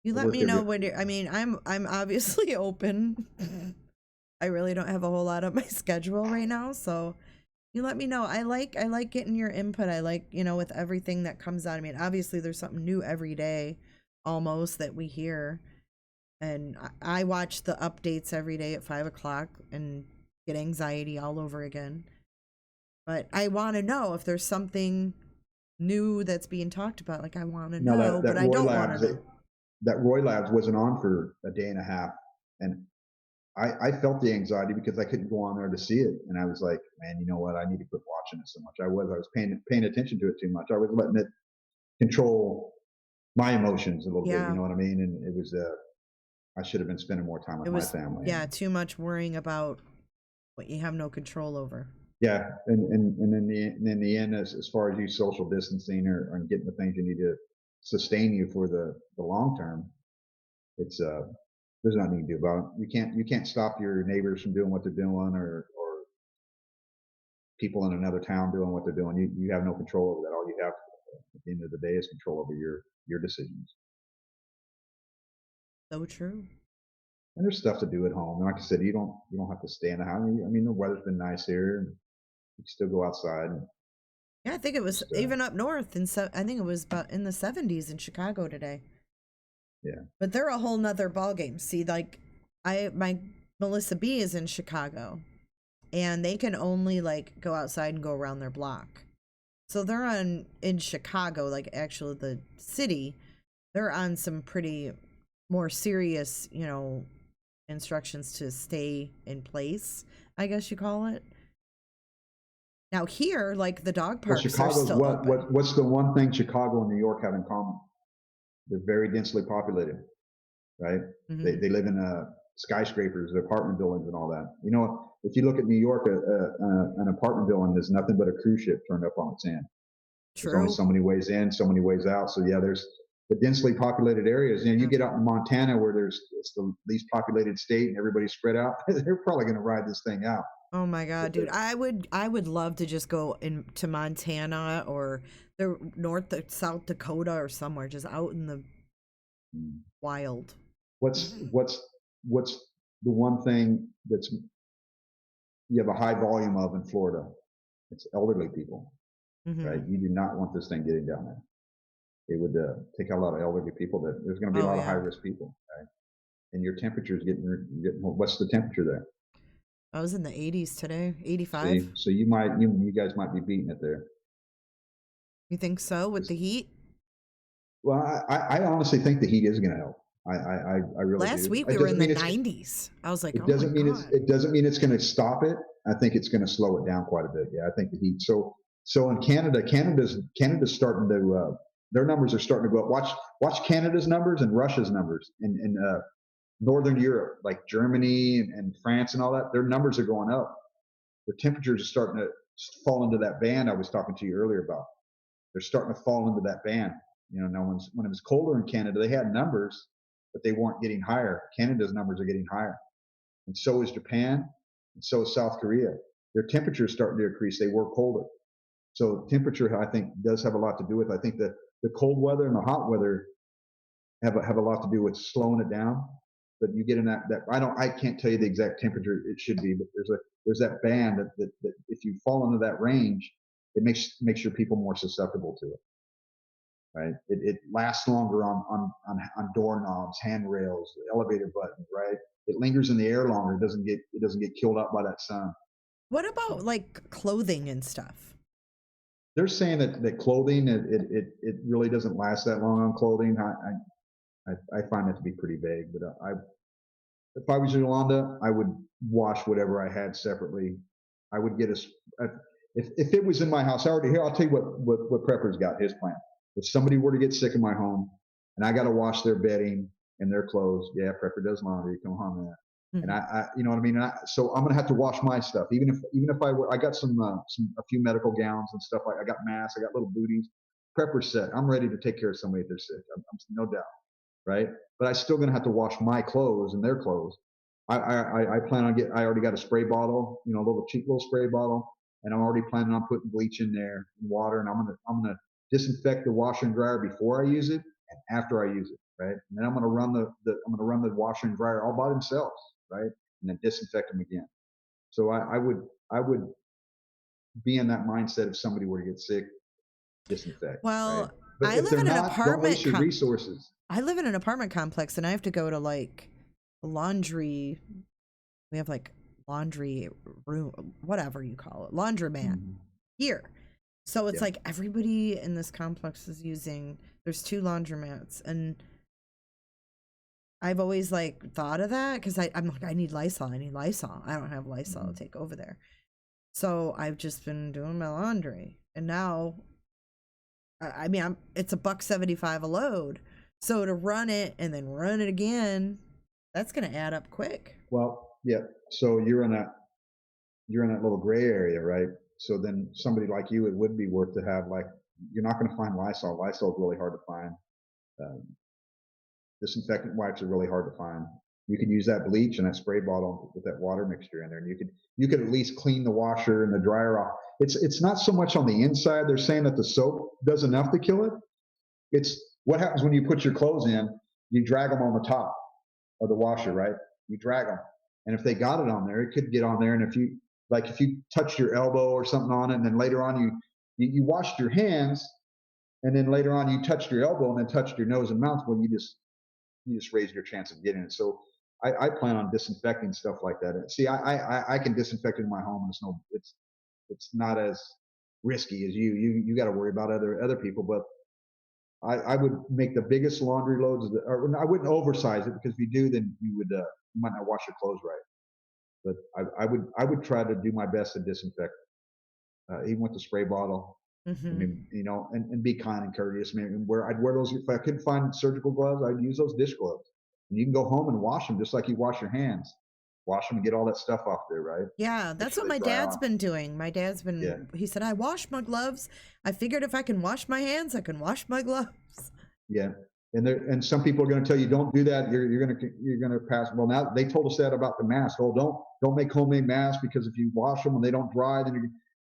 You let me know when I mean, I'm obviously open. I really don't have a whole lot on my schedule right now, so you let me know. I like getting your input. I like, with everything that comes out. I mean, obviously there's something new every day almost that we hear. And I watch the updates every day at 5:00 and get anxiety all over again. But I want to know if there's something new that's being talked about. Like, I want to know, but I don't want to know. That Roy Labs wasn't on for a day and a half, and I felt the anxiety because I couldn't go on there to see it, and I was like, man, you know what? I need to quit watching it so much. I was paying attention to it too much. I was letting it control my emotions a little bit. You know what I mean? And it was I should have been spending more time with my family. Yeah, too much worrying about what you have no control over. Yeah, and in the end, as far as you social distancing or getting the things you need to sustain you for the long term, it's there's nothing you can do about it. You can't stop your neighbors from doing what they're doing, or people in another town doing what they're doing. You have no control over that. All you have at the end of the day is control over your decisions. So true. And there's stuff to do at home. Like I said, you don't have to stay in the house. I mean, the weather's been nice here, and you can still go outside. Yeah, I think it was even up north, and so I think it was about in the 70s in Chicago today. Yeah, but they're a whole nother ballgame. See, like my Melissa B is in Chicago, and they can only like go outside and go around their block. So they're in Chicago, like actually the city, they're on some pretty more serious, instructions to stay in place, I guess you call it. Now here, like the dog parks are still open. What's the one thing Chicago and New York have in common? They're very densely populated, right? They live in skyscrapers, apartment buildings, and all that. If you look at New York, an apartment building is nothing but a cruise ship turned up on its end. True. There's only so many ways in, so many ways out. So yeah, there's the densely populated areas. You get out in Montana where it's the least populated state and everybody's spread out. They're probably going to ride this thing out. Oh my God, dude! I would love to just go to Montana or the South Dakota or somewhere, just out in the wild. What's the one thing that's you have a high volume of in Florida? It's elderly people, right? You do not want this thing getting down there. It would take a lot of elderly people. There's going to be a lot of high risk people, right? And your temperature is getting. What's the temperature there? I was in the 80s today, 85. So you guys might be beating it there. You think so with the heat? Well, I honestly think the heat is going to help. I really Last do. week we It were doesn't in the mean it's 90s. I was like, it oh my doesn't mean God. it doesn't mean it's going to stop it. I think it's going to slow it down quite a bit. Yeah, I think the heat. So in Canada, Canada's starting to their numbers are starting to go up. Watch Canada's numbers and Russia's numbers in Northern Europe, like Germany and France and all that. Their numbers are going up. The temperatures are starting to fall into that band I was talking to you earlier about. They're starting to fall into that band. You know, now when it was colder in Canada, they had numbers, but they weren't getting higher. Canada's numbers are getting higher, and so is Japan, and so is South Korea. Their temperatures starting to increase. They were colder, so temperature I think does have a lot to do with. I think that the cold weather and the hot weather have a lot to do with slowing it down. But you get in that I can't tell you the exact temperature it should be, but there's that band that if you fall into that range, it makes your people more susceptible to it. Right? It lasts longer on doorknobs, handrails, elevator buttons. Right? It lingers in the air longer. It doesn't get killed up by that sun. What about like clothing and stuff? They're saying that clothing it really doesn't last that long on clothing. I find that to be pretty vague. But if I was Yolanda, I would wash whatever I had separately. I would get if it was in my house. I'll tell you what Prepper's got his plan. If somebody were to get sick in my home and I got to wash their bedding and their clothes, yeah, Prepper does laundry. Come on, man. Mm-hmm. And I you know what I mean. So I'm gonna have to wash my stuff, even if I got a few medical gowns and stuff. Like I got masks, I got little booties. Prepper said, I'm ready to take care of somebody if they're sick. I'm no doubt, right? But I still gonna have to wash my clothes and their clothes. I plan on I already got a spray bottle, a little cheap little spray bottle, and I'm already planning on putting bleach in there and water, and I'm gonna disinfect the washer and dryer before I use it and after I use it, right? And then I'm gonna run the washer and dryer all by themselves, right? And then disinfect them again. So I would be in that mindset if somebody were to get sick, disinfect. Well, right? But I if live they're in an not, apartment. Don't waste your resources. I live in an apartment complex, and I have to go to like laundry. We have like laundry room, whatever you call it, laundromat here. So it's like everybody in this complex is using. There's 2 laundromats, and I've always like thought of that because I'm like, I need Lysol. I don't have Lysol to take over there. So I've just been doing my laundry, and now, I mean, it's $1.75 a load. So to run it and then run it again, that's going to add up quick. Well, yeah. So you're in that little gray area, right? So then somebody like you, it would be worth to have you're not going to find Lysol. Lysol is really hard to find. Disinfectant wipes are really hard to find. You could use that bleach and that spray bottle with that water mixture in there, and you could at least clean the washer and the dryer off. It's not so much on the inside. They're saying that the soap does enough to kill it. It's what happens when you put your clothes in. You drag them on the top of the washer, right? You drag them, and if they got it on there, it could get on there. And if you touched your elbow or something on it, and then later on you washed your hands, and then later on you touched your elbow and then touched your nose and mouth, well, you just raise your chance of getting it. So I plan on disinfecting stuff like that. See, I can disinfect it in my home. It's not as risky as you got to worry about other people. But I would make the biggest laundry loads, or I wouldn't oversize it, because if you do, then you might not wash your clothes right. But I would try to do my best to disinfect, even with the spray bottle. I mean, and be kind and courteous. I mean, I'd wear those. If I couldn't find surgical gloves, I'd use those dish gloves. And you can go home and wash them just like you wash your hands. Wash them and get all that stuff off there, right? Yeah, that's what my dad's been doing. My dad's been, he said, I wash my gloves. I figured if I can wash my hands, I can wash my gloves. Yeah. And some people are going to tell you, don't do that. You're going to pass. Well, now they told us that about the mask. Oh, don't make homemade masks, because if you wash them and they don't dry, then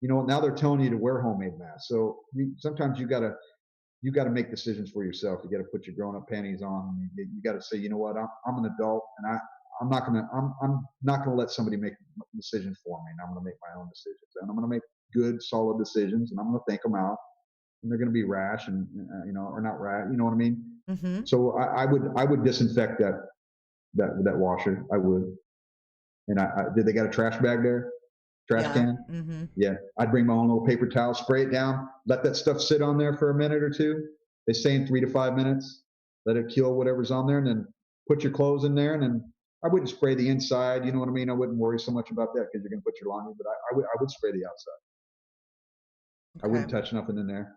now they're telling you to wear homemade masks. So sometimes you got to make decisions for yourself. You got to put your grown-up panties on. You got to say, you know what, I'm an adult, and I'm not gonna let somebody make decisions for me, and I'm gonna make my own decisions, and I'm gonna make good, solid decisions, and I'm gonna think them out, and they're gonna be rash and or not rash. You know what I mean? Mm-hmm. So I would disinfect that washer. I would. And did they got a trash bag there? trash Yeah. can. Mm-hmm. Yeah, I'd bring my own little paper towel, spray it down, let that stuff sit on there for a minute or two. They say in 3 to 5 minutes, let it kill whatever's on there, and then put your clothes in there. And then I wouldn't spray the inside. You know what I mean? I wouldn't worry so much about that because you're going to put your laundry. But I would spray the outside. I Okay. wouldn't touch nothing in there.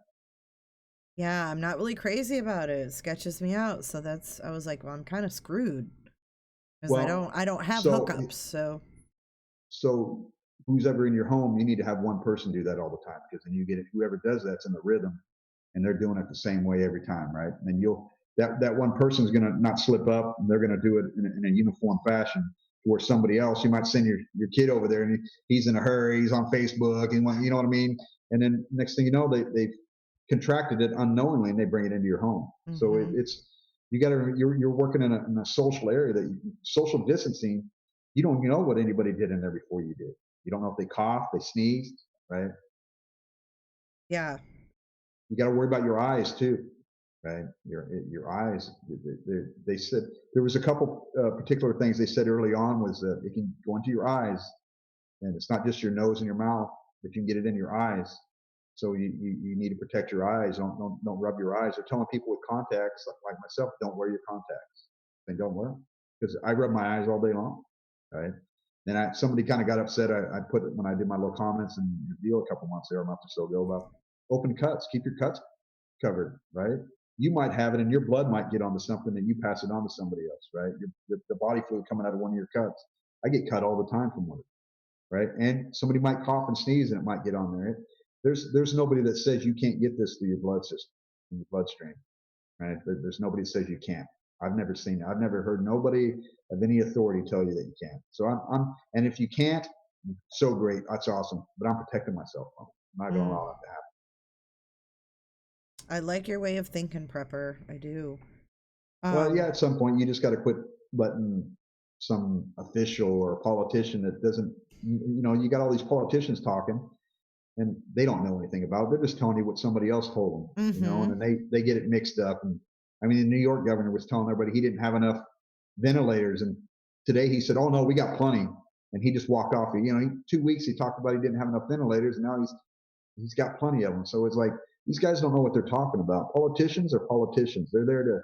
Yeah, I'm not really crazy about it. It sketches me out. So I was like, well, I'm kind of screwed because Well, I don't have so hookups. so who's ever in your home, you need to have one person do that all the time, because then you get it. Whoever does that's in the rhythm, and they're doing it the same way every time, right? And you'll that one person's going to not slip up, and they're going to do it in a uniform fashion. Or somebody else, you might send your kid over there, and he's in a hurry, he's on Facebook, and you know what I mean. And then next thing you know, they've contracted it unknowingly, and they bring it into your home. Mm-hmm. So it's you got to you're working in a social area that social distancing. You don't know what anybody did in there before you did. You don't know if they coughed, they sneezed, right? Yeah. You got to worry about your eyes too, right? Your eyes. They said there was a couple particular things they said early on was that it can go into your eyes, and it's not just your nose and your mouth, but you can get it in your eyes. So you need to protect your eyes. Don't rub your eyes. They're telling people with contacts like myself, don't wear your contacts. They don't wear them, because I rub my eyes all day long, right? And somebody kind of got upset. I put it when I did my little comments and review a couple months there, a month or so ago, about open cuts. Keep your cuts covered, right? You might have it, and your blood might get onto something, that you pass it on to somebody else, right? The body fluid coming out of one of your cuts. I get cut all the time from one, right? And somebody might cough and sneeze, and it might get on there. There's nobody that says you can't get this through your blood system, in your bloodstream, right? There's nobody that says you can't. I've never seen it. I've never heard nobody of any authority tell you that you can't. So and if you can't, so great, that's awesome. But I'm protecting myself from it. I'm not going to allow that to happen. I like your way of thinking, Prepper. I do. Well, yeah, at some point you just got to quit letting some official or politician that doesn't, you got all these politicians talking, and they don't know anything about it. They're just telling you what somebody else told them, Mm-hmm. and then they get it mixed up. And I mean, the New York governor was telling everybody he didn't have enough ventilators, and today he said, "Oh no, we got plenty," and he just walked off. 2 weeks he talked about he didn't have enough ventilators, and now he's got plenty of them. So it's like these guys don't know what they're talking about. Politicians are politicians. They're there to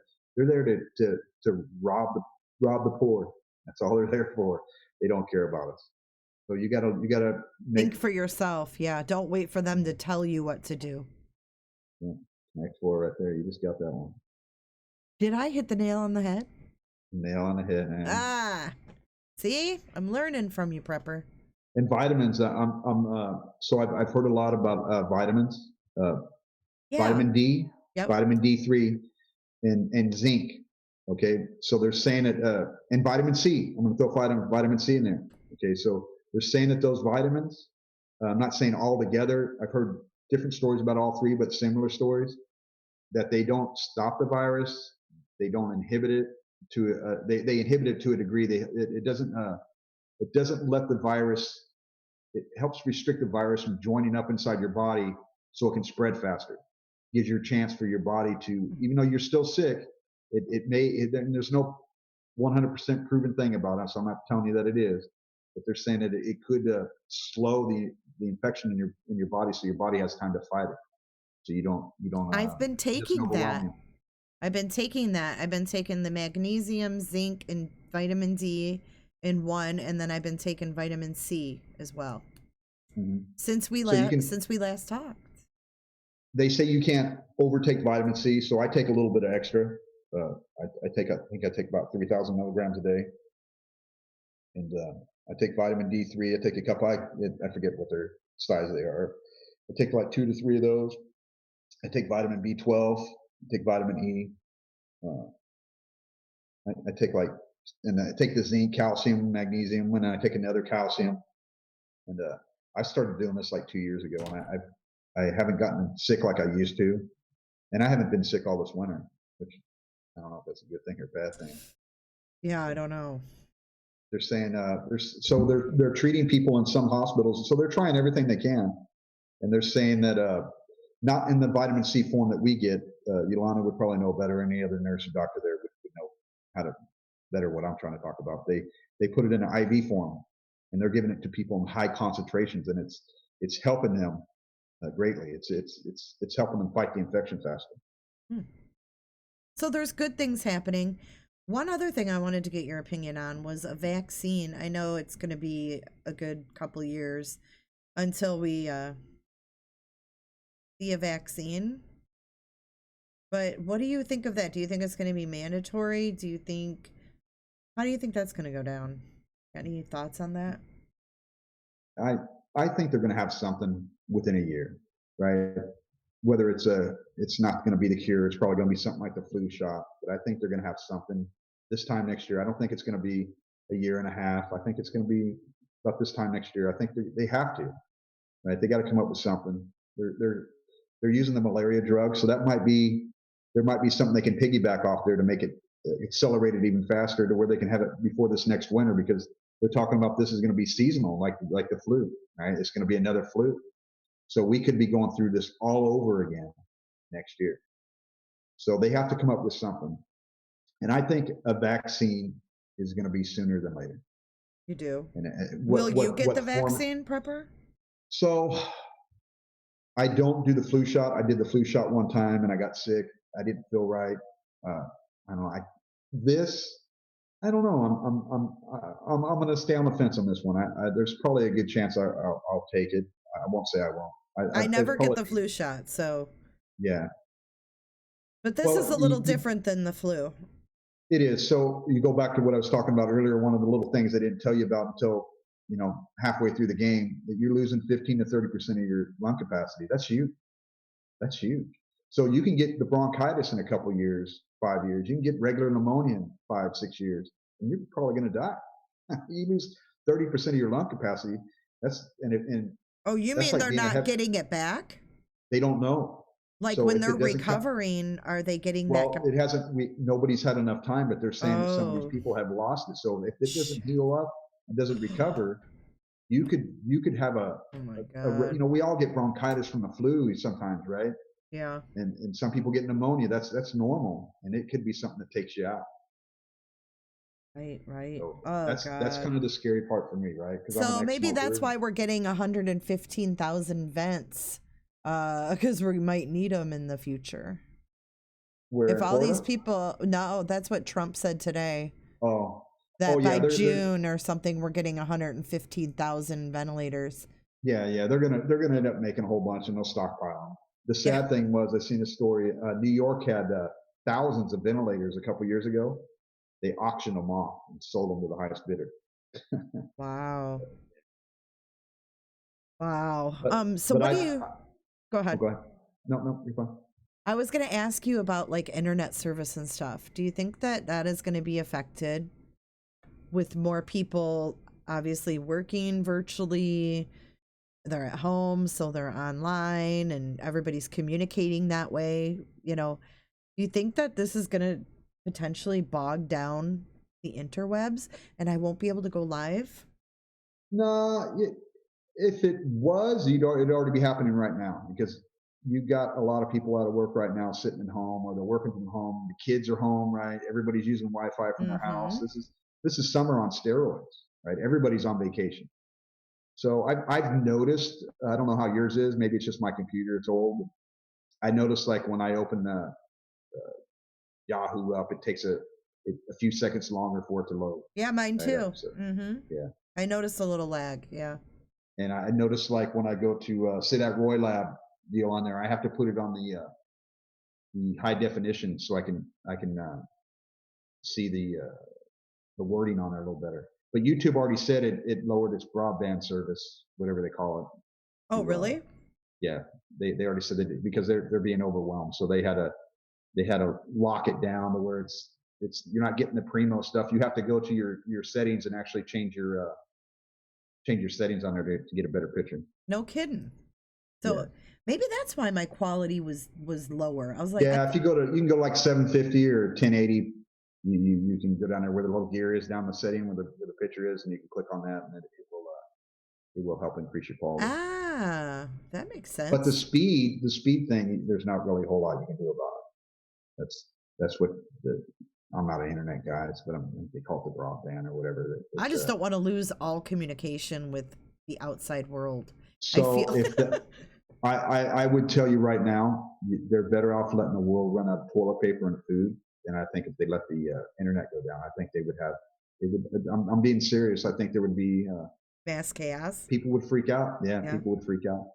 rob the poor. That's all they're there for. They don't care about us. So you gotta Think for yourself. Yeah. Don't wait for them to tell you what to do. Yeah, next floor right there. You just got that one. Did I hit the nail on the head? Nail on the head, man. Ah, see, I'm learning from you, Prepper. And vitamins. So I've heard a lot about vitamins. Vitamin D, vitamin D3, and zinc. Okay, so they're saying that, and vitamin C. I'm going to throw vitamin C in there. Okay, so they're saying that those vitamins. I'm not saying all together. I've heard different stories about all three, but similar stories, that they don't stop the virus. They don't inhibit it they inhibit it to a degree. It doesn't let the virus. It helps restrict the virus from joining up inside your body, so it can spread faster. Gives you a chance for your body to, even though you're still sick, there's no 100% proven thing about it, so I'm not telling you that it is, but they're saying that it could slow the infection in your body, so your body has time to fight it. So you don't. I've been taking that. I've been taking the magnesium, zinc, and vitamin D in one, and then I've been taking vitamin C as well. Mm-hmm. Since we last talked. They say you can't overtake vitamin C, so I take a little bit of extra. I think I take about 3,000 milligrams a day, and I take vitamin D3. I take a couple. I forget what their size they are. I take like 2 to 3 of those. I take vitamin B12. I take vitamin E. I take and I take the zinc, calcium, magnesium, and I take another calcium. And I started doing this like 2 years ago, and I haven't gotten sick like I used to, and I haven't been sick all this winter, which I don't know if that's a good thing or a bad thing. Yeah, I don't know. They're saying they're treating people in some hospitals, so they're trying everything they can, and they're saying that not in the vitamin C form that we get. Yolanda would probably know better. Any other nurse or doctor there would know how to better what I'm trying to talk about. They put it in an IV form, and they're giving it to people in high concentrations, and it's helping them greatly. It's helping them fight the infection faster. Hmm. So there's good things happening. One other thing I wanted to get your opinion on was a vaccine. I know it's going to be a good couple years until we see a vaccine. But what do you think of that? Do you think it's going to be mandatory? How do you think that's going to go down? Got any thoughts on that? I think they're going to have something within a year, right? Whether it's not going to be the cure, it's probably going to be something like the flu shot. But I think they're going to have something this time next year. I don't think it's going to be a year and a half. I think it's going to be about this time next year. I think they have to, right? They got to come up with something. They're using the malaria drug, so there might be something they can piggyback off there to make it accelerate it even faster to where they can have it before this next winter, because they're talking about this is going to be seasonal, like the flu, right? It's going to be another flu. So we could be going through this all over again next year. So they have to come up with something. And I think a vaccine is going to be sooner than later. You do? Will you get the vaccine, Prepper? So I don't do the flu shot. I did the flu shot one time and I got sick. I didn't feel right. I don't know. I don't know. I'm going to stay on the fence on this one. There's probably a good chance I'll take it. I won't say I won't. I never get the flu shot, so. Yeah. But this is a little different than the flu. It is. So you go back to what I was talking about earlier, one of the little things they didn't tell you about until, halfway through the game, that you're losing 15 to 30% of your lung capacity. That's huge. That's huge. So you can get the bronchitis in a couple years, 5 years. You can get regular pneumonia in 5, 6 years, and you're probably going to die. You lose 30% of your lung capacity. Oh, you mean they're not getting it back? They don't know. Like so when they're recovering, are they getting that? Well, it hasn't. Nobody's had enough time, but they're saying that some of these people have lost it. So if it doesn't heal up and doesn't recover, you could have oh my God. We all get bronchitis from the flu sometimes, right? Yeah. And some people get pneumonia. That's normal, and it could be something that takes you out. Right. So that's kind of the scary part for me, right? So maybe that's why we're getting 115,000 vents, because we might need them in the future. If all these people, no, that's what Trump said today. Oh. That by June or something, we're getting 115,000 ventilators. Yeah, they're gonna end up making a whole bunch and they'll stockpile them. The sad thing was, I seen a story. New York had thousands of ventilators a couple years ago. They auctioned them off and sold them to the highest bidder. Wow. So what do you? Go ahead. Go ahead. No, you're fine. I was going to ask you about like internet service and stuff. Do you think that is going to be affected with more people obviously working virtually? They're at home, so they're online and everybody's communicating that way. Do you think that this is going to potentially bog down the interwebs and I won't be able to go live? No, if it was, it'd already be happening right now, because you got a lot of people out of work right now sitting at home, or they're working from home. The kids are home, right? Everybody's using Wi-Fi from their house. This is summer on steroids, right? Everybody's on vacation. So I've noticed, I don't know how yours is, maybe it's just my computer, it's old. I noticed like when I open Yahoo up, it takes a few seconds longer for it to load. Yeah, mine too. So, yeah. I noticed a little lag, yeah. And I noticed like when I go to say that Roy Lab deal on there, I have to put it on the high definition so I can see the wording on there a little better. But YouTube already said it lowered its broadband service, whatever they call it. Oh, really? Yeah, they already said that, because they're being overwhelmed. So they had to lock it down to where it's you're not getting the primo stuff. You have to go to your settings and actually change your settings on there to get a better picture. No kidding. So maybe that's why my quality was lower. I was like, if you can go like 750 or 1080. You can go down there where the little gear is down the setting where the picture is, and you can click on that, and it will help increase your quality. Ah, that makes sense. But the speed thing, there's not really a whole lot you can do about it. That's what I'm not an internet guy, but they call it the broadband or whatever. I just don't want to lose all communication with the outside world. So I would tell you right now, they're better off letting the world run out of toilet paper and food than I think if they let the internet go down. I think they would have. I'm being serious. I think there would be mass chaos. People would freak out. Yeah, people would freak out.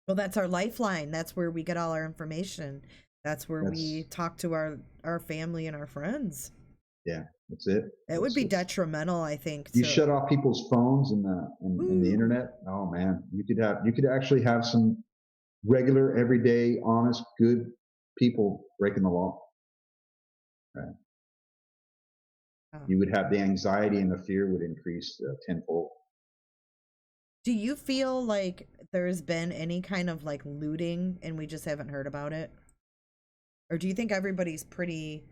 Well, that's our lifeline. That's where we get all our information. That's where we talk to our family and our friends. Yeah, that's it. It would be detrimental, I think. You shut off people's phones and the internet. Oh man, you could actually have some regular, everyday, honest, good people breaking the law. Right. Oh. You would have the anxiety and the fear would increase tenfold. Do you feel like there's been any kind of like looting and we just haven't heard about it? Or do you think everybody's pretty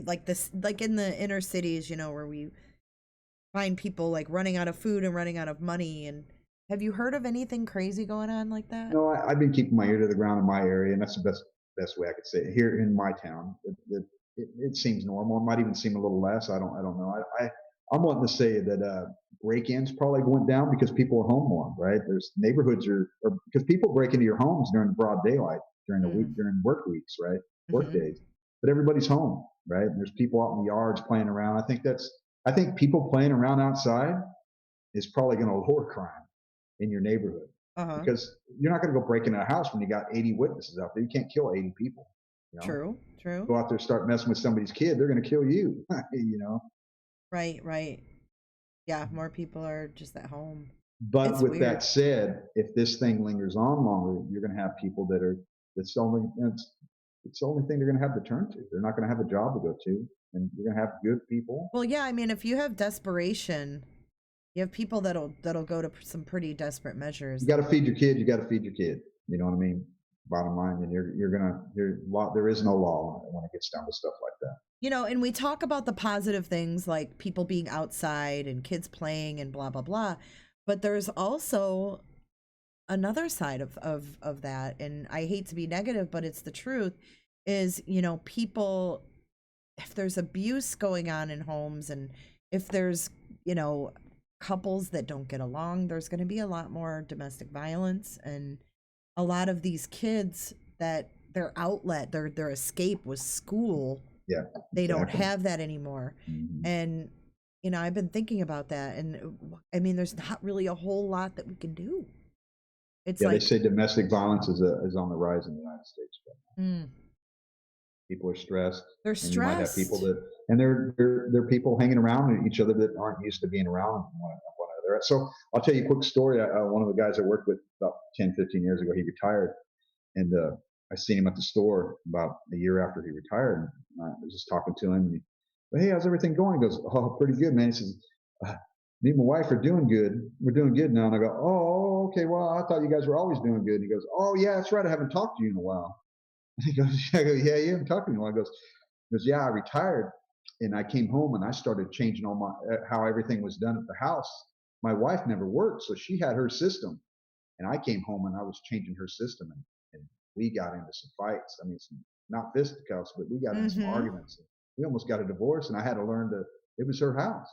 like this, like in the inner cities, you know, where we find people like running out of food and running out of money? And have you heard of anything crazy going on like that? No, I've been keeping my ear to the ground in my area, and that's the best way I could say it. Here in my town, it seems normal. It might even seem a little less. I don't know. I'm wanting to say that break-ins probably went down because people are home more, right? There's neighborhoods or because people break into your homes during broad daylight during the week, during work weeks, right? Work days, but everybody's home, right? And there's people out in the yards playing around. I think people playing around outside is probably going to lower crime in your neighborhood because you're not going to go break into a house when you got 80 witnesses out there. You can't kill 80 people. You know? True. Go out there, start messing with somebody's kid, they're going to kill you. You know. Right. Yeah, more people are just at home. But it's with weird. That said, if this thing lingers on longer, you're going to have people that are. It's the only thing they're going to have to turn to. They're not going to have a job to go to, and you're going to have good people. Well, yeah, I mean, if you have desperation, you have people that'll go to some pretty desperate measures. You got to feed your kid. You got to feed your kid. You know what I mean? Bottom line, and there is no law when it gets down to stuff like that. You know, and we talk about the positive things like people being outside and kids playing and blah blah blah, but there's also another side of that, and I hate to be negative, but it's the truth. Is, you know, people, if there's abuse going on in homes, and if there's, you know, couples that don't get along, there's going to be a lot more domestic violence, and a lot of these kids that their outlet, their escape was school. Yeah, they don't have that anymore. And you know, I've been thinking about that, and I mean, there's not really a whole lot that we can do. It's like, they say domestic violence is on the rise in the United States right now. People are stressed. They're stressed. You might have people and they're people hanging around each other that aren't used to being around one another. So I'll tell you a quick story. One of the guys I worked with about 10, 15 years ago, he retired, and I seen him at the store about a year after he retired. And I was just talking to him. And hey, how's everything going? He goes, oh, pretty good, man. He says, me and my wife are doing good. We're doing good now. And I go, oh, okay. Well, I thought you guys were always doing good. And he goes, oh, yeah, that's right. I haven't talked to you in a while. And he goes, I go, yeah, you haven't talked to me in a while. He goes, yeah, I retired and I came home and I started changing all my how everything was done at the house. My wife never worked, so she had her system. And I came home and I was changing her system. And we got into some fights. I mean, not fisticuffs, but we got into some arguments. We almost got a divorce, and I had to learn it was her house.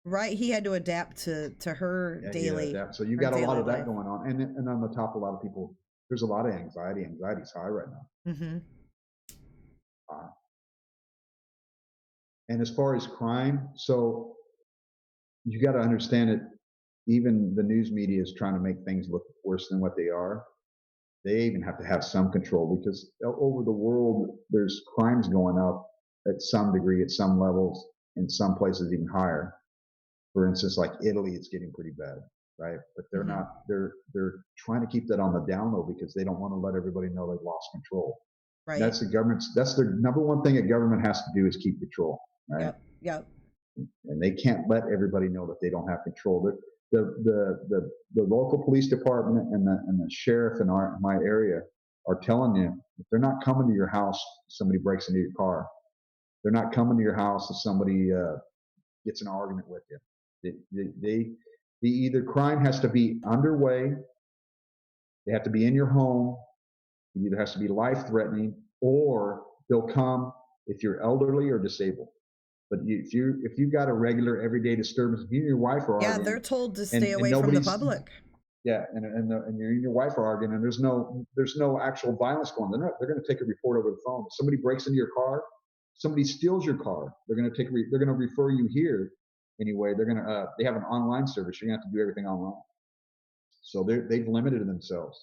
Right. He had to adapt to her daily. So you got a lot of that going on. And on the top, a lot of people, there's a lot of anxiety. Anxiety's high right now. And as far as crime, so you got to understand it. Even the news media is trying to make things look worse than what they are. They even have to have some control because over the world, there's crimes going up at some degree, at some levels, in some places even higher. For instance, like Italy, it's getting pretty bad, right? But they're not. They're trying to keep that on the down low because they don't want to let everybody know they've lost control. Right. That's the government's. That's the number one thing a government has to do is keep control, right? Yep. And they can't let everybody know that they don't have control. The local police department and the sheriff in my area are telling you if they're not coming to your house, somebody breaks into your car. They're not coming to your house if somebody gets an argument with you. Either crime has to be underway, they have to be in your home, it either has to be life-threatening, or they'll come if you're elderly or disabled. But if you got a regular everyday disturbance, if you and your wife are Yeah, arguing, they're told to and stay away from the nobody's, public. yeah, and you and your wife are arguing, and there's no actual violence going on. They're going to take a report over the phone. If somebody breaks into your car, somebody steals your car, they're going to refer you here anyway. They have an online service. You're going to have to do everything online. So they've limited themselves,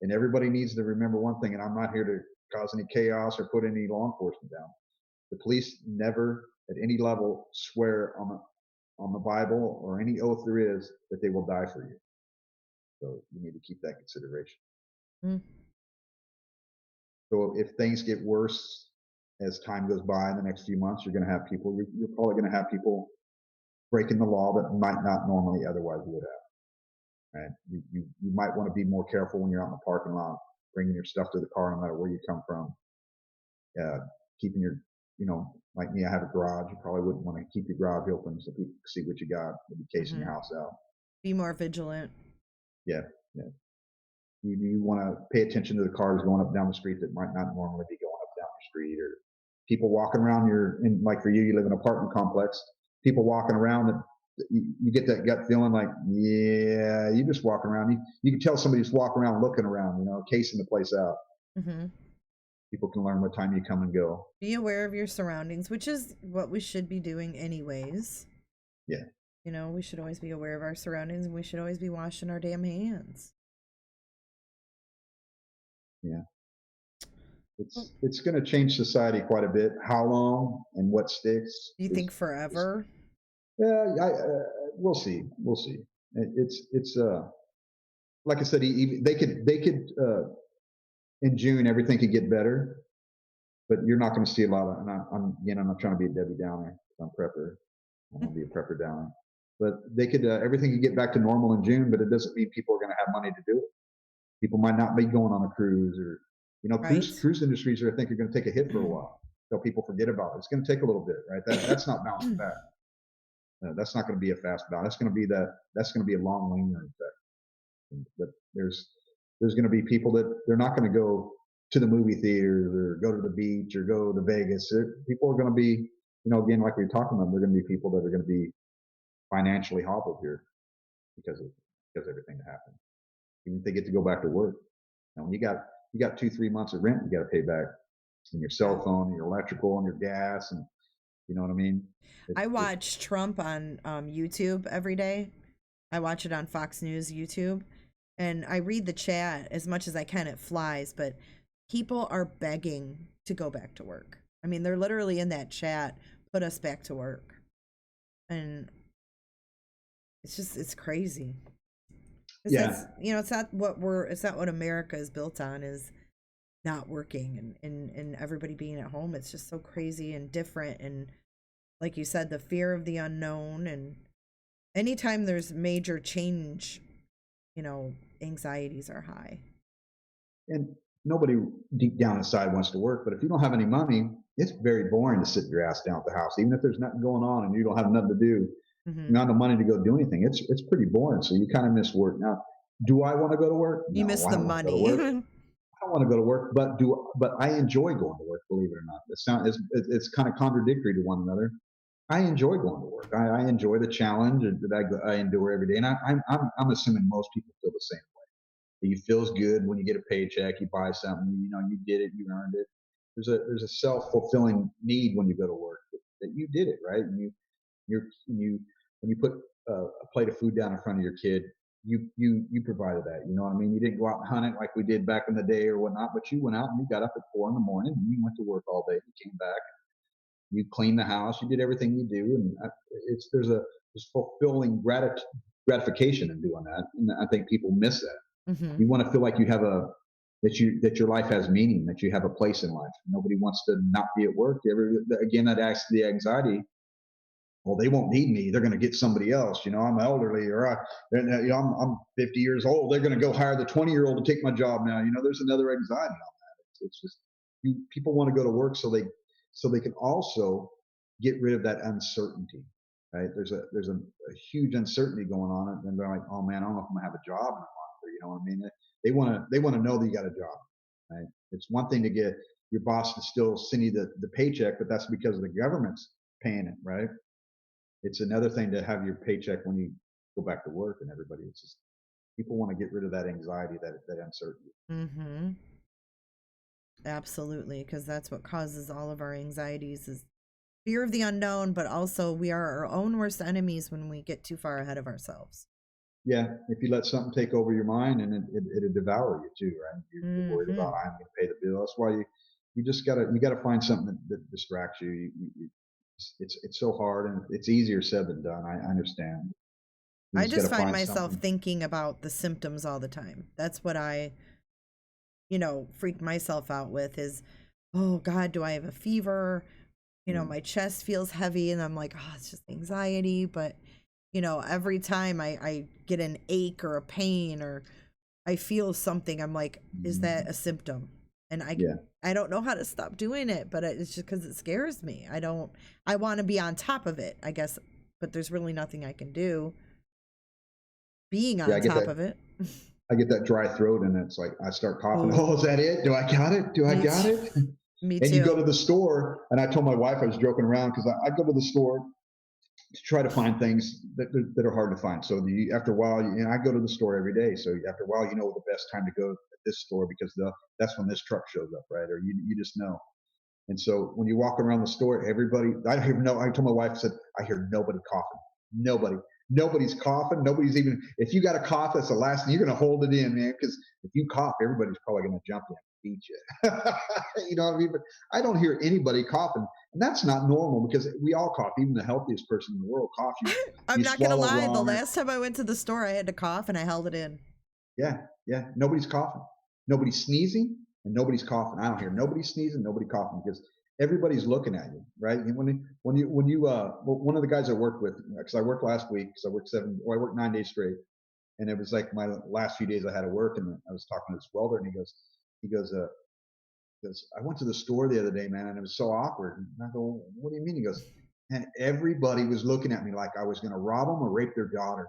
and everybody needs to remember one thing. And I'm not here to cause any chaos or put any law enforcement down. The police never, at any level, swear on the Bible or any oath there is that they will die for you. So you need to keep that consideration. Mm. So if things get worse as time goes by in the next few months, you're probably going to have people breaking the law that might not normally otherwise would have. Right? You might want to be more careful when you're out in the parking lot, bringing your stuff to the car, no matter where you come from. Keeping your, like me, I have a garage. You probably wouldn't want to keep your garage open so people can see what you got, maybe casing your house out. Be more vigilant. Yeah. You want to pay attention to the cars going up down the street that might not normally be going up down the street, or people walking around like for you live in an apartment complex, people walking around that you get that gut feeling like, yeah, you just walking around. You can tell somebody's walking around looking around, casing the place out. Mm-hmm. People can learn what time you come and go. Be aware of your surroundings, which is what we should be doing anyways. Yeah. We should always be aware of our surroundings, and we should always be washing our damn hands. Yeah. It's going to change society quite a bit. How long and what sticks? Do you think forever? Yeah, we'll see. We'll see. It's like I said, they could in June everything could get better, but you're not going to see a lot of. And I'm not trying to be a Debbie Downer. I'm prepper. I want to be a prepper downer. But they could everything could get back to normal in June, but it doesn't mean people are going to have money to do it. People might not be going on a cruise, or cruise industries are, I think, are going to take a hit for a while until people forget about it. It's going to take a little bit, right? That's not bouncing back. That's not going to be a fast bounce. That's going to be a long lingering effect. But there's going to be people that they're not going to go to the movie theaters or go to the beach or go to Vegas. People are going to be, again, like we were talking about, they're going to be people that are going to be financially hobbled here because of everything that happened. Even if they get to go back to work. When you got 2-3 months of rent you got to pay back, and your cell phone and your electrical and your gas, and you know what I mean? I watch Trump on YouTube every day. I watch it on Fox News YouTube, and I read the chat as much as I can. It flies, but people are begging to go back to work. I mean, they're literally in that chat, put us back to work. And it's crazy. Yeah. It's not what America is built on, is not working and everybody being at home. It's just so crazy and different. And like you said, the fear of the unknown, and anytime there's major change, anxieties are high. And nobody deep down inside wants to work, but if you don't have any money, it's very boring to sit your ass down at the house, even if there's nothing going on and you don't have nothing to do. Mm-hmm. Not the money to go do anything. It's pretty boring. So you kind of miss work. Now, do I want to go to work? You miss the money. I don't want to go to work, but I enjoy going to work. Believe it or not, it's kind of contradictory to one another. I enjoy going to work. I enjoy the challenge that I endure every day, and I'm assuming most people feel the same way. It feels good when you get a paycheck, you buy something, you did it, you earned it. There's a self-fulfilling need when you go to work that you did it, right? And when you put a plate of food down in front of your kid, you provided that. You know what I mean? You didn't go out and hunt it like we did back in the day or whatnot, but you went out and you got up at 4 a.m. and you went to work all day. You came back, you cleaned the house, you did everything you do, and there's fulfilling gratification in doing that, and I think people miss that. Mm-hmm. You want to feel like you have that your life has meaning, that you have a place in life. Nobody wants to not be at work. Again, that adds to the anxiety. Well, they won't need me. They're going to get somebody else. I'm elderly, or I'm 50 years old. They're going to go hire the 20-year-old to take my job now. There's another anxiety on that. It's just people want to go to work so they can also get rid of that uncertainty. Right? There's a huge uncertainty going on, and they're like, oh man, I don't know if I'm gonna have a job in a month. Or, you know what I mean? They want to know that you got a job. Right? It's one thing to get your boss is still sending you the paycheck, but that's because the government's paying it, right? It's another thing to have your paycheck when you go back to work, and everybody, it's just, people want to get rid of that anxiety, that uncertainty. Mm-hmm. Absolutely, because that's what causes all of our anxieties is fear of the unknown, but also we are our own worst enemies when we get too far ahead of ourselves. Yeah, if you let something take over your mind, and it'll devour you too, right? You're worried about, I'm going to pay the bill. That's why you just gotta find something that distracts you. It's so hard, and it's easier said than done. I understand. I just find myself thinking about the symptoms all the time. That's what I, freak myself out with is, oh God, do I have a fever? My chest feels heavy, and I'm like, oh, it's just anxiety. But, every time I get an ache or a pain or I feel something, I'm like, is that a symptom? And I don't know how to stop doing it, but it's just because it scares me. I want to be on top of it, I guess, but there's really nothing I can do being on top of it. I get that dry throat, and it's like I start coughing. Oh, is that it? Do I got it? Do I got it? Me too. And you go to the store, and I told my wife, I was joking around, because I go to the store to try to find things that are hard to find. So after a while, I go to the store every day. So after a while, the best time to go at this store, because that's when this truck shows up, right? Or you just know. And so when you walk around the store, everybody, I told my wife, I said, I hear nobody coughing. Nobody's coughing. Nobody's even, if you got a cough, that's the last thing, you're going to hold it in, man. Because if you cough, everybody's probably going to jump in and beat you. You know what I mean? But I don't hear anybody coughing. And that's not normal, because we all cough. Even the healthiest person in the world coughs. I'm not going to lie. The last time I went to the store, I had to cough, and I held it in. Yeah. Nobody's coughing. Nobody's sneezing, and nobody's coughing. I don't hear nobody sneezing, nobody coughing, because everybody's looking at you, right? And one of the guys I worked with, because I worked last week, because I worked 9 days straight, and it was like my last few days I had to work, and I was talking to this welder, and he goes, I went to the store the other day, man, and it was so awkward. And I go, what do you mean? He goes, and everybody was looking at me like I was going to rob them or rape their daughter.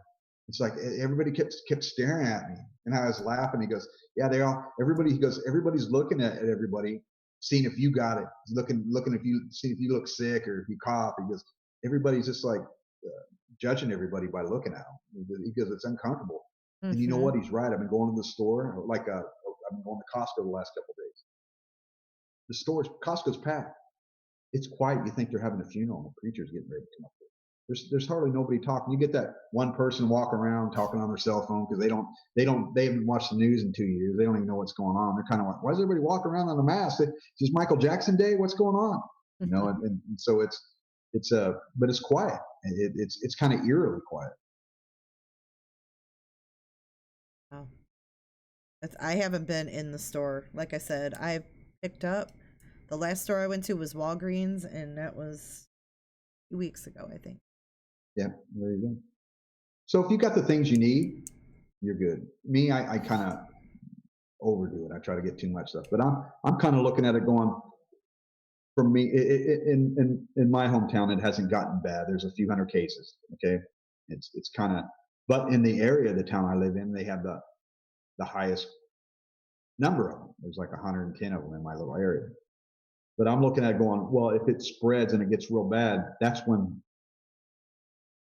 It's like everybody kept staring at me, and I was laughing. He goes, yeah, he goes, everybody's looking at everybody, seeing if you got it, looking see if you look sick or if you cough. He goes, everybody's just like judging everybody by looking at them. He goes, it's uncomfortable. Mm-hmm. And you know what? He's right. I've been going to the store, I've been going to Costco the last couple of days. Costco's packed. It's quiet. You think they're having a funeral, and the preacher's getting ready to come up there. There's hardly nobody talking. You get that one person walking around talking on their cell phone, because they haven't watched the news in 2 years. They don't even know what's going on. They're kind of like, why is everybody walking around on a mask? Is this Michael Jackson Day? What's going on? And so but it's quiet. It's kind of eerily quiet. Oh, I haven't been in the store. Like I said, I've picked up. The last store I went to was Walgreens, and that was 2 weeks ago, I think. Yeah, there you go. So if you got the things you need, you're good. Me, I kind of overdo it. I try to get too much stuff, but I'm kind of looking at it going, for me, in my hometown, it hasn't gotten bad. There's a few hundred cases. Okay, it's kind of, but in the area of the town I live in, they have the highest number of them. There's like 110 of them in my little area. But I'm looking at going, well, if it spreads and it gets real bad, that's when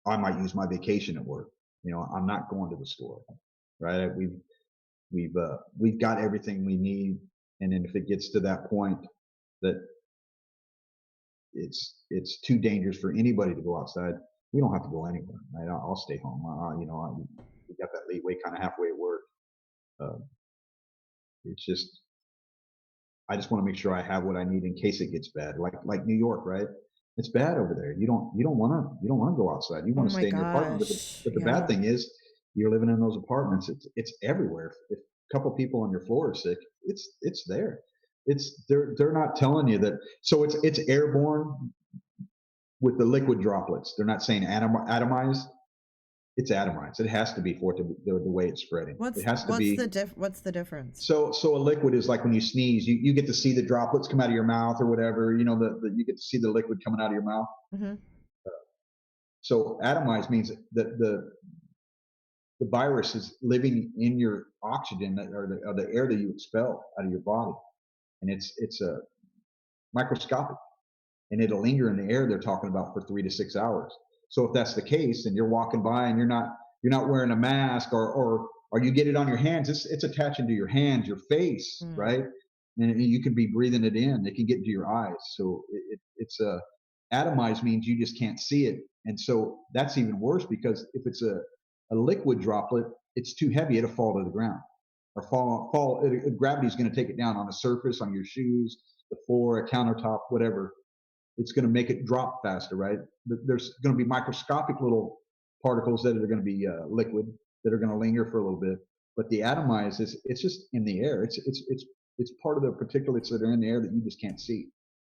I might use my vacation at work. I'm not going to the store, right? We've got everything we need, and then if it gets to that point that it's too dangerous for anybody to go outside, we don't have to go anywhere, right? I'll stay home. We got that leeway kind of halfway at work. It's just, I just want to make sure I have what I need in case it gets bad. Like New York, right? It's bad over there. You don't want to go outside. You want to stay in your apartment. But the bad thing is, you're living in those apartments. It's everywhere. If a couple people on your floor are sick, it's there. They're not telling you that. So it's airborne with the liquid droplets. They're not saying atomized. It's atomized. It has to be for it to the way it's spreading. What's the difference? So a liquid is like when you sneeze, you get to see the droplets come out of your mouth or whatever. You get to see the liquid coming out of your mouth. Mm-hmm. So atomized means that the virus is living in your oxygen or the air that you expel out of your body, and microscopic, and it'll linger in the air. They're talking about for 3 to 6 hours. So if that's the case, and you're walking by and you're not wearing a mask, or you get it on your hands, it's attaching to your hands, your face, right? And you can be breathing it in. It can get into your eyes. So it's a atomized means you just can't see it, and so that's even worse because if it's a liquid droplet, it's too heavy, it'll fall to the ground or fall. Gravity's going to take it down on a surface, on your shoes, the floor, a countertop, whatever. It's going to make it drop faster, right? There's going to be microscopic little particles that are going to be liquid that are going to linger for a little bit. But the atomized it's just in the air. It's part of the particulates that are in the air that you just can't see,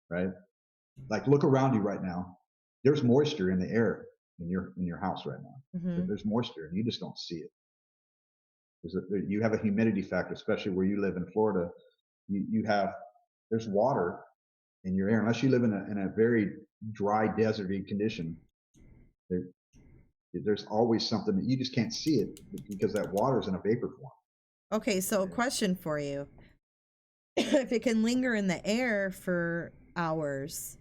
right? Like look around you right now. There's moisture in the air in your house right now. There's moisture, and you just don't see it. You have a humidity factor, especially where you live in Florida. There's water in your air, unless you live in a very dry, deserty condition. There's always something that you just can't see it because that water is in a vapor form. Okay, so a question for you: if it can linger in the air for hours,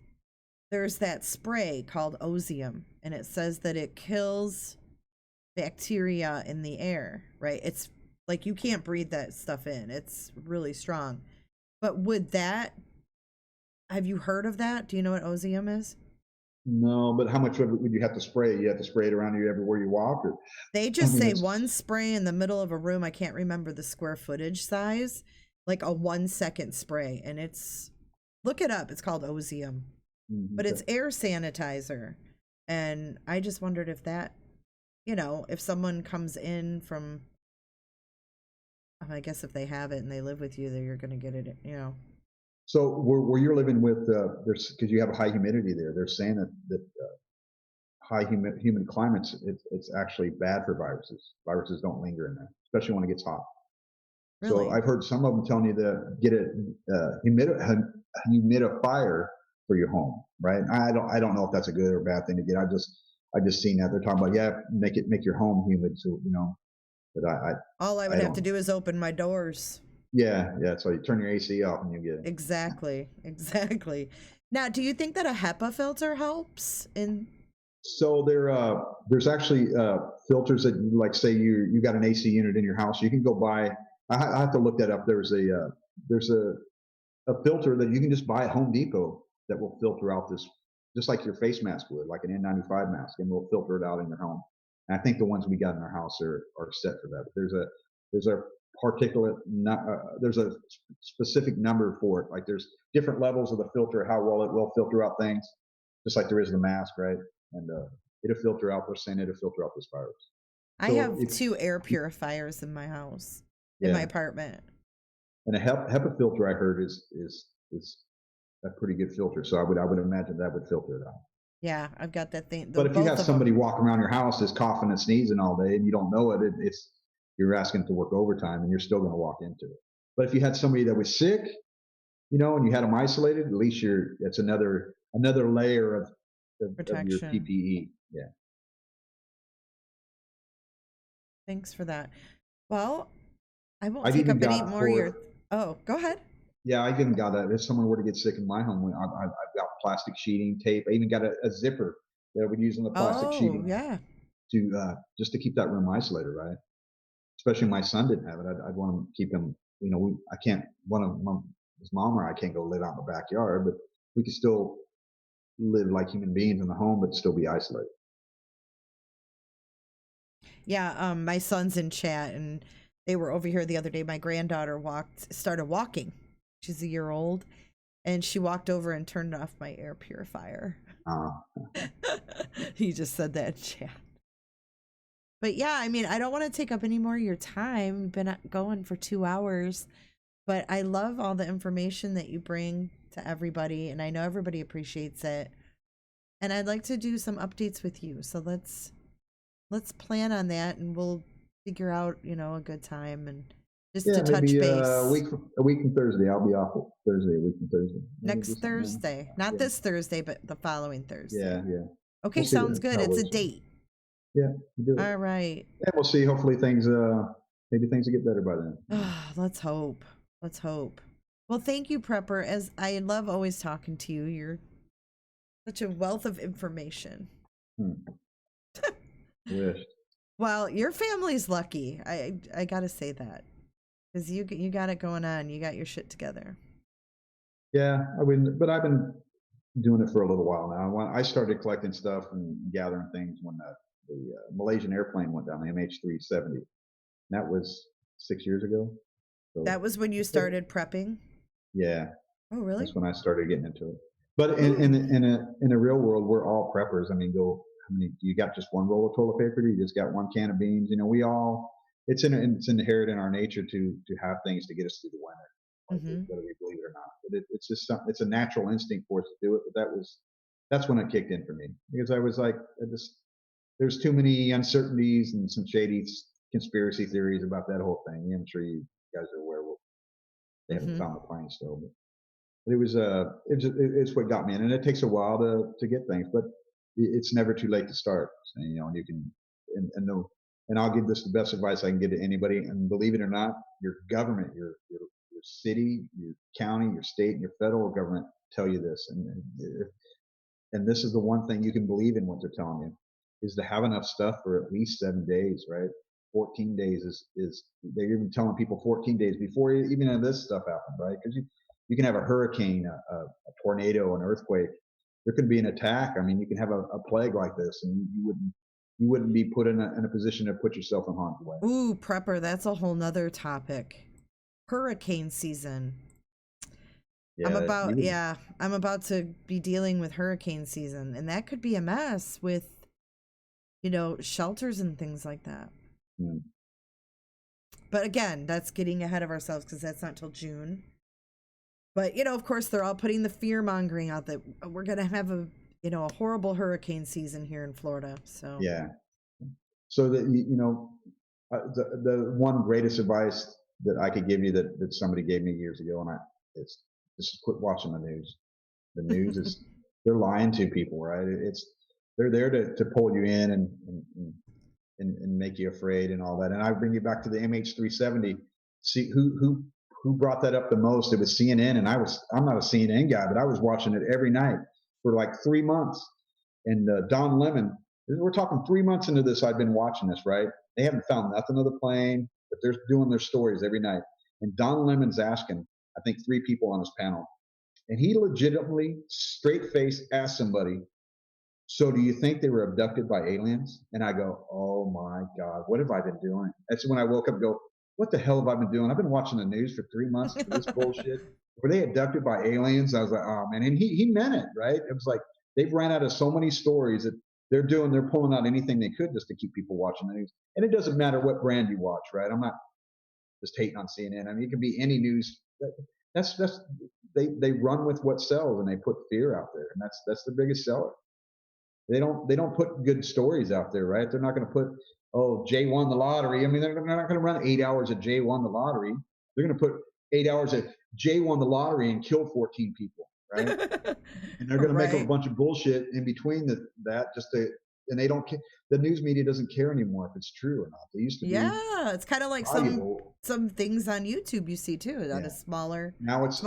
there's that spray called osium, and it says that it kills bacteria in the air, right? It's like you can't breathe that stuff in. It's really strong. But have you heard of that? Do you know what osium is? No, but how much of it would you have to spray? You have to spray it around you everywhere you walk? Or they just say one spray in the middle of a room. I can't remember the square footage size, like a 1-second spray. And look it up. It's called osium. But it's air sanitizer. And I just wondered if that, if someone comes in from, I guess if they have it and they live with you, that you're going to get it, So where you're living with, because you have a high humidity there, they're saying that high humid climates, it's actually bad for viruses. Viruses don't linger in there, especially when it gets hot. Really? So I've heard some of them telling you to get a humidifier for your home, right? I don't know if that's a good or bad thing to get. I just seen that they're talking about make your home humid, so But all I would have to do is open my doors. Yeah. So you turn your AC off and you get it. Exactly. Now, do you think that a HEPA filter helps in? So there's actually filters that, like, say you got an AC unit in your house, you can go buy. I have to look that up. There's a filter that you can just buy at Home Depot that will filter out this, just like your face mask would, like an N95 mask, and will filter it out in your home. And I think the ones we got in our house are set for that. But there's a particulate, there's a specific number for it. Like there's different levels of the filter, how well it will filter out things, just like there is the mask, right? And it'll filter out, they're saying it'll filter out this virus. I have 2 air purifiers in my house, in my apartment. And a HEPA filter, I heard, is a pretty good filter. So I would imagine that would filter it out. Yeah, I've got that thing. But if you have somebody walking around your house that's coughing and sneezing all day and you don't know it, you're asking to work overtime and you're still going to walk into it. But if you had somebody that was sick, and you had them isolated, at least that's another layer of protection, of your PPE. Yeah. Thanks for that. Well, I won't take up any more of your. Oh, go ahead. Yeah, I even got that. If someone were to get sick in my home, I've got plastic sheeting, tape. I even got a zipper that I would use on the plastic sheeting. Yeah. To just to keep that room isolated, right? Especially my son didn't have it. I'd want to keep him. I can't. His mom or I can't go live out in the backyard, but we could still live like human beings in the home, but still be isolated. Yeah, my son's in chat, and they were over here the other day. My granddaughter started walking. She's a year old, and she walked over and turned off my air purifier. He just said that in chat. But yeah, I mean, I don't want to take up any more of your time. We've been going for 2 hours, but I love all the information that you bring to everybody, and I know everybody appreciates it. And I'd like to do some updates with you. So let's plan on that, and we'll figure out, a good time and just to touch base. A week from Thursday. I'll be off Thursday, a week from Thursday. Next Thursday. Not this Thursday, but the following Thursday. Yeah. Okay, sounds good. It's a date. Yeah, you do it. All right. And we'll see. Hopefully maybe things will get better by then. Let's hope. Well, thank you, Prepper. As I love always talking to you. You're such a wealth of information. Wish. Well, your family's lucky. I gotta say that, because you got it going on. You got your shit together. Yeah, but I've been doing it for a little while now. When I started collecting stuff and gathering things when the Malaysian airplane went down, the MH370. That was 6 years ago. So that was when you started prepping? Yeah. Oh, really? That's when I started getting into it. But in a real world, we're all preppers. I mean, you got just one roll of toilet paper? Do you just got one can of beans? We all, it's inherent in our nature to have things to get us through the winter, whether we believe it or not. But it's just it's a natural instinct for us to do it. But that's when it kicked in for me, because I was like, there's too many uncertainties and some shady conspiracy theories about that whole thing. I'm sure you guys are aware. They haven't found the plane still, but it was it's what got me in, and it takes a while to get things, but it's never too late to start. So, and you can, and I'll give this the best advice I can give to anybody. And believe it or not, your government, your city, your county, your state, and your federal government tell you this, and this is the one thing you can believe in what they're telling you, is to have enough stuff for at least 7 days, right? 14 days is they're even telling people 14 days before even this stuff happened, right? Because you can have a hurricane, a tornado, an earthquake. There could be an attack. I mean, you can have a plague like this, and you wouldn't be put in a position to put yourself in harm's way. Ooh, Prepper, that's a whole nother topic. Hurricane season. Yeah, I'm about to be dealing with hurricane season, and that could be a mess with, shelters and things like that. But again, that's getting ahead of ourselves, because that's not till June. But, of course, they're all putting the fear mongering out that we're going to have a horrible hurricane season here in Florida. So, yeah. So that, the one greatest advice that I could give you that somebody gave me years ago, and it's just quit watching the news. The news is, they're lying to people, right? They're there to pull you in and make you afraid and all that. And I bring you back to the MH370. See who brought that up the most? It was CNN, and I'm not a CNN guy, but I was watching it every night for like 3 months. And Don Lemon, we're talking 3 months into this, I've been watching this, right? They haven't found nothing of the plane, but they're doing their stories every night. And Don Lemon's asking, I think, 3 people on his panel, and he legitimately, straight face, asked somebody, so do you think they were abducted by aliens? And I go, oh my God, what have I been doing? That's when I woke up and go, what the hell have I been doing? I've been watching the news for 3 months for this bullshit. Were they abducted by aliens? I was like, oh man. And he meant it, right? It was like, they've ran out of so many stories that they're pulling out anything they could just to keep people watching the news. And it doesn't matter what brand you watch, right? I'm not just hating on CNN. I mean, it can be any news. They run with what sells, and they put fear out there, and that's the biggest seller. They don't put good stories out there, right? They're not going to put, oh, Jay won the lottery. I mean, they're not going to run 8 hours of Jay won the lottery. They're going to put 8 hours of Jay won the lottery and killed 14 people, right? And they're going to make a bunch of bullshit in between that just to, and they don't care. The news media doesn't care anymore if it's true or not. They used to be. Yeah, it's kind of like some things on YouTube you see too, on a smaller. Now it's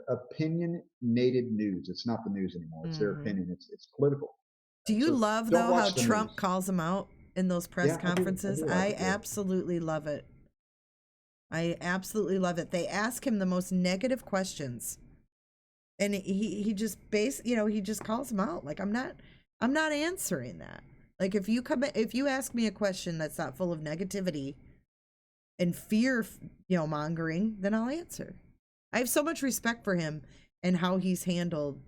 opinionated news. It's not the news anymore. It's their opinion. It's political. Do you love though how Trump calls them out in those press conferences? I absolutely love it. I absolutely love it. They ask him the most negative questions, and he just he just calls them out. Like, I'm not answering that. Like, if you ask me a question that's not full of negativity and fear, mongering, then I'll answer. I have so much respect for him and how he's handled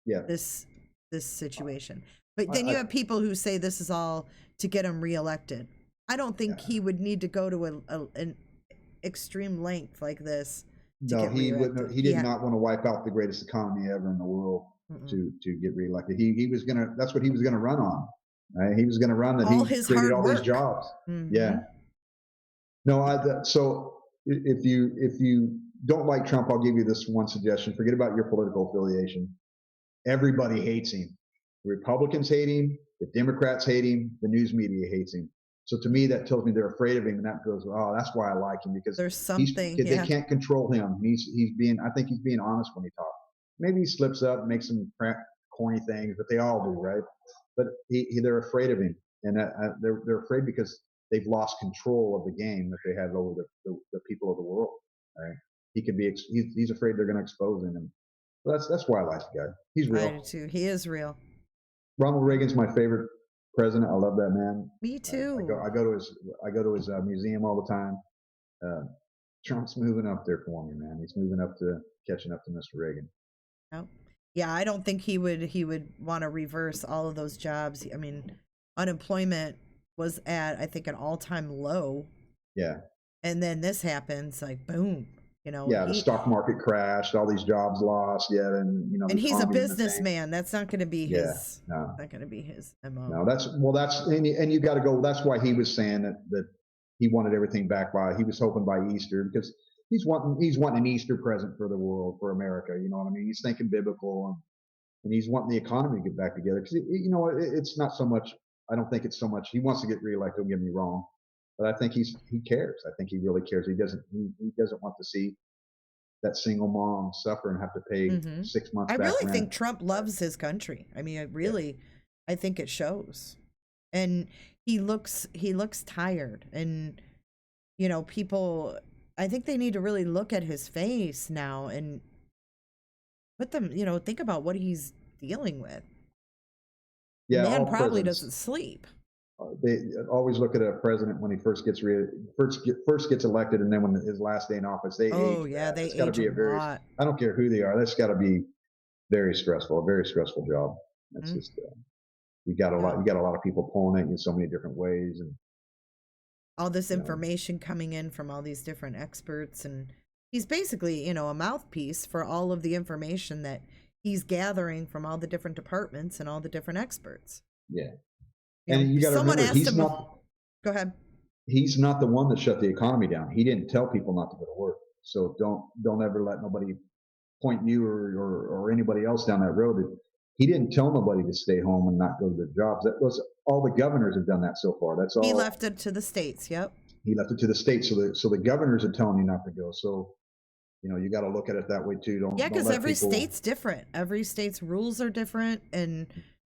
this situation. But then you have people who say this is all to get him reelected. I don't think he would need to go to an extreme length like this to get reelected. He did not want to wipe out the greatest economy ever in the world to get reelected. He was gonna. That's what he was gonna run on. Right? He was gonna run that. He created all these jobs. Yeah. No, so if you don't like Trump, I'll give you this one suggestion. Forget about your political affiliation. Everybody hates him. The Republicans hate him. The Democrats hate him. The news media hates him. So to me, that tells me they're afraid of him, and that goes, oh, that's why I like him, because There's something, they yeah. can't control him. He's being, I think he's being honest when he talks. Maybe he slips up, makes some corny things, but they all do, right? But they're afraid of him, and they're afraid because they've lost control of the game that they had over the people of the world. Right? He could be. He's afraid they're going to expose him, and so that's why I like the guy. He's real. I do too. He is real. Ronald Reagan's my favorite president. I love that man. Me too. I go to his museum all the time. Trump's moving up there for me, man. He's moving up to catching up to Mr. Reagan. Oh. Yeah, I don't think he would want to reverse all of those jobs. I mean, unemployment was at, I think, an all-time low. Yeah. And then this happens, like, boom. You know, yeah, the stock market crashed, all these jobs lost. Yeah, and and he's a businessman. That's not going to be his. No, not going to be his MO. No, that's and you got to go. That's why he was saying that he wanted everything back by. He was hoping by Easter, because he's wanting an Easter present for the world, for America. You know what I mean? He's thinking biblical, and he's wanting the economy to get back together. Because it's not so much. I don't think it's so much. He wants to get reelected. Don't get me wrong. But I think he cares. I think he really cares. He doesn't want to see that single mom suffer and have to pay 6 months. I really think Trump loves his country. I mean, I think it shows. And he looks tired. And people, I think they need to really look at his face now and put them, think about what he's dealing with. Yeah, the man probably doesn't sleep. They always look at a president when he first gets elected, and then when his last day in office, they age. Yeah, they age be a very. Lot. I don't care who they are. That's got to be a very stressful job. That's just you got a lot of people pulling it in so many different ways, and all this information coming in from all these different experts, and he's basically a mouthpiece for all of the information that he's gathering from all the different departments and all the different experents. Yeah. And you got to remember, he's not. Go ahead. He's not the one that shut the economy down. He didn't tell people not to go to work. So don't ever let nobody point you or anybody else down that road. He didn't tell nobody to stay home and not go to their jobs. That was all the governors have done that so far. That's all. He left it to the states. Yep. He left it to the states. So the governors are telling you not to go. So you got to look at it that way too. Because every state's different. Every state's rules are different, and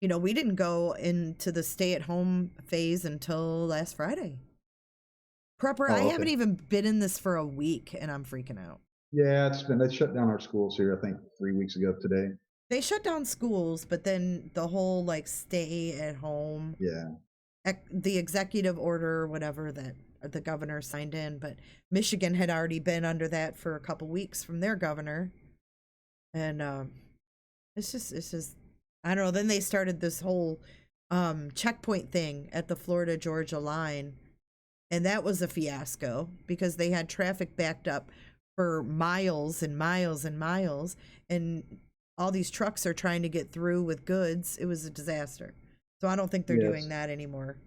we didn't go into the stay-at-home phase until last Friday. Prepper, I haven't even been in this for a week, and I'm freaking out. Yeah, they shut down our schools here, I think 3 weeks ago today. They shut down schools, but then the whole stay at home. Yeah. The executive order, whatever that the governor signed in, but Michigan had already been under that for a couple weeks from their governor, and it's just I don't know. Then they started this whole checkpoint thing at the Florida-Georgia line, and that was a fiasco because they had traffic backed up for miles and miles and miles, and all these trucks are trying to get through with goods. It was a disaster. So I don't think they're doing that anymore.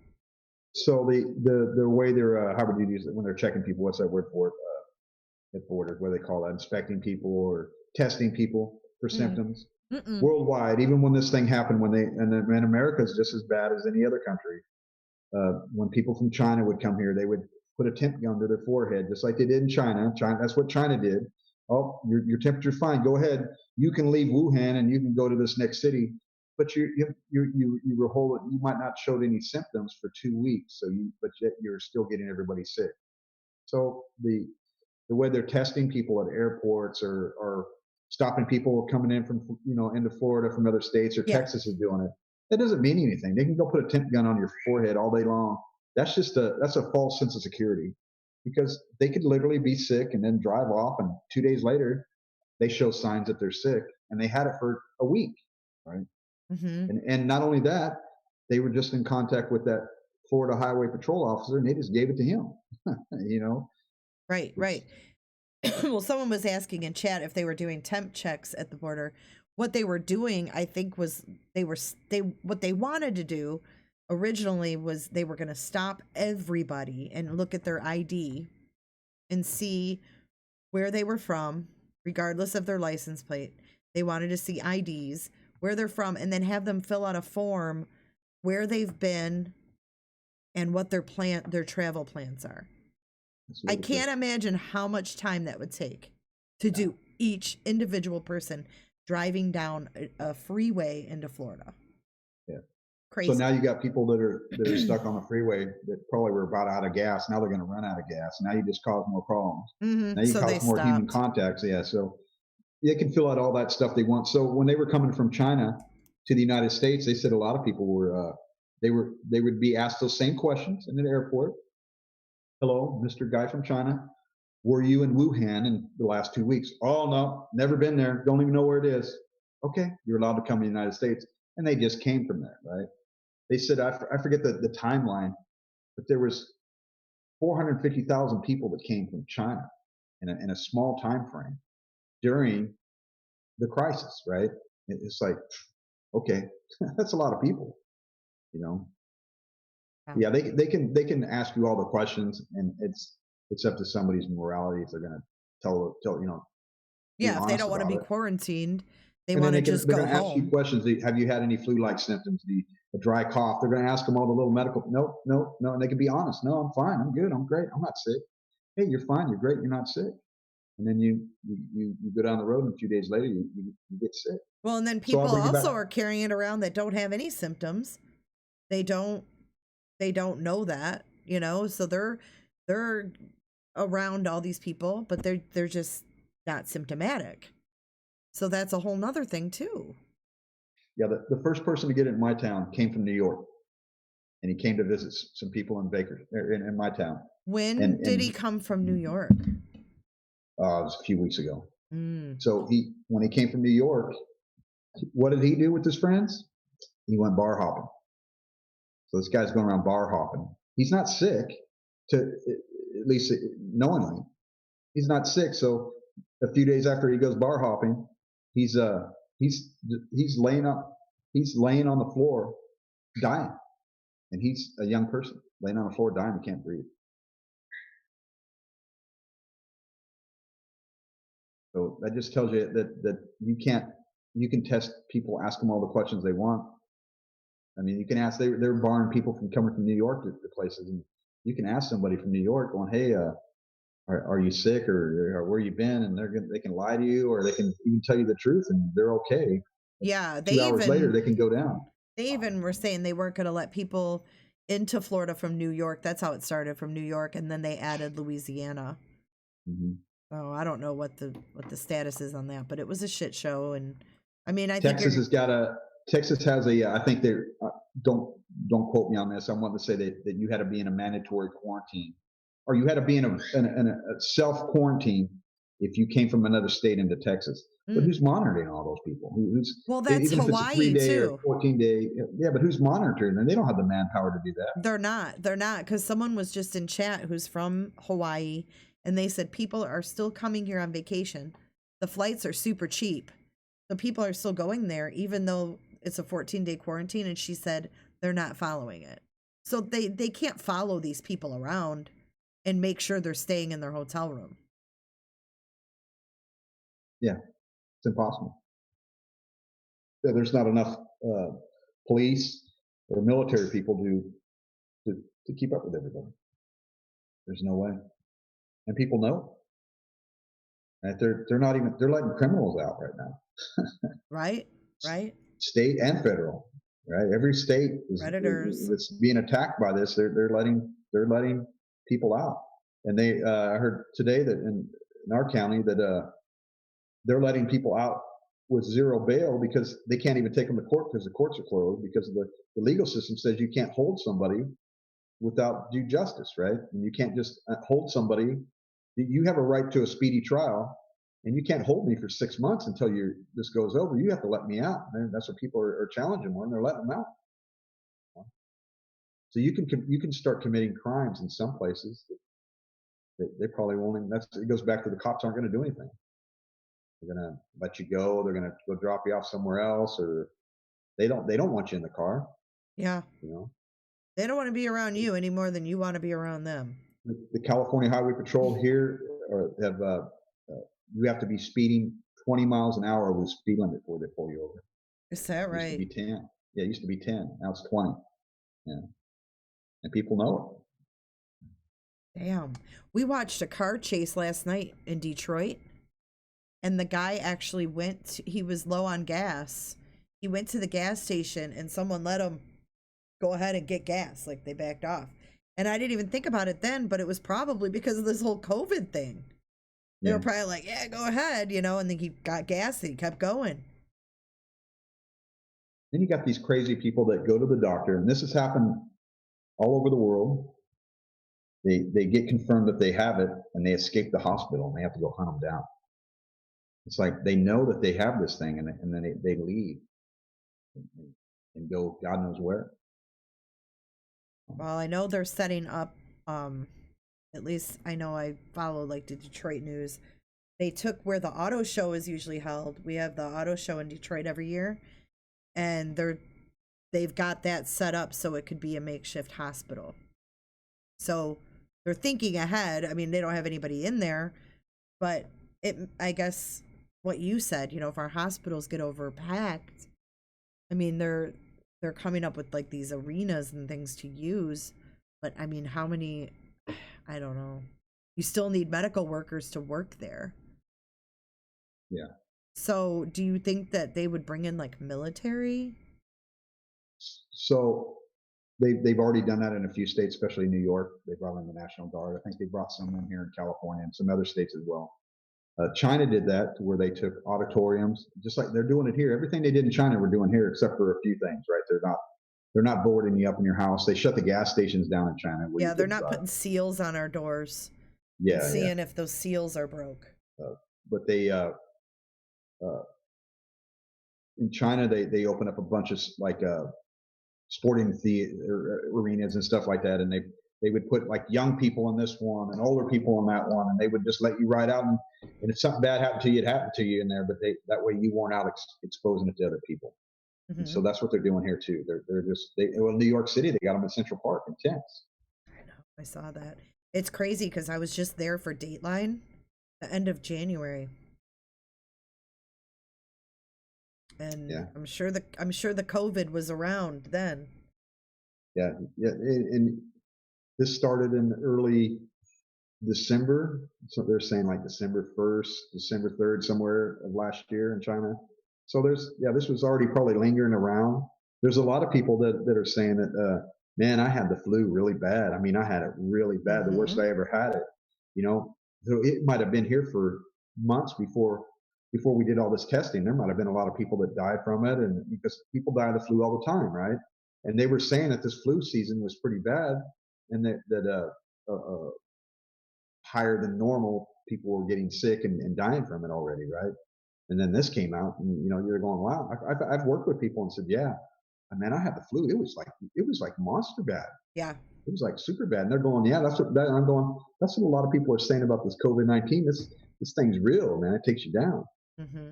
So the way they're how would you use it when they're checking people? What's that word for it? At borders, what do they call that? Inspecting people or testing people for symptoms. Worldwide, even when this thing happened, and America is just as bad as any other country. When people from China would come here, they would put a temp gun to their forehead, just like they did in China. That's what China did. Oh, your temperature's fine. Go ahead. You can leave Wuhan and you can go to this next city. But you might not show any symptoms for 2 weeks. But yet you're still getting everybody sick. So the way they're testing people at airports or stopping people coming in from into Florida from other states, or Texas is doing it. That doesn't mean anything. They can go put a temp gun on your forehead all day long. That's a false sense of security, because they could literally be sick and then drive off, and 2 days later they show signs that they're sick, and they had it for a week, right? And not only that, they were just in contact with that Florida Highway Patrol officer, and they just gave it to him. Right. Well, someone was asking in chat if they were doing temp checks at the border. What they were doing, I think, was what they wanted to do originally was they were going to stop everybody and look at their ID and see where they were from, regardless of their license plate. They wanted to see IDs, where they're from, and then have them fill out a form where they've been, and what their travel plans are. I can't imagine how much time that would take to do each individual person driving down a freeway into Florida. Yeah. Crazy. So now you got people that are stuck on the freeway that probably were about out of gas. Now they're going to run out of gas. Now you just cause more problems. Now you cause more human contacts. Yeah. So they can fill out all that stuff they want. So when they were coming from China to the United States, they said a lot of people were they would be asked those same questions in an airport. Hello, Mr. Guy from China. Were you in Wuhan in the last 2 weeks? Oh, no, never been there. Don't even know where it is. Okay, you're allowed to come to the United States. And they just came from there, right? They said, I forget the timeline, but there was 450,000 people that came from China in a small time frame during the crisis, right? It's like, okay, that's a lot of people, you know? Yeah, they can ask you all the questions, and it's up to somebody's morality if they're going to tell you know. Yeah, if they don't want to be quarantined, they want to just go home. They're going to ask you questions. Have you had any flu-like symptoms? A dry cough? They're going to ask them all the little medical. No, and they can be honest. No, I'm fine. I'm good. I'm great. I'm not sick. Hey, you're fine. You're great. You're not sick. And then you go down the road, and a few days later you get sick. Well, and then people also are carrying it around that don't have any symptoms. They don't know that, you know, so they're around all these people, but they're just not symptomatic. So that's a whole nother thing too. Yeah, the first person to get it in my town came from New York, and he came to visit some people in my town. When did he come from New York? It was a few weeks ago. So when he came from New York, what did he do with his friends? He went bar hopping. So this guy's going around bar hopping. He's not sick, at least knowingly. He's not sick. So a few days after he goes bar hopping, he's laying on the floor, dying, and he's a young person laying on the floor dying. He can't breathe. So that just tells you that you can test people, ask them all the questions they want. I mean, you can ask. They're barring people from coming from New York to places, and you can ask somebody from New York, going, "Hey, are you sick, or where you been?" And they can lie to you, or they can even tell you the truth, and they're okay. Yeah, 2 hours later, they can go down. They even were saying they weren't going to let people into Florida from New York. That's how it started, from New York, and then they added Louisiana. So I don't know what the status is on that, but it was a shit show. And I mean, Texas has a. I think they don't quote me on this. I want to say that you had to be in a mandatory quarantine, or you had to be in a self quarantine if you came from another state into Texas. But who's monitoring all those people? Well, that's even Hawaii, if it's a 3-day or 14-day. Yeah, but who's monitoring them? They don't have the manpower to do that. They're not, because someone was just in chat who's from Hawaii, and they said people are still coming here on vacation. The flights are super cheap. So people are still going there, even though it's a 14-day quarantine. And she said they're not following it. So they can't follow these people around and make sure they're staying in their hotel room. Yeah, it's impossible. There's not enough police or military people to keep up with everybody. There's no way. And people know. And they're letting criminals out right now. Right. State and federal, right? Every state that's being attacked by this, they're letting people out. And I heard today that in our county that they're letting people out with zero bail because they can't even take them to court because the courts are closed, because the legal system says you can't hold somebody without due justice, right? And you can't just hold somebody. You have a right to a speedy trial, and you can't hold me for 6 months until this goes over. You have to let me out. And that's what people are challenging more, and they're letting them out. So you can start committing crimes in some places that they probably won't. It goes back to the cops aren't going to do anything. They're going to let you go. They're going to go drop you off somewhere else, or they don't want you in the car. Yeah. You know, they don't want to be around you any more than you want to be around them. The California Highway Patrol here you have to be speeding 20 miles an hour over the speed limit before they pull you over. Is that right? It used to be 10. Yeah, it used to be 10. Now it's 20. Yeah. and people know Damn. We watched a car chase last night in Detroit, and the guy actually he was low on gas. He went to the gas station and someone let him go ahead and get gas. Like, they backed off. And I didn't even think about it then, but it was probably because of this whole COVID thing. They it. were Yeah. probably like, yeah, go ahead, and then he got gas and he kept going. Then you got these crazy people that go to the doctor, and this has happened all over the world. They get confirmed that they have it, and they escape the hospital, and they have to go hunt them down. It's like they know that they have this thing, and then they leave and go God knows where. Well, I know they're setting up, at least I know I follow like the Detroit news. They took where the auto show is usually held. We have the auto show in Detroit every year, and they've got that set up so it could be a makeshift hospital. So they're thinking ahead. I mean, they don't have anybody in there, but I guess what you said, if our hospitals get overpacked, I mean, they're coming up with like these arenas and things to use, but I mean, how many? I don't know. You still need medical workers to work there. Yeah. So, do you think that they would bring in like military? So they've already done that in a few states, especially New York. They brought in the National Guard. I think they brought some in here in California and some other states as well. China did that, to where they took auditoriums, just like they're doing it here. Everything they did in China, we're doing here, except for a few things, right? They're not boarding you up in your house. They shut the gas stations down in China. Yeah, they're not putting seals on our doors. Yeah, and seeing if those seals are broke. But they in China, they open up a bunch of like sporting arenas and stuff like that, and they would put like young people in this one and older people in that one, and they would just let you ride out, and if something bad happened to you, it happened to you in there, but that way you weren't out exposing it to other people. Mm-hmm. And so that's what they're doing here too. Well, New York City, they got them in Central Park in tents. I know, I saw that. It's crazy because I was just there for Dateline, the end of January. And yeah. I'm sure the COVID was around then. Yeah. And this started in early December. So they're saying like December 1st, December 3rd, somewhere of last year in China. So this was already probably lingering around. There's a lot of people that are saying that, man, I had the flu really bad. I mean, I had it really bad, the worst I ever had it. So it might have been here for months before we did all this testing. There might have been a lot of people that died from it, and because people die of the flu all the time, right? And they were saying that this flu season was pretty bad, and that higher than normal people were getting sick and dying from it already, right? And then this came out, and you're going, wow. I've worked with people and said, yeah, man, I had the flu. It was like monster bad. Yeah. It was like super bad. And they're going, yeah, that's what I'm going. That's what a lot of people are saying about this COVID-19. This thing's real, man. It takes you down. Mm-hmm.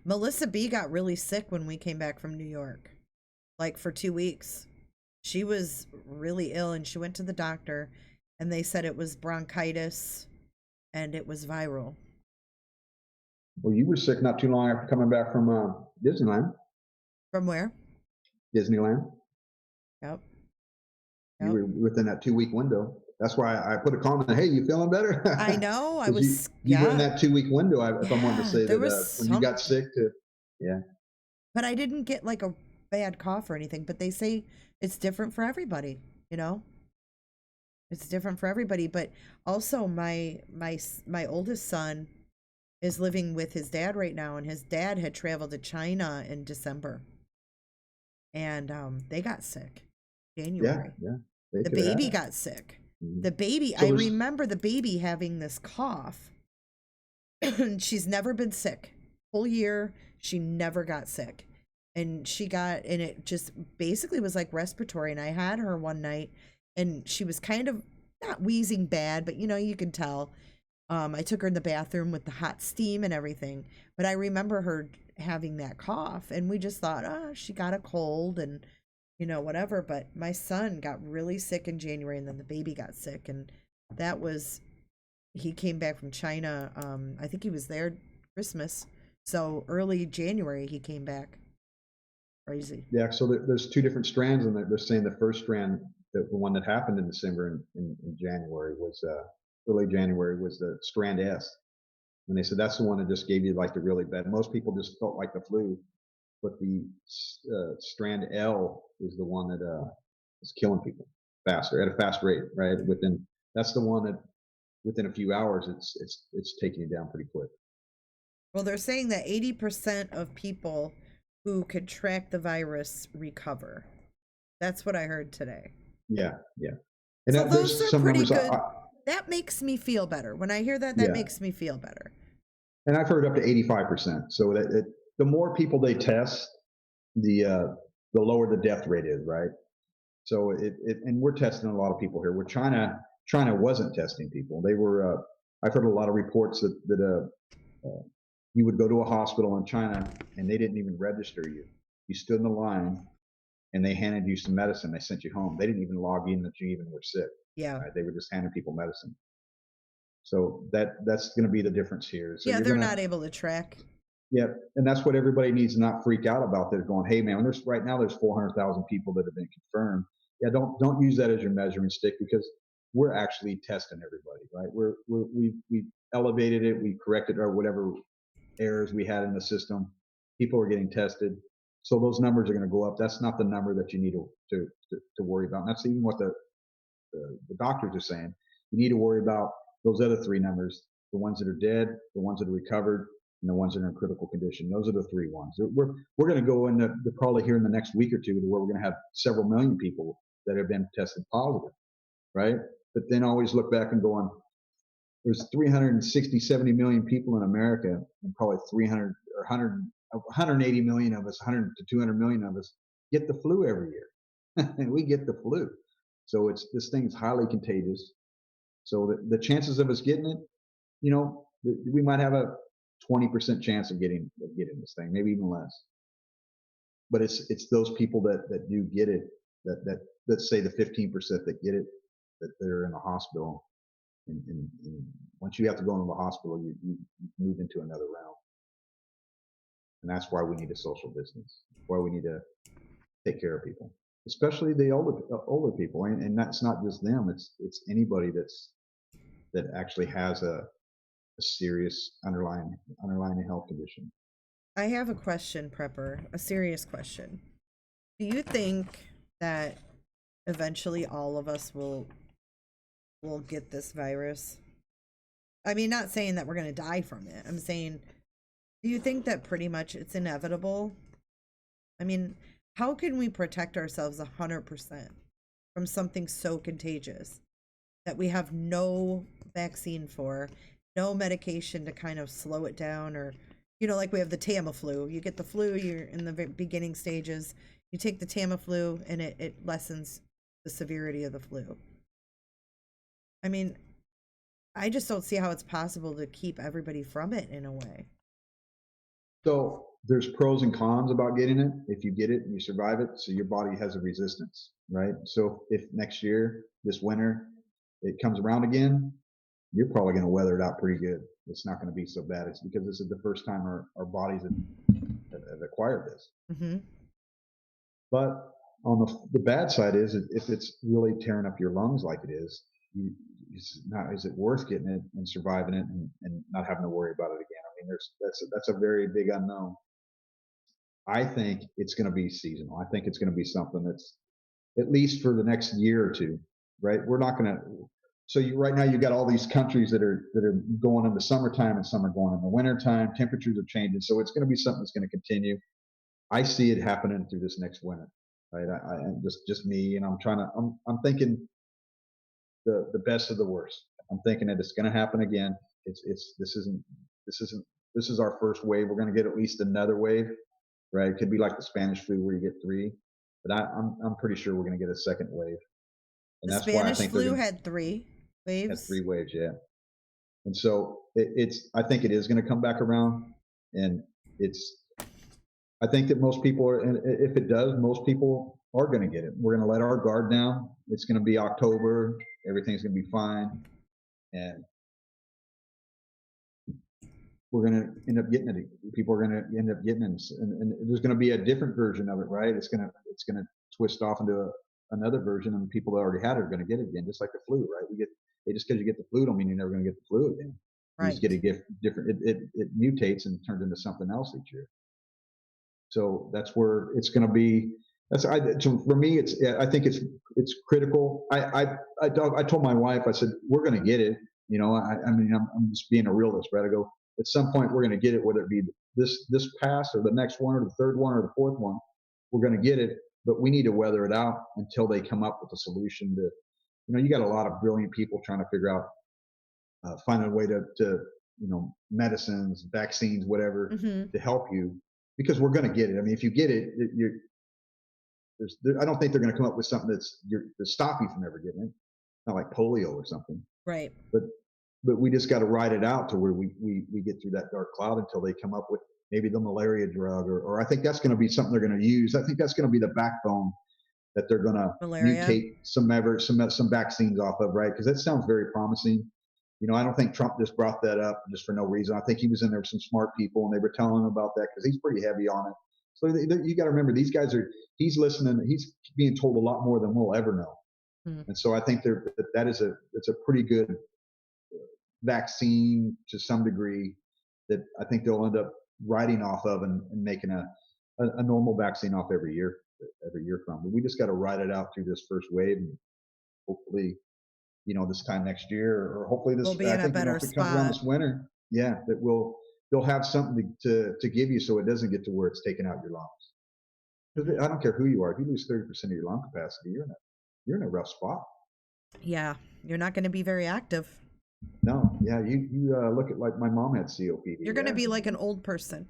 Melissa B got really sick when we came back from New York, like for 2 weeks. She was really ill, and she went to the doctor, and they said it was bronchitis and it was viral. Well, you were sick not too long after coming back from Disneyland. From where? Disneyland. Yep. You were within that 2-week window. That's why I put a comment. Hey, you feeling better? I know. I was. You were in that 2-week window. If I wanted to say that when you got sick. Yeah. But I didn't get like a bad cough or anything. But they say it's different for everybody. It's different for everybody. But also, my oldest son is living with his dad right now, and his dad had traveled to China in December, and they got sick. January. Yeah. The baby got sick. The baby, I remember the baby having this cough. She's never been sick. Whole year, she never got sick. And it just basically was like respiratory. And I had her one night, and she was kind of not wheezing bad, but you can tell. I took her in the bathroom with the hot steam and everything. But I remember her having that cough, and we just thought, she got a cold and whatever. But my son got really sick in January, and then the baby got sick, and he came back from China. I think he was there Christmas, so early January he came back. Crazy. Yeah, so there's two different strands, and they're saying the first strand, the one that happened in December and in January was early January was the strand S, and they said that's the one that just gave you like the really bad. Most people just felt like the flu, but the strand L is the one that is killing people faster at a fast rate, right? That's the one that within a few hours it's taking you down pretty quick. Well, they're saying that 80% of people who contract the virus recover. That's what I heard today. Yeah, yeah. And so those there's are some pretty numbers. good. That makes me feel better. When I hear that, that makes me feel better. And I've heard up to 85%. So the more people they test, the lower the death rate is, right? So and we're testing a lot of people here. Where China wasn't testing people. They were. I've heard a lot of reports that you would go to a hospital in China and they didn't even register you. You stood in the line and they handed you some medicine. They sent you home. They didn't even log in that you even were sick. Yeah. Right? They were just handing people medicine. So that's going to be the difference here. So yeah, they're not able to track. Yeah, and that's what everybody needs to not freak out about. They're going, hey man, right now there's 400,000 people that have been confirmed. Yeah, don't use that as your measuring stick because we're actually testing everybody, right? We've elevated it, we corrected or whatever errors we had in the system. People are getting tested, so those numbers are going to go up. That's not the number that you need to worry about. And that's even what the doctors are saying. You need to worry about those other three numbers: the ones that are dead, the ones that are recovered, and the ones that are in critical condition. Those are the three ones. We're going to go into probably here in the next week or two where we're going to have several million people that have been tested positive, right? But then always look back and go on. There's 360, 70 million people in America, and probably 300 or 180 million of us, 100 to 200 million of us get the flu every year. And we get the flu. So this thing is highly contagious. So the chances of us getting it, we might have a 20% chance of getting this thing, maybe even less. But it's those people that do get it, that let's say the 15% that get it, that they're in the hospital. And once you have to go into the hospital, you move into another realm. And that's why we need a social distance. Why we need to take care of people, especially the older people. And that's not just them. It's anybody that actually has a serious underlying health condition. I have a question, Prepper, a serious question. Do you think that eventually all of us will get this virus? I mean, not saying that we're going to die from it. I'm saying, do you think that pretty much it's inevitable? I mean, how can we protect ourselves 100% from something so contagious that we have no vaccine for, no medication to kind of slow it down? Or, like we have the Tamiflu. You get the flu, you're in the beginning stages. You take the Tamiflu and it lessens the severity of the flu. I mean, I just don't see how it's possible to keep everybody from it in a way. So there's pros and cons about getting it. If you get it and you survive it, so your body has a resistance, right? So if next year, this winter, it comes around again, you're probably going to weather it out pretty good. It's not going to be so bad. It's because this is the first time our bodies have acquired this. Mm-hmm. But on the bad side is if it's really tearing up your lungs like it is, is it worth getting it and surviving it and not having to worry about it again? I mean, that's a very big unknown. I think it's going to be seasonal. I think it's going to be something that's at least for the next year or two, right? We're not going to. So right now you've got all these countries that are going in the summertime and some are going in the wintertime. Temperatures are changing, so it's going to be something that's going to continue. I see it happening through this next winter, right? I just me, and I'm thinking the best of the worst. I'm thinking that it's going to happen again. This is our first wave. We're going to get at least another wave, right? It could be like the Spanish flu where you get three, but I'm pretty sure we're going to get a second wave. And that's why I think flu had 3 waves. Had 3 waves, yeah. And so I think it is going to come back around, and I think that most people are, and if it does, most people are going to get it. We're going to let our guard down. It's going to be October. Everything's going to be fine. And we're going to end up getting it. People are going to end up getting it, and there's going to be a different version of it, right? It's going to twist off into another version, and people that already had it are going to get it again, just like the flu, right? Just because you get the flu don't mean you're never going to get the flu again. You just get a different. It mutates and turns into something else each year. So that's where it's going to be. For me, I think it's critical. I told my wife, I said, we're going to get it. You know, I mean, I'm just being a realist, right? I go, at some point we're going to get it, whether it be this pass or the next one or the third one or the fourth one, we're going to get it. But we need to weather it out until they come up with a solution to, you know, you got a lot of brilliant people trying to figure out, finding a way to, you know, medicines, vaccines, whatever, to help you, because we're going to get it. I mean, if you get it, I don't think they're going to come up with something to stop you from ever getting it. Not like polio or something. Right. But we just got to ride it out to where we get through that dark cloud until they come up with maybe the malaria drug, or I think that's going to be something they're going to use. I think that's going to be the backbone that they're going to mutate some vaccines off of, right? Because that sounds very promising. You know, I don't think Trump just brought that up just for no reason. I think he was in there with some smart people, and they were telling him about that because he's pretty heavy on it. So you got to remember, these guys he's listening, he's being told a lot more than we'll ever know. And so I think it's a pretty good vaccine to some degree that I think they'll end up writing off of and making a normal vaccine off every year from. But we just got to ride it out through this first wave, and hopefully, you know, this time next year, or hopefully this, we'll be in a better if it comes around this winter, that they'll have something to give you, so it doesn't get to where it's taking out your lungs. Because I don't care who you are, if you lose 30% of your lung capacity, you're in a rough spot. Yeah, you're not going to be very active. No, yeah, you look at, like, my mom had COPD. You're going to be like an old person.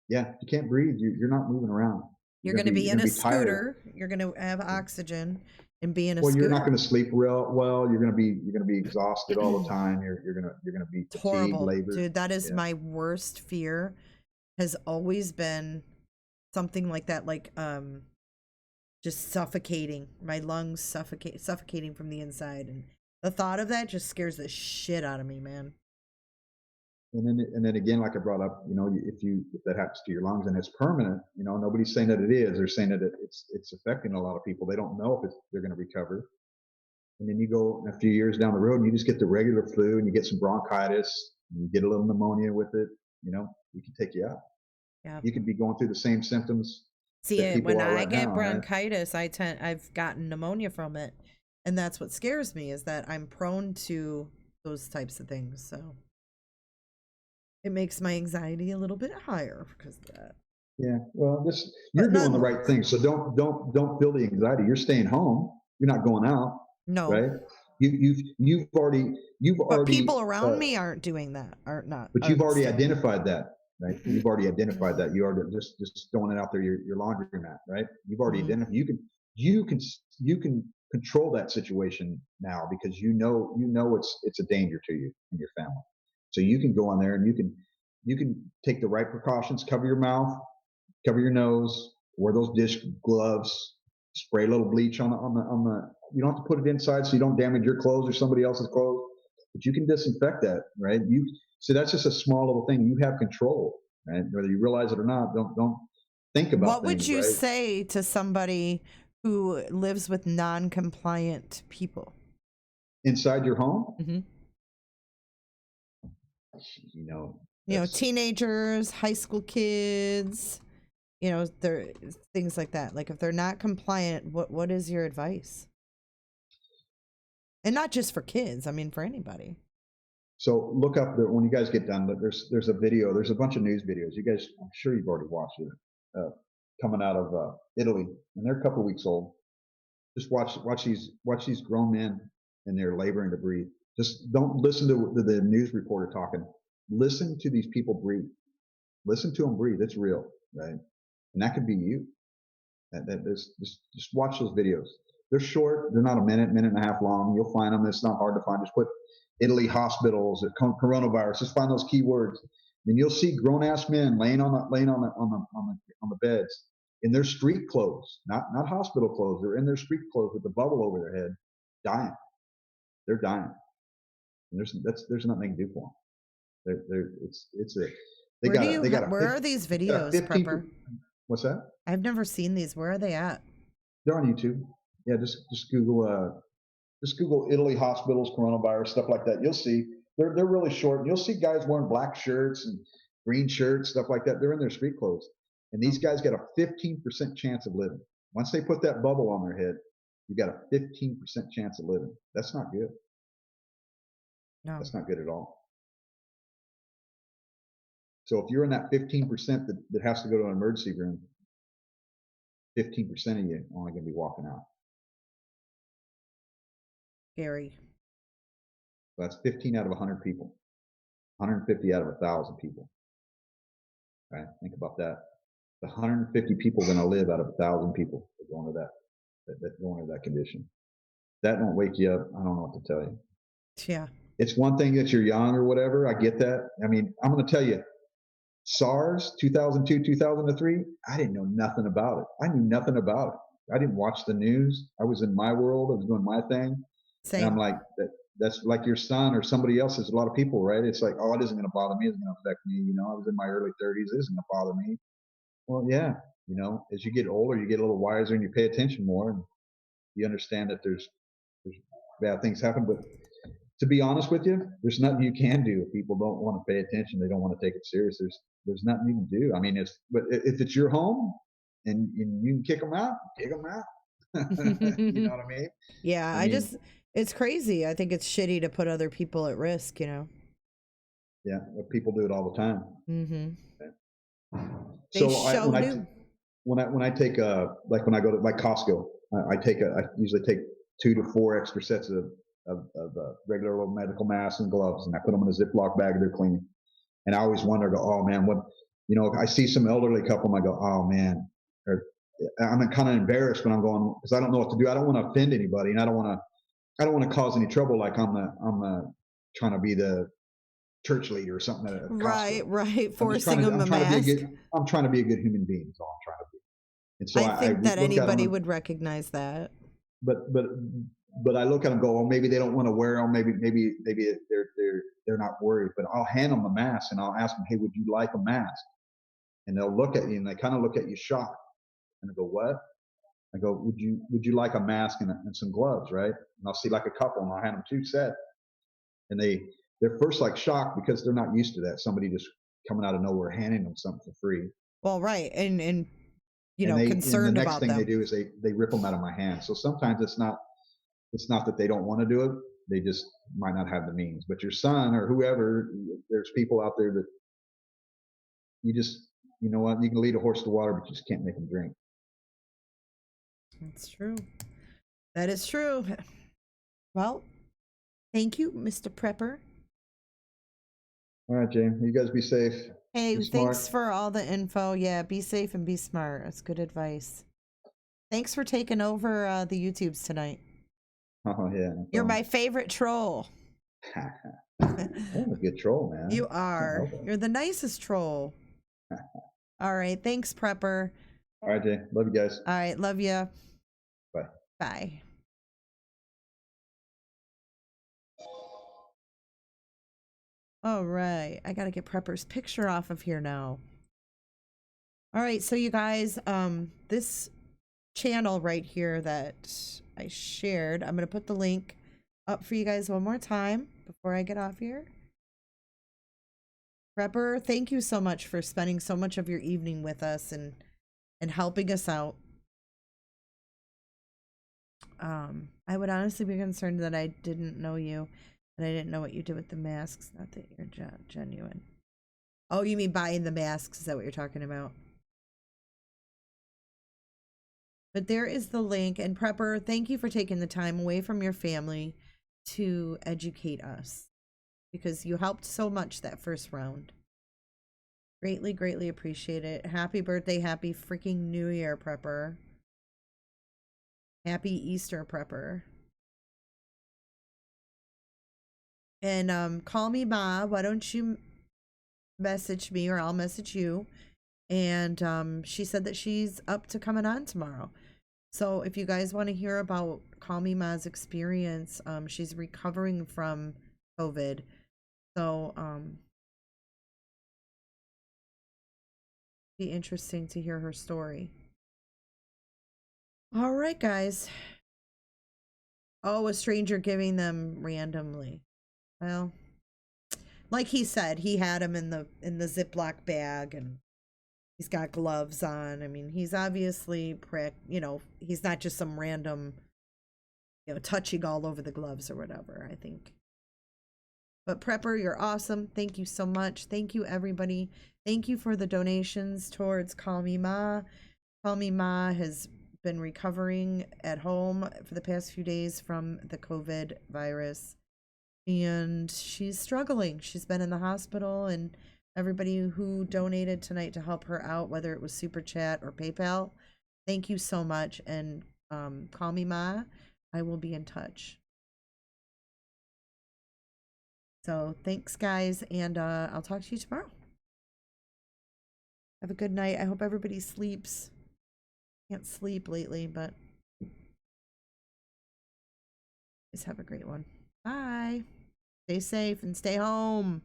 Yeah, you can't breathe. You're not moving around. You're going to be in a scooter. You're going to have oxygen and be in a scooter. Well, you're not going to sleep real well. You're going to be exhausted all the time. You're going to be fatigued, horrible, labored. dude. That is my worst fear. Has always been something like that, like just suffocating, my lungs suffocating from the inside, and the thought of that just scares the shit out of me, man. And then again, like I brought up, you know, if that happens to your lungs and it's permanent, you know, nobody's saying that it is. They're saying that it's affecting a lot of people. They don't know if they're going to recover. And then you go a few years down the road and you just get the regular flu and you get some bronchitis and you get a little pneumonia with it. You know, it can take you out. Yeah. You could be going through the same symptoms. See, when I get bronchitis, right? I've gotten pneumonia from it. And that's what scares me, is that I'm prone to those types of things. So it makes my anxiety a little bit higher because of that. Yeah, well, you're doing the right thing. So don't feel the anxiety. You're staying home. You're not going out. No. Right? You've already. But people around me aren't doing that. But you've already identified that, right? You've already identified that. You are just throwing it out there. Your laundromat, right? You've already identified. You can control that situation now because you know it's a danger to you and your family. So you can go on there and you can take the right precautions, cover your mouth, cover your nose, wear those dish gloves, spray a little bleach on the, you don't have to put it inside so you don't damage your clothes or somebody else's clothes, but you can disinfect that, right? So that's just a small little thing. You have control, right? Whether you realize it or not, don't think about what would you say to somebody who lives with non-compliant people? Inside your home? Mm-hmm. You know, teenagers, high school kids, they're things like that. Like if they're not compliant, what is your advice? And not just for kids, I mean for anybody. So look up when you guys get done, there's a video, there's a bunch of news videos. You guys, I'm sure you've already watched it, coming out of Italy, and they're a couple weeks old. Just watch these grown men and they're laboring to breathe. Just don't listen to the news reporter talking. Listen to these people breathe. Listen to them breathe. It's real, right? And that could be you. Just watch those videos. They're short. They're not a minute and a half long. You'll find them. It's not hard to find. Just put Italy hospitals, coronavirus. Just find those keywords, and you'll see grown-ass men laying on the beds in their street clothes, not hospital clothes. They're in their street clothes with the bubble over their head, dying. They're dying. And there's nothing they can do for them. It's a they got a where are these videos, 15. Prepper? What's that? I've never seen these. Where are they at? They're on YouTube. Yeah, just Google Italy hospitals coronavirus stuff like that. You'll see they're really short. You'll see guys wearing black shirts and green shirts, stuff like that. They're in their street clothes, and these guys got a 15% chance of living. Once they put that bubble on their head, you got a 15% chance of living. That's not good. No, that's not good at all. So if you're in that 15% that has to go to an emergency room, 15% of you are only going to be walking out. Scary. That's 15 out of 100 people, 150 out of 1,000 people. Right? Think about that. The 150 people are going to live out of 1,000 people that go into that condition. That won't wake you up. I don't know what to tell you. Yeah. It's one thing that you're young or whatever. I get that. I mean, I'm going to tell you, SARS 2002, 2003, I didn't know nothing about it. I knew nothing about it. I didn't watch the news. I was in my world. I was doing my thing. Same. And I'm like, that's like your son or somebody else. There's a lot of people, right? It's like, oh, it isn't going to bother me. It's going to affect me. You know, I was in my early 30s. It isn't going to bother me. Well, yeah. You know, as you get older, you get a little wiser and you pay attention more. And you understand that there's bad things happen. But to be honest with you, there's nothing you can do if people don't want to pay attention. They don't want to take it serious. There's nothing you can do. I mean, but if it's your home and you can kick them out, kick them out. You know what I mean? Yeah, it's crazy. I think it's shitty to put other people at risk, you know? Yeah, people do it all the time. Mm-hmm. Okay. So when I take like when I go to like Costco, I usually take 2 to 4 extra sets of regular little medical masks and gloves, and I put them in a Ziploc bag. They're clean. And I always wonder, oh man, what, you know, I see some elderly couple and I go, oh man, I'm kind of embarrassed when I'm going, because I don't know what to do. I don't want to offend anybody, and I don't want to cause any trouble. Like I'm trying to be the church leader or something at Costco. Right. Forcing them a mask. I'm trying to be a good human being. Is all I'm trying to be. And so I think that anybody would recognize that. But I look at them and go, oh, maybe they don't want to wear them. Maybe they're not worried. But I'll hand them a mask and I'll ask them, hey, would you like a mask? And they'll look at you and they kind of look at you shocked. And I go, what? I go, would you like a mask and some gloves, right? And I'll see like a couple and I'll hand them 2 sets. And they're first like shocked because they're not used to that. Somebody just coming out of nowhere handing them something for free. Well, right. And you know, concerned about them. The next thing they do is they rip them out of my hand. So sometimes it's not that they don't want to do it. They just might not have the means. But your son or whoever, there's people out there that you know what, you can lead a horse to water, but you just can't make him drink. That's true. That is true. Well, thank you, Mr. Prepper. All right, Jane. You guys be safe. Hey, thanks for all the info. Yeah, be safe and be smart. That's good advice. Thanks for taking over the YouTubes tonight. Oh, yeah. No, you're my favorite troll. I'm a good troll, man. You are. You're the nicest troll. All right. Thanks, Prepper. All right, Jay. Love you guys. All right. Love you. Bye. Bye. All right. I got to get Prepper's picture off of here now. All right. So you guys, this channel right here that I shared, I'm going to put the link up for you guys one more time before I get off here. Prepper, thank you so much for spending so much of your evening with us and helping us out. I would honestly be concerned that I didn't know you and I didn't know what you did with the masks. Not that you're genuine. Oh, you mean buying the masks? Is that what you're talking about? But there is the link. And Prepper, thank you for taking the time away from your family to educate us, because you helped so much that first round. Greatly, greatly appreciate it. Happy birthday. Happy freaking New Year, Prepper. Happy Easter, Prepper. And call me Ma. Why don't you message me, or I'll message you. And she said that she's up to coming on tomorrow. So if you guys want to hear about Call Me Ma's experience, she's recovering from COVID. So Be interesting to hear her story. All right, guys. Oh, a stranger giving them randomly. Well, like he said, he had him in the Ziploc bag, and he's got gloves on. I mean, he's obviously he's not just some random, touching all over the gloves or whatever, I think. But Prepper, you're awesome. Thank you so much. Thank you, everybody. Thank you for the donations towards Call Me Ma. Call Me Ma has been recovering at home for the past few days from the COVID virus. And she's struggling. She's been in the hospital, and everybody who donated tonight to help her out, whether it was Super Chat or PayPal, thank you so much. And Call Me Ma. I will be in touch. So thanks, guys, and I'll talk to you tomorrow. Have a good night. I hope everybody sleeps. Can't sleep lately, but just have a great one. Bye. Stay safe and stay home.